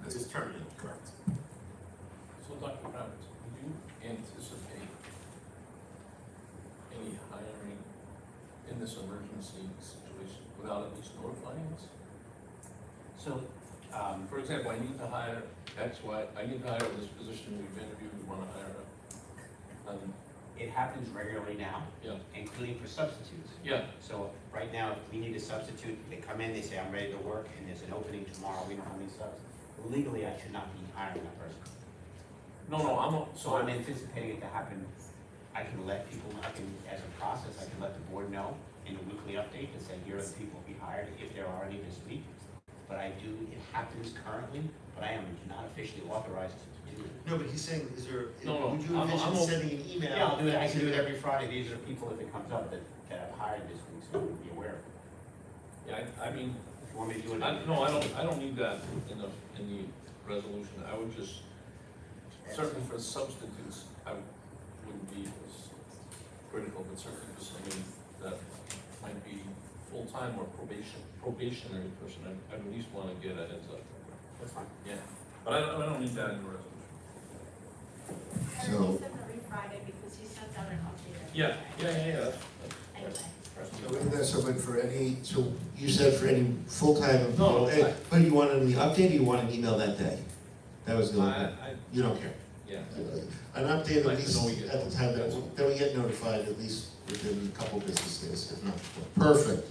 [SPEAKER 10] is terminated.
[SPEAKER 6] Correct.
[SPEAKER 11] So Dr. Kravitz, do you anticipate any hiring in this emergency situation without at least notifying us?
[SPEAKER 4] So,
[SPEAKER 11] For example, I need to hire X, Y, I need to hire this position, we've interviewed, we wanna hire her.
[SPEAKER 4] it happens regularly now,
[SPEAKER 11] Yeah,
[SPEAKER 4] including for substitutes.
[SPEAKER 11] yeah,
[SPEAKER 4] So right now, if we need a substitute, they come in, they say, I'm ready to work, and there's an opening tomorrow, we don't have any subs. Legally, I should not be hiring that person.
[SPEAKER 11] no,
[SPEAKER 4] So I'm anticipating it to happen. I can let people, as a process, I can let the board know in a weekly update and say, here are the people we hired, if there are any this week. But it happens currently, but I am not officially authorized to do it.
[SPEAKER 14] No, but he's saying,
[SPEAKER 11] No,
[SPEAKER 14] would you
[SPEAKER 11] I'm
[SPEAKER 14] envision
[SPEAKER 11] o-
[SPEAKER 14] sending an email?
[SPEAKER 4] Yeah, I'll do it, I can do it every Friday, these are people, if it comes up, that I've hired this week, so you'll be aware of it.
[SPEAKER 11] yeah, I mean,
[SPEAKER 4] If you want me to do it.
[SPEAKER 11] no, I don't need that in the resolution, I would just, certainly for substitutes, I wouldn't be as critical, but certainly for somebody that might be full-time or probationary person, I at least wanna get a heads up.
[SPEAKER 4] That's fine.
[SPEAKER 11] Yeah, but I don't need that in the resolution.
[SPEAKER 9] And
[SPEAKER 1] So-
[SPEAKER 9] he sent every Friday because he sent out an update.
[SPEAKER 11] Yeah.
[SPEAKER 9] Anyway.
[SPEAKER 14] So, but for any, so you said for any full-time
[SPEAKER 11] No,
[SPEAKER 14] employee, but you want it in the update, or you want an email that day? That was the only, you don't care?
[SPEAKER 11] Yeah.
[SPEAKER 14] An update at
[SPEAKER 11] Like to
[SPEAKER 14] least
[SPEAKER 11] know we get
[SPEAKER 14] at the time that we get notified, at least within a couple business days, if not before. Perfect.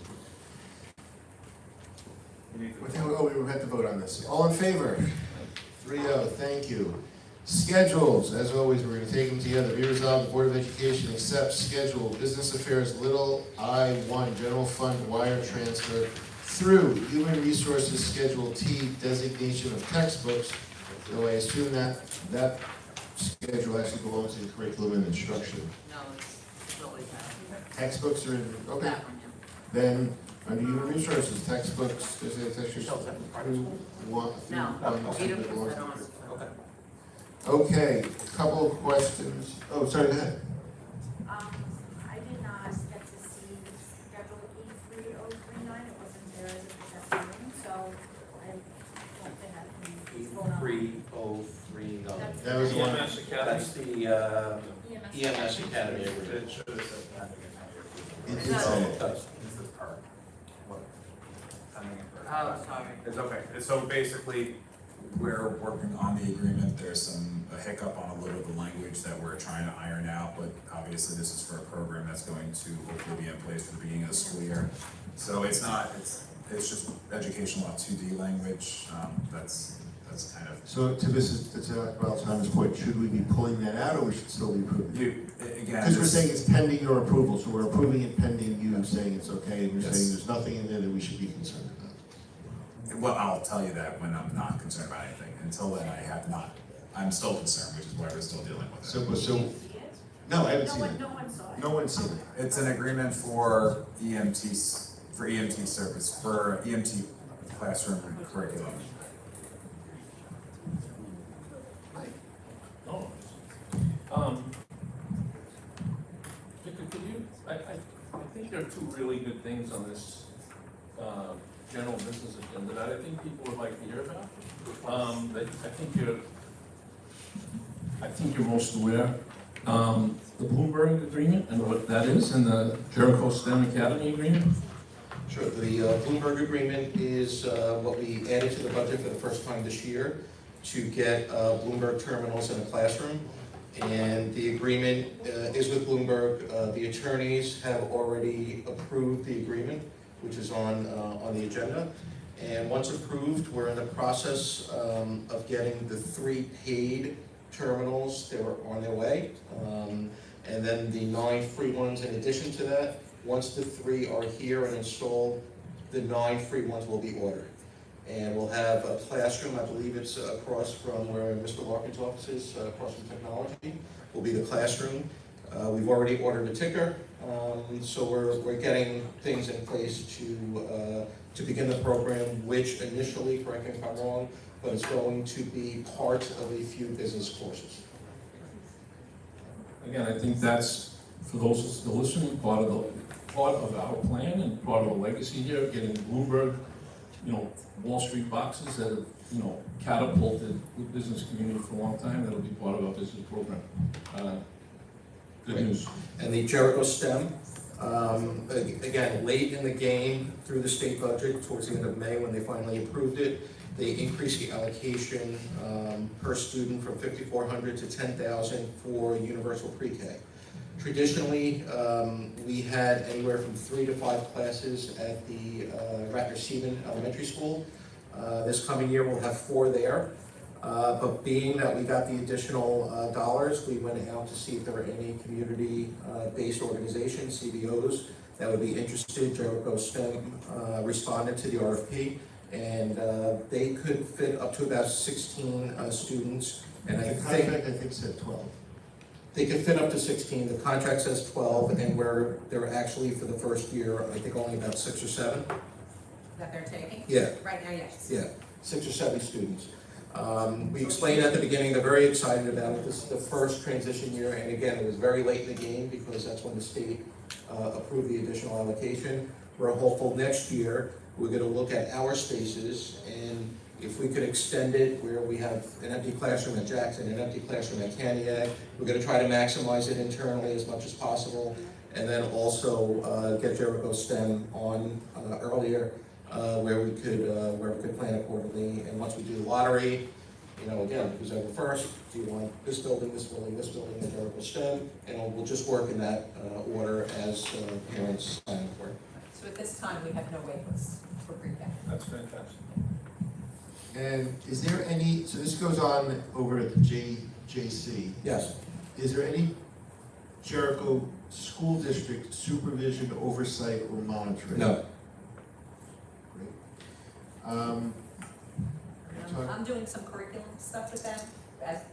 [SPEAKER 14] We had to vote on this. All in favor? 3-0, thank you. Schedules, as always, we're gonna take them together. Be resolved, the Board of Education accepts schedule business affairs little I-1 general fund wire transfer through Human Resources Schedule T designation of textbooks. So I assume that schedule actually belongs in curriculum and instruction.
[SPEAKER 13] No, it's always that.
[SPEAKER 14] Textbooks are in, okay.
[SPEAKER 13] That one,
[SPEAKER 14] Then, under Human Resources, textbooks, there's a textures.
[SPEAKER 13] No, Peter puts that on.
[SPEAKER 14] Okay, couple of questions. Oh, sorry, go ahead.
[SPEAKER 9] I did not get to see schedule E3039, it wasn't there as a projected room, so I don't think I can vote on.
[SPEAKER 10] 3039.
[SPEAKER 14] That was one.
[SPEAKER 11] EMS Academy.
[SPEAKER 10] That's the EMS Academy.
[SPEAKER 12] It should have said that.
[SPEAKER 14] It did
[SPEAKER 10] Oh,
[SPEAKER 14] say
[SPEAKER 10] it
[SPEAKER 14] it.
[SPEAKER 10] does.
[SPEAKER 12] This is part. What? Timing and part.
[SPEAKER 13] Oh, sorry.
[SPEAKER 12] It's okay.
[SPEAKER 6] So basically, we're working on the agreement. There's a hiccup on a little of the language that we're trying to iron out, but obviously this is for a program that's going to hopefully be in place for the beginning of the school year. So it's just educational law 2D language. That's kind of.
[SPEAKER 14] So to Thomas' point, should we be pulling that out, or we should still be approving?
[SPEAKER 6] Again.
[SPEAKER 14] Because we're saying it's pending your approval, so we're approving it pending you saying it's okay, and we're
[SPEAKER 6] Yes.
[SPEAKER 14] saying there's nothing in there that we should be concerned about.
[SPEAKER 6] Well, I'll tell you that when I'm not concerned about anything. Until then, I'm still concerned, which is why we're still dealing with it.
[SPEAKER 14] So,
[SPEAKER 9] Did you see it?
[SPEAKER 14] no, I haven't
[SPEAKER 9] No
[SPEAKER 14] seen
[SPEAKER 9] one,
[SPEAKER 14] it.
[SPEAKER 9] no one saw it.
[SPEAKER 14] No one's seen it.
[SPEAKER 6] It's an agreement for EMT service, for EMT classroom curriculum.
[SPEAKER 11] Oh. Victor, could you, I think there are two really good things on this, general business agenda that I think people would like to hear about. That I think you're most aware, the Bloomberg agreement and what that is, and the Jericho STEM Academy agreement.
[SPEAKER 10] Sure, the Bloomberg agreement is what we added to the budget for the first time this year to get Bloomberg terminals in a classroom. And the agreement is with Bloomberg. The attorneys have already approved the agreement, which is on the agenda. And once approved, we're in the process of getting the 3 paid terminals. They were on their way. And then the 9 free ones in addition to that. Once the 3 are here and installed, the 9 free ones will be ordered. And we'll have a classroom, I believe it's across from where Mr. Larkin's office is, across from technology, will be the classroom. We've already ordered a ticker, so we're getting things in place to begin the program, which initially, correct me if I'm wrong, but it's going to be part of a few business courses.
[SPEAKER 2] Again, I think that's, for those still listening, part of our plan and part of the legacy here, getting Bloomberg, Wall Street boxes that have, catapulted the business community for a long time. That'll be part of our business program. Good news.
[SPEAKER 10] And the Jericho STEM, again, late in the game through the state budget, towards the end of May when they finally approved it, they increased the allocation per student from $5,400 to $10,000 for universal pre-K. Traditionally, we had anywhere from 3 to 5 classes at the Ratner-Seaman Elementary School. This coming year, we'll have 4 there. But being that we got the additional dollars, we went out to see if there were any community-based organizations, CBOs, that would be interested. Jericho STEM responded to the RFP, and they could fit up to about 16 students. And
[SPEAKER 14] The contract, I think, said 12.
[SPEAKER 10] They could fit up to 16. The contract says 12, and they're actually, for the first year, I think only about 6 or 7.
[SPEAKER 13] That they're taking?
[SPEAKER 10] Yeah.
[SPEAKER 13] Right now, yes.
[SPEAKER 10] Yeah, 6 or 7 students. We explained at the beginning, they're very excited about it. This is the first transition year, and again, it was very late in the game because that's when the state approved the additional allocation. We're hopeful next year, we're gonna look at our spaces, and if we could extend it where we have an empty classroom at Jackson, an empty classroom at Kaniak, we're gonna try to maximize it internally as much as possible, and then also get Jericho STEM on earlier, where we could plan accordingly. And once we do the lottery, again, who's ever first, do you want this building, and Jericho STEM, and we'll just work in that order as parents sign for it.
[SPEAKER 13] So at this time, we have no wait lists for pre-K.
[SPEAKER 11] That's fantastic.
[SPEAKER 14] And is there any, so this goes on over at the JC.
[SPEAKER 10] Yes.
[SPEAKER 14] Is there any Jericho School District supervision, oversight, or monitoring?
[SPEAKER 10] No.
[SPEAKER 14] Great.
[SPEAKER 13] I'm doing some curriculum stuff with them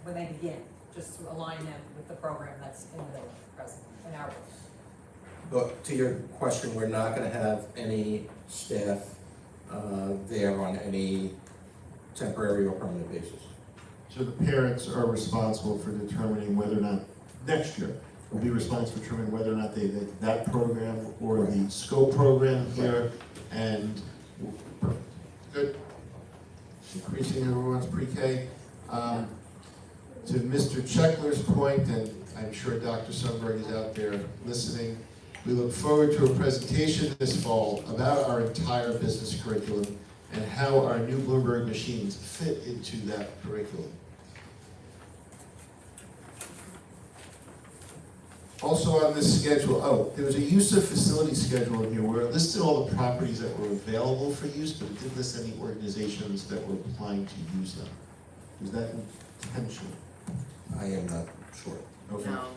[SPEAKER 13] when they begin, just to align them with the program that's in the present, in our.
[SPEAKER 10] But to your question, we're not gonna have any staff there on any temporary or permanent basis.
[SPEAKER 14] So the parents are responsible for determining whether or not, next year, will be responsible for determining whether or not they did that program or the scope program here, and, good, increasing everyone's pre-K. To Mr. Checkler's point, and I'm sure Dr. Sundberg is out there listening, we look forward to a presentation this fall about our entire business curriculum and how our new Bloomberg machines fit into that curriculum. Also on this schedule, there was a use of facility schedule in here where it listed all the properties that were available for use, but it didn't list any organizations that were applying to use them. Was that intentional?
[SPEAKER 10] I am not sure.
[SPEAKER 14] Okay.
[SPEAKER 13] No,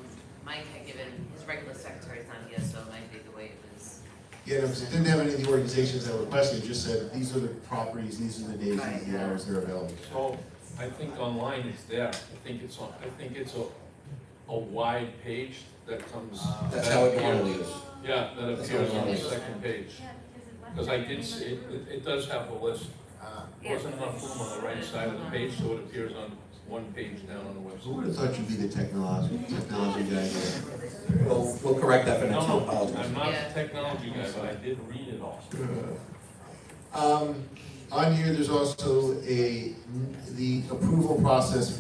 [SPEAKER 13] Mike had given, his regular secretary's not here, so it might be the way it was.
[SPEAKER 14] Yeah, no, 'cause it didn't have any of the organizations that were requested, it just said, these are the properties, these are the days, these are the hours they're available.
[SPEAKER 11] So, I think online it's there, I think it's a wide page that comes.
[SPEAKER 10] That's how it normally is.
[SPEAKER 11] Yeah, that
[SPEAKER 10] That's
[SPEAKER 11] appears
[SPEAKER 10] how it
[SPEAKER 11] on the
[SPEAKER 10] normally is.
[SPEAKER 11] second page. Because I did see, it does have a list. Wasn't enough room on the right side of the page, so it appears on one page down on the
[SPEAKER 14] Who
[SPEAKER 11] website.
[SPEAKER 14] would have thought you'd be the technology guy here?
[SPEAKER 10] We'll correct that for next
[SPEAKER 11] No,
[SPEAKER 10] year, apologies.
[SPEAKER 11] I'm not a technology guy, but I did read it all.
[SPEAKER 14] On here, there's also the approval process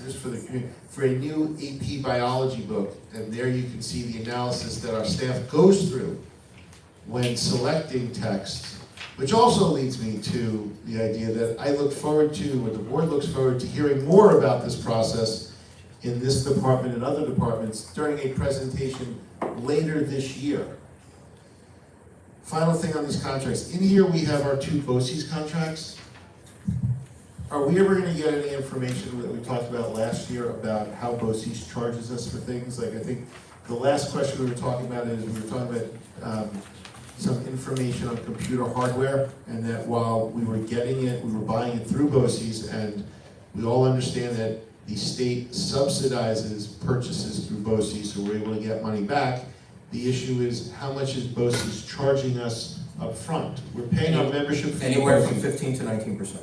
[SPEAKER 14] for a new AP biology book, and there you can see the analysis that our staff goes through when selecting text, which also leads me to the idea that I look forward to, or the board looks forward to hearing more about this process in this department and other departments during a presentation later this year. Final thing on these contracts. In here, we have our 2 BOCES contracts. Are we ever gonna get any information that we talked about last year about how BOCES charges us for things? Like, I think the last question we were talking about is, we were talking about, some information on computer hardware, and that while we were getting it, we were buying it through BOCES, and we all understand that the state subsidizes purchases through BOCES, so we're able to get money back. The issue is, how much is BOCES charging us up front? We're paying our membership fee.
[SPEAKER 10] Anywhere from 15 to 19%.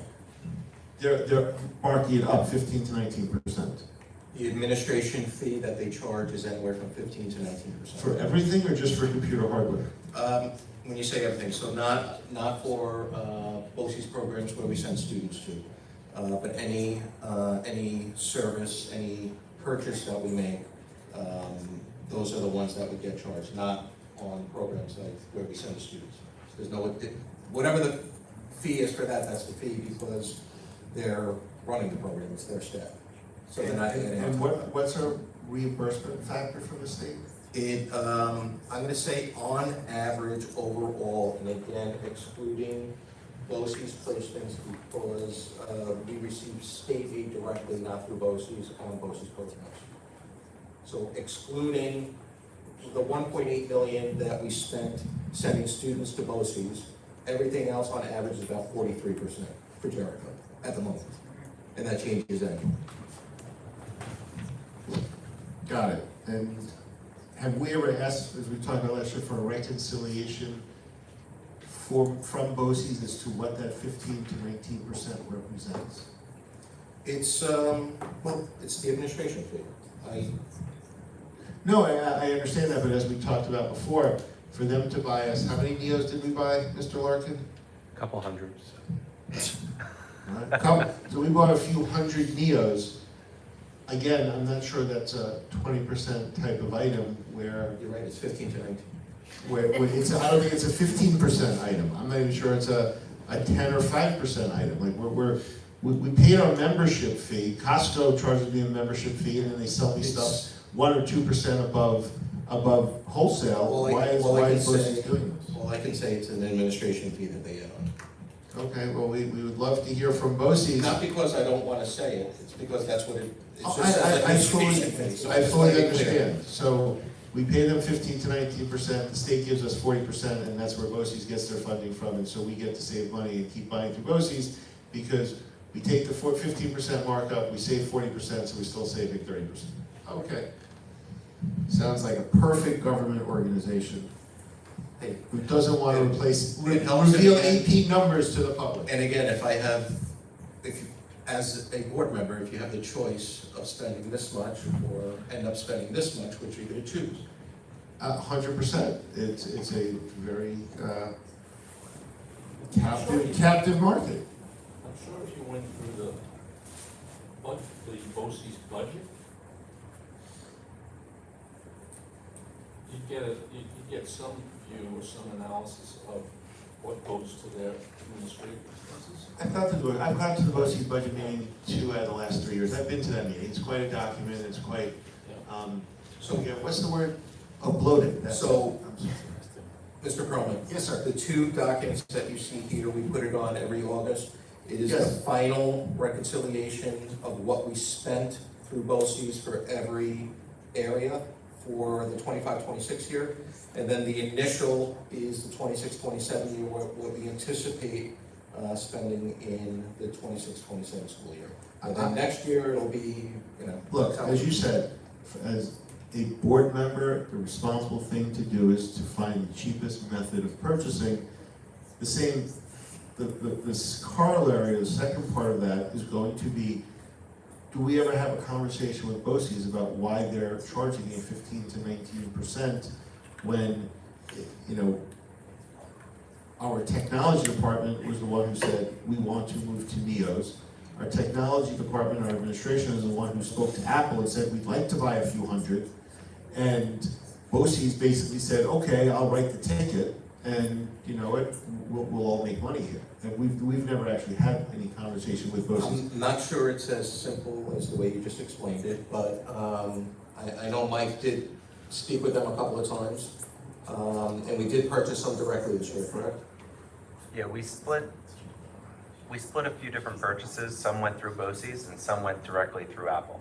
[SPEAKER 14] They're marking it up 15 to 19%.
[SPEAKER 10] The administration fee that they charge is anywhere from 15 to 19%.
[SPEAKER 14] For everything or just for computer hardware?
[SPEAKER 10] When you say everything, so not for BOCES programs where we send students to, but any service, any purchase that we make, those are the ones that would get charged, not on programs like where we send the students. There's no, whatever the fee is for that, that's the fee, because they're running the program, it's their staff. So they're not getting.
[SPEAKER 14] And what's our reimbursement factor from the state?
[SPEAKER 10] I'm gonna say on average overall, and again excluding BOCES placements, because we receive state aid directly, not through BOCES, on BOCES programs. So excluding the 1.8 million that we spent sending students to BOCES, everything else on average is about 43% for Jericho at the moment, and that changes annually.
[SPEAKER 14] Got it. And have we ever asked, as we talked about last year, for a reconciliation from BOCES as to what that 15 to 19% represents?
[SPEAKER 10] It's, well, it's the administration fee.
[SPEAKER 14] No, I understand that, but as we talked about before, for them to buy us, how many Neos did we buy, Mr. Larkin?
[SPEAKER 16] A couple hundreds.
[SPEAKER 14] So we bought a few hundred Neos. Again, I'm not sure that's a 20% type of item where.
[SPEAKER 10] You're right, it's 15 to 19.
[SPEAKER 14] Where it's, I don't think it's a 15% item. I'm not even sure it's a 10 or 5% item. Like we paid our membership fee. Costco charges me a membership fee, and then they sell me stuff 1 or 2% above wholesale. Why is BOCES doing this?
[SPEAKER 10] Well, I can say it's an administration fee that they add on.
[SPEAKER 14] Okay, well, we would love to hear from BOCES.
[SPEAKER 10] Not because I don't want to say it, it's because that's what it, it's
[SPEAKER 14] Oh,
[SPEAKER 10] just an
[SPEAKER 14] I
[SPEAKER 10] administration fee. So
[SPEAKER 14] I
[SPEAKER 10] it's
[SPEAKER 14] fully
[SPEAKER 10] like it's clear.
[SPEAKER 14] understand. So we pay them 15 to 19%, the state gives us 40%, and that's where BOCES gets their funding from, and so we get to save money and keep buying through BOCES, because we take the 15% markup, we save 40%, so we're still saving 30%. Okay. Sounds like a perfect government organization.
[SPEAKER 10] Hey,
[SPEAKER 14] Who doesn't want to
[SPEAKER 10] it helps
[SPEAKER 14] reveal
[SPEAKER 10] again.
[SPEAKER 14] AP numbers to the public.
[SPEAKER 10] And again, as a board member, if you have the choice of spending this much or end up spending this much, which are you going to choose?
[SPEAKER 14] 100%. It's a very captive market.
[SPEAKER 11] I'm sure if you went through the BOCES budget, you'd get some view or some analysis of what goes to their administrative expenses.
[SPEAKER 14] I've gone to the BOCES budget meeting 2 out of the last 3 years. I've been to that meeting. It's quite a document. It's quite, so again, what's the word? Bloated.
[SPEAKER 10] So, Mr. Perlman.
[SPEAKER 14] Yes, sir.
[SPEAKER 10] The 2 documents that you see here, we put it on every August. It is the
[SPEAKER 14] Yes.
[SPEAKER 10] final reconciliation of what we spent through BOCES for every area for the 25-26 year. And then the initial is the 26-27 year, what we anticipate spending in the 26-27 school year. And then next year, it'll be,
[SPEAKER 14] Look, as you said, as a board member, the responsible thing to do is to find the cheapest method of purchasing. This corollary, the second part of that is going to be, do we ever have a conversation with BOCES about why they're charging a 15 to 19% when, our technology department was the one who said, we want to move to Neos. Our technology department, our administration is the one who spoke to Apple and said, we'd like to buy a few hundred. And BOCES basically said, okay, I'll write the ticket, and you know what, we'll all make money here. And we've never actually had any conversation with BOCES.
[SPEAKER 10] I'm not sure it's as simple as the way you just explained it, but I know Mike did speak with them a couple of times, and we did purchase some directly this year, correct?
[SPEAKER 16] Yeah, we split we split a few different purchases. Some went through BOCES and some went directly through Apple.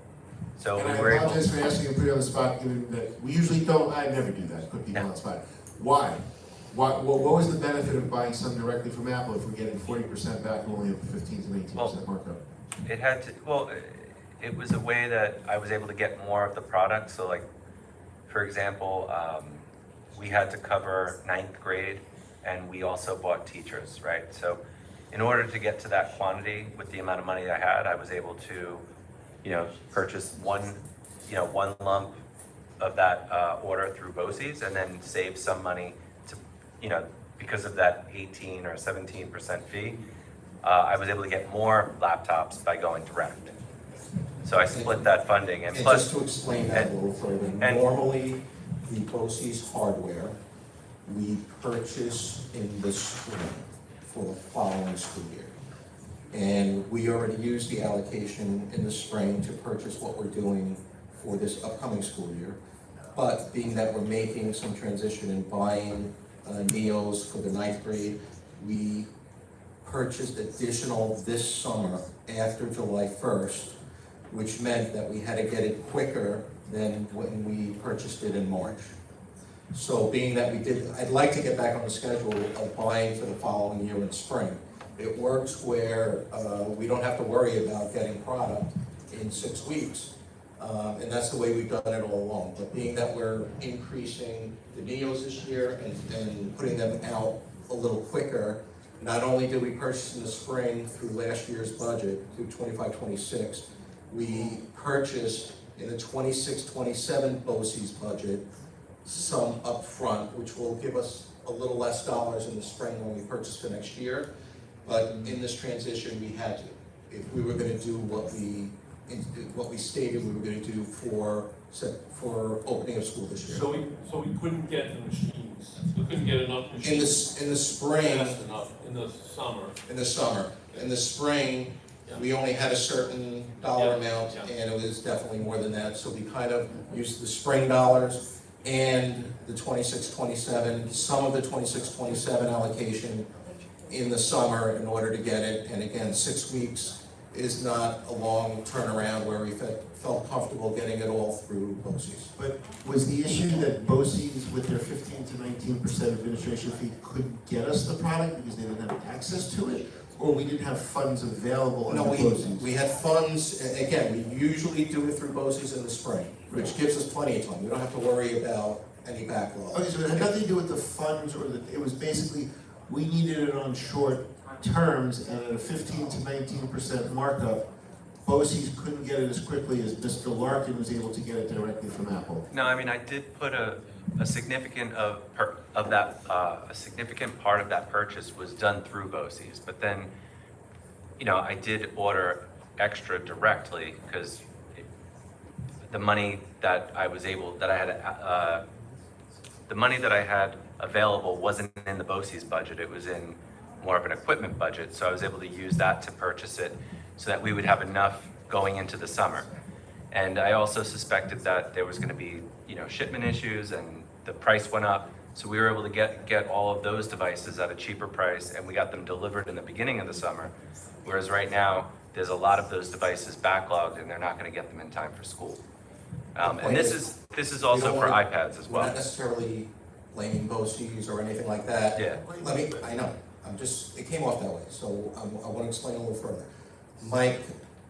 [SPEAKER 16] So
[SPEAKER 14] And
[SPEAKER 16] we
[SPEAKER 14] I
[SPEAKER 16] were able.
[SPEAKER 14] apologize for asking and putting you on the spot, given that we usually don't, I never do that, put people on the spot. Why? What was the benefit of buying some directly from Apple if we're getting 40% back and only a 15 to 19% markup?
[SPEAKER 16] It had to, well, it was a way that I was able to get more of the product. So like, for example, we had to cover 9th grade and we also bought teachers, right? So in order to get to that quantity with the amount of money I had, I was able to, purchase one lump of that order through BOCES and then save some money to, because of that 18 or 17% fee. I was able to get more laptops by going direct. So I split that funding and plus.
[SPEAKER 10] Just to explain that a little further, normally the BOCES hardware, we purchase in the spring for the following school year. And we already used the allocation in the spring to purchase what we're doing for this upcoming school year. But being that we're making some transition and buying NEOs for the 9th grade, we purchased additional this summer after July 1st, which meant that we had to get it quicker than when we purchased it in March. So being that we did, I'd like to get back on the schedule of buying for the following year in spring. It works where we don't have to worry about getting product in 6 weeks. And that's the way we've done it all along. But being that we're increasing the NEOs this year and putting them out a little quicker, not only did we purchase in the spring through last year's budget, through 25-26, we purchased in the 26-27 BOCES budget some upfront, which will give us a little less dollars in the spring when we purchase for next year. But in this transition, we had to. If we were going to do what we stated we were going to do for opening of school this year.
[SPEAKER 11] So we couldn't get the machines, we couldn't get enough machines.
[SPEAKER 10] In the spring.
[SPEAKER 11] Fast enough, in the summer.
[SPEAKER 10] In the spring, we only had a certain dollar amount, and it was definitely more than that. So we kind of used the spring dollars and the 26-27, some of the 26-27 allocation in the summer in order to get it. And again, 6 weeks is not a long turnaround where we felt comfortable getting it all through BOCES.
[SPEAKER 14] But was the issue that BOCES with their 15 to 19% administration fee couldn't get us the product because they didn't have access to it? Or we didn't have funds available under BOCES?
[SPEAKER 10] We had funds, again, we usually do it through BOCES in the spring, which gives us plenty of time. We don't have to worry about any backlog.
[SPEAKER 14] Okay, so it had nothing to do with the funds, or it was basically, we needed it on short terms, and at a 15 to 19% markup, BOCES couldn't get it as quickly as Mr. Larkin was able to get it directly from Apple.
[SPEAKER 16] No, I mean, I did put a significant a significant part of that purchase was done through BOCES, but then, I did order extra directly because the money that I had available wasn't in the BOCES budget. It was in more of an equipment budget, so I was able to use that to purchase it so that we would have enough going into the summer. And I also suspected that there was going to be, shipment issues and the price went up. So we were able to get all of those devices at a cheaper price, and we got them delivered in the beginning of the summer. Whereas right now, there's a lot of those devices backlogged and they're not going to get them in time for school. And this is also for iPads as well.
[SPEAKER 10] We're not necessarily blaming BOCES or anything like that.
[SPEAKER 16] Yeah.
[SPEAKER 10] I know, it came off that way, so I want to explain a little further.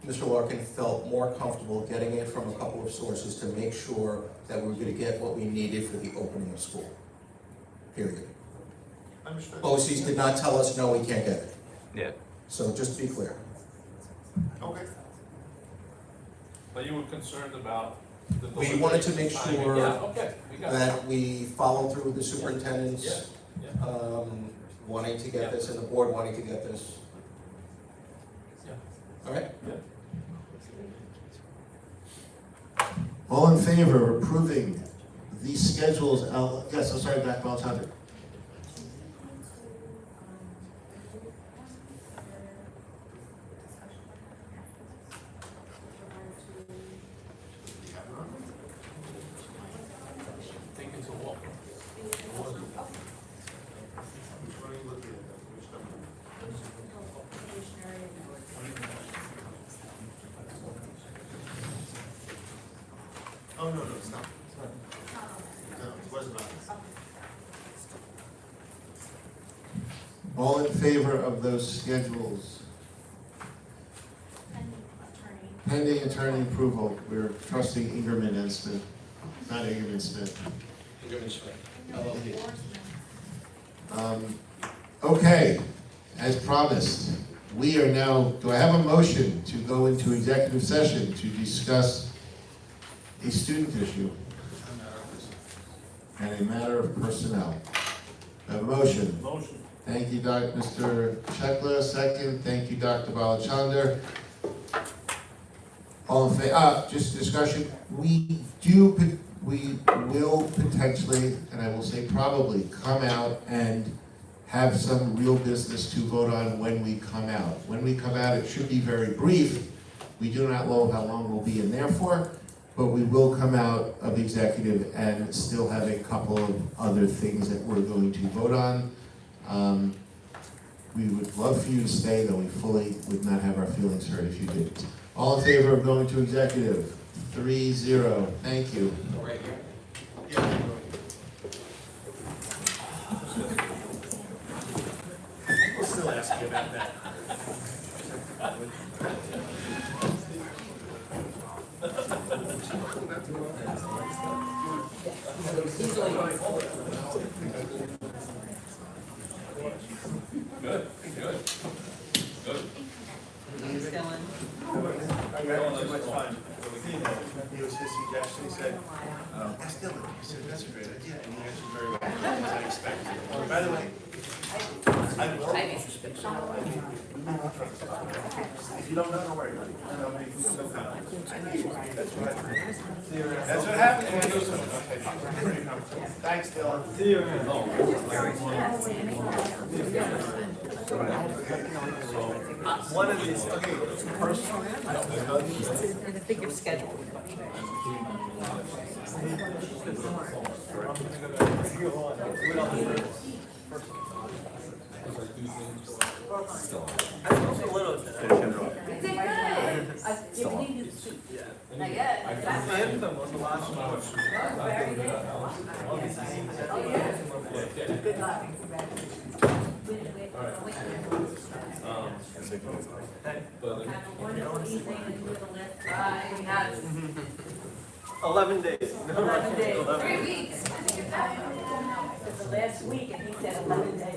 [SPEAKER 10] Mr. Larkin felt more comfortable getting it from a couple of sources to make sure that we were going to get what we needed for the opening of school, period.
[SPEAKER 14] Understood.
[SPEAKER 10] BOCES did not tell us, no, we can't get it.
[SPEAKER 16] Yeah.
[SPEAKER 10] So just to be clear.
[SPEAKER 14] Okay.
[SPEAKER 11] But you were concerned about the
[SPEAKER 10] We
[SPEAKER 11] delivery
[SPEAKER 10] wanted to make
[SPEAKER 11] timing.
[SPEAKER 10] sure
[SPEAKER 11] Yeah, okay, we got it.
[SPEAKER 10] that we follow through with the superintendent's wanting to get this and the board wanting to get this.
[SPEAKER 11] Yeah.
[SPEAKER 10] All right?
[SPEAKER 14] All in favor of approving these schedules? Yes, I'm sorry, Dr. Maltante.
[SPEAKER 11] Think it's a walk.
[SPEAKER 9] Probationary
[SPEAKER 14] no, it's not. No, it wasn't on this. All in favor of those schedules? Pending attorney approval, we're trusting Ingerman and Smith, not Ingerman Smith.
[SPEAKER 10] Ingerman Smith.
[SPEAKER 14] Okay, as promised, we are now, do I have a motion to go into executive session to discuss a student issue and a matter of personnel? I have a motion.
[SPEAKER 2] Motion.
[SPEAKER 14] Thank you, Mr. Chekla, second. Thank you, Dr. Balachander. All in favor, just discussion. We will potentially, and I will say probably, come out and have some real business to vote on when we come out. When we come out, it should be very brief. We do not know how long we'll be in there for, but we will come out of executive and still have a couple of other things that we're going to vote on. We would love for you to stay, though we fully would not have our feelings hurt if you didn't. All in favor of going to executive? 3-0. Thank you.
[SPEAKER 10] Right here.
[SPEAKER 14] Yeah.
[SPEAKER 10] We'll still ask you about that.
[SPEAKER 11] Good, good, good.
[SPEAKER 13] Thanks, Dylan.
[SPEAKER 10] I got too much fun. He was his suggestion, he said, ask Dylan. He said, that's a great idea, and he answered very well, as I expected. By the way, if you don't know, don't worry about it. Nobody can still count. That's what happened. Thanks, Dylan.
[SPEAKER 15] See you. One of these, okay,
[SPEAKER 13] And the figure schedule.
[SPEAKER 15] I was a little bit.
[SPEAKER 8] Not yet.
[SPEAKER 15] Anthem was the last one.
[SPEAKER 8] Good luck. Have a wonderful evening and with a lift. Bye. Yes.
[SPEAKER 15] 11 days.
[SPEAKER 8] 11 days. 3 weeks. It's the last week and he said 11 days.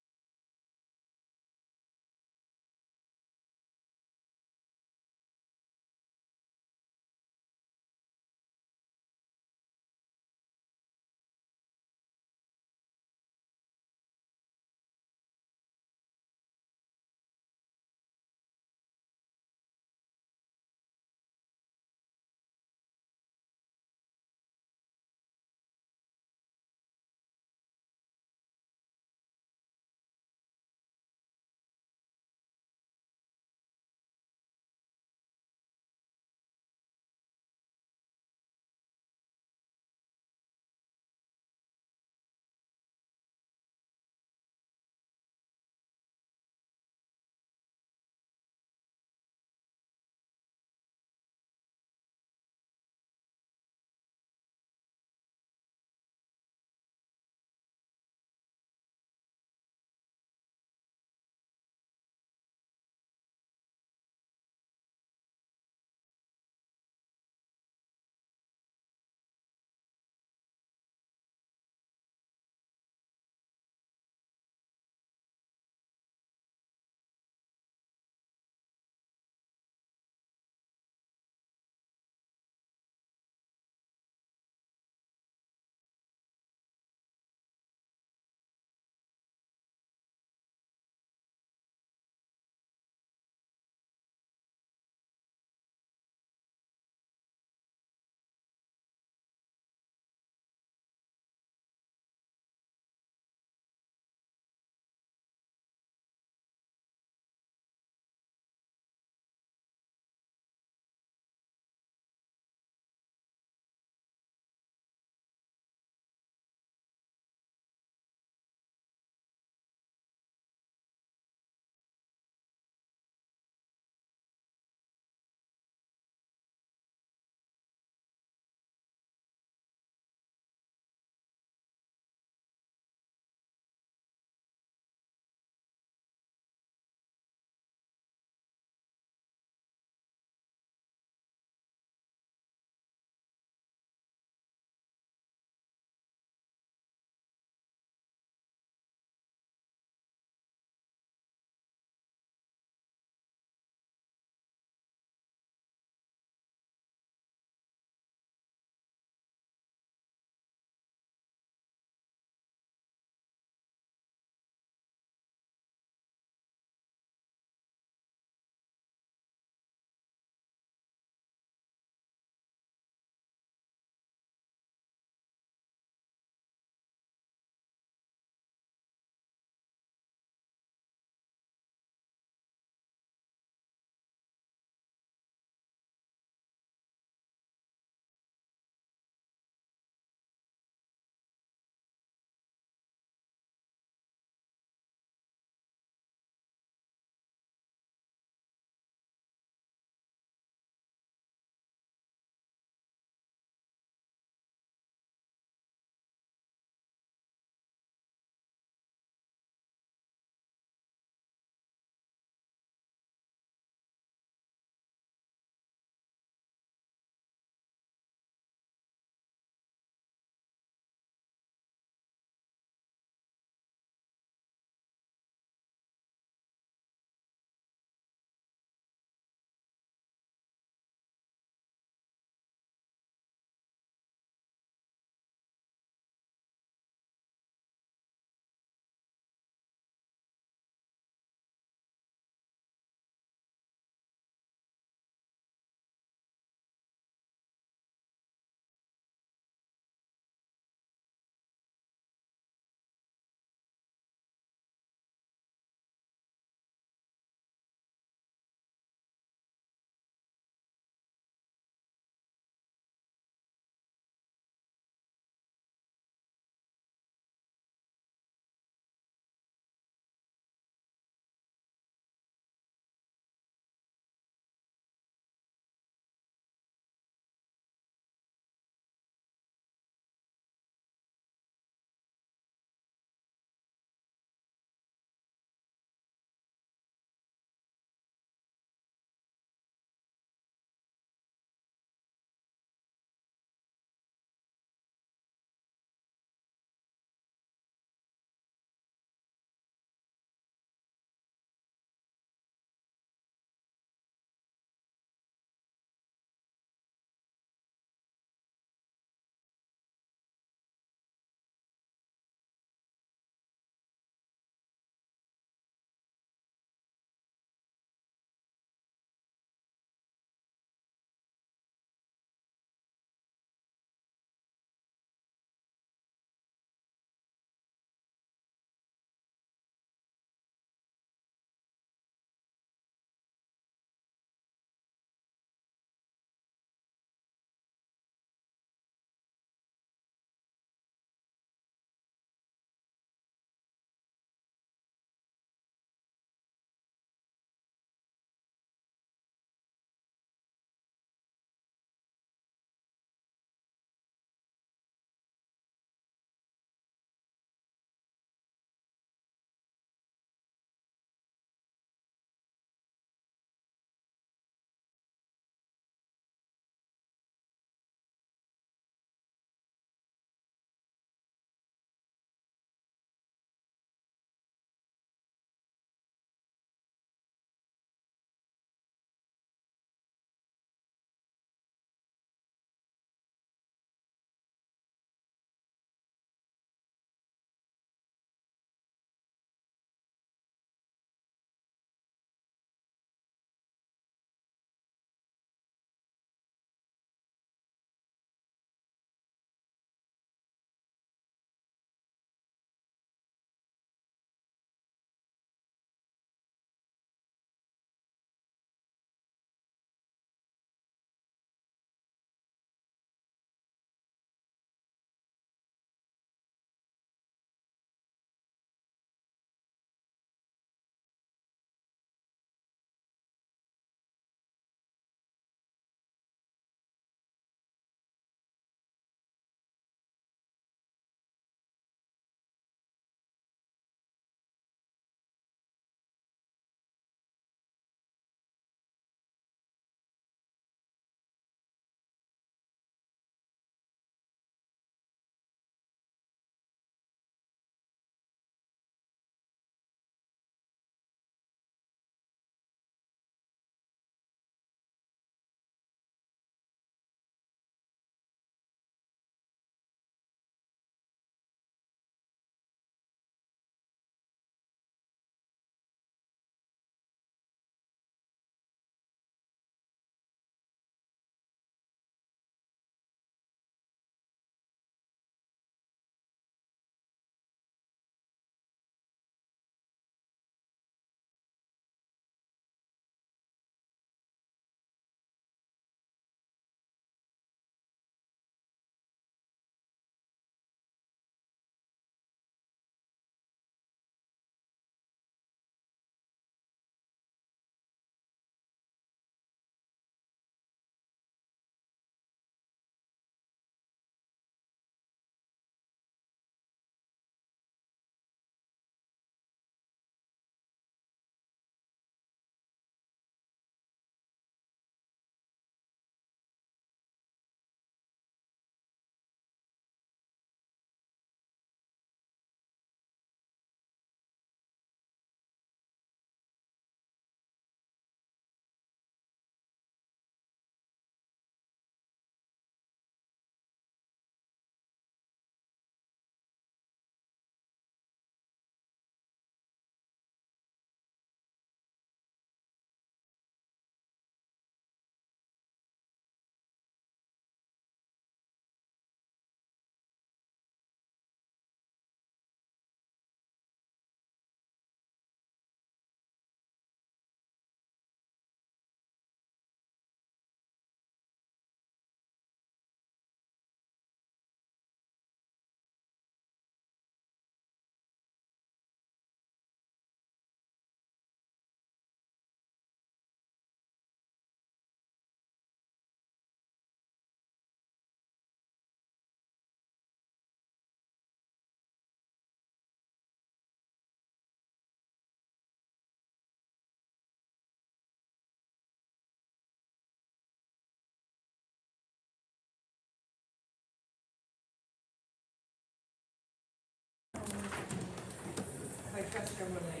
[SPEAKER 8] trust her more than I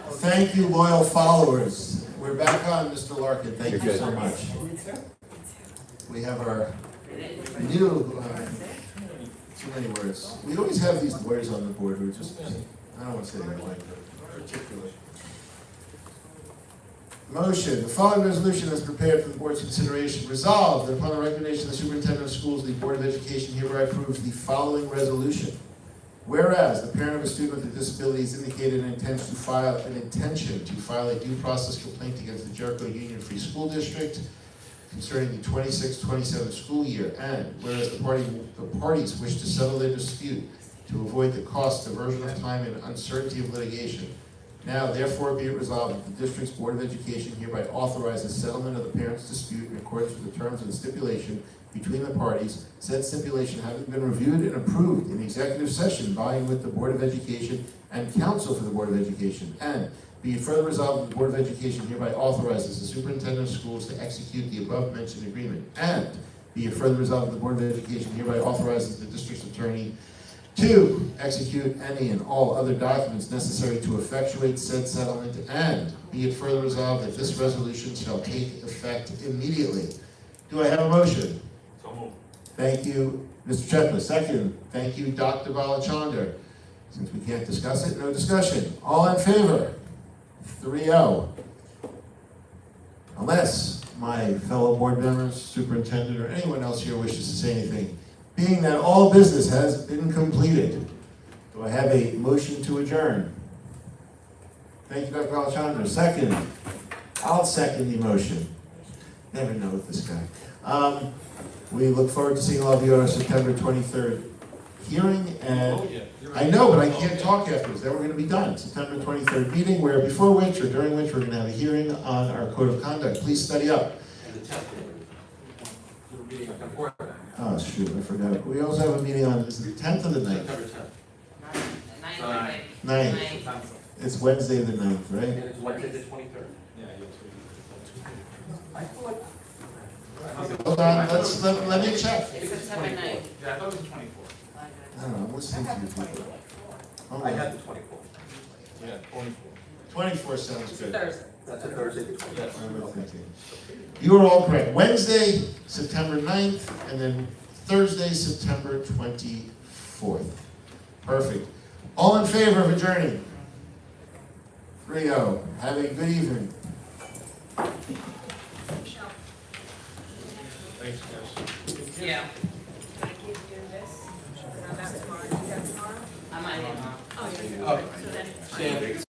[SPEAKER 8] do.
[SPEAKER 14] Thank you, loyal followers. We're back on, Mr. Larkin. Thank you so much. We have our new, too many words. We always have these lawyers on the board who are just, I don't want to say they're like, but particular. Motion, the following resolution is prepared for the board's consideration. Resolved that upon the recommendation of the superintendent of schools, the Board of Education hereby approves the following resolution. Whereas the parent of a student with a disability has indicated an intention to file a due process complaint against the Jericho Union Free School District concerning the 26-27 school year, and whereas the parties wish to settle their dispute to avoid the cost, diversion of time, and uncertainty of litigation, now therefore be it resolved that the district's Board of Education hereby authorizes settlement of the parents' dispute in accordance with the terms of the stipulation between the parties, said stipulation having been reviewed and approved in executive session by and with the Board of Education and counsel for the Board of Education, and be it further resolved that the Board of Education hereby authorizes the superintendent of schools to execute the above-mentioned agreement, and be it further resolved that the Board of Education hereby authorizes the district's attorney to execute any and all other documents necessary to effectuate said settlement, and be it further resolved that this resolution shall take effect immediately. Do I have a motion?
[SPEAKER 11] So moved.
[SPEAKER 14] Thank you, Mr. Chekla. Second, thank you, Dr. Balachandra. Since we can't discuss it, no discussion. All in favor? 3-0. Unless my fellow board members, superintendent, or anyone else here wishes to say anything. Being that all business has been completed, do I have a motion to adjourn? Thank you, Dr. Balachandra. Second, I'll second the motion. Never know with this guy. We look forward to seeing all of you at our September 23rd hearing, and I know, but I can't talk afterwards. Then we're going to be done. September 23rd meeting, where before which or during which we're going to have a hearing on our code of conduct. Please study up. Oh, shoot, I forgot. We also have a meeting on, is it the 10th or the 9th? 9th. It's Wednesday the 9th, right?
[SPEAKER 10] It's Wednesday the 23rd.
[SPEAKER 14] Hold on, let me check.
[SPEAKER 8] It's September 9th.
[SPEAKER 12] Yeah, I thought it was 24.
[SPEAKER 14] I don't know, I'm listening to you people. Hold
[SPEAKER 10] I
[SPEAKER 14] on.
[SPEAKER 10] had the 24th.
[SPEAKER 11] Yeah, 24.
[SPEAKER 14] 24 sounds
[SPEAKER 13] It's a
[SPEAKER 14] good.
[SPEAKER 13] Thursday.
[SPEAKER 10] That's a Thursday the 24th.
[SPEAKER 11] Yes.
[SPEAKER 14] I remember thinking. You are all correct. Wednesday, September 9th, and then Thursday, September 24th. Perfect. All in favor of adjourning? 3-0. Have a good evening.
[SPEAKER 11] Thanks, guys.
[SPEAKER 8] Yeah. Can I give you this? About tomorrow, you got tomorrow? I might have. Oh, you're.
[SPEAKER 10] Oh.
[SPEAKER 8] So then.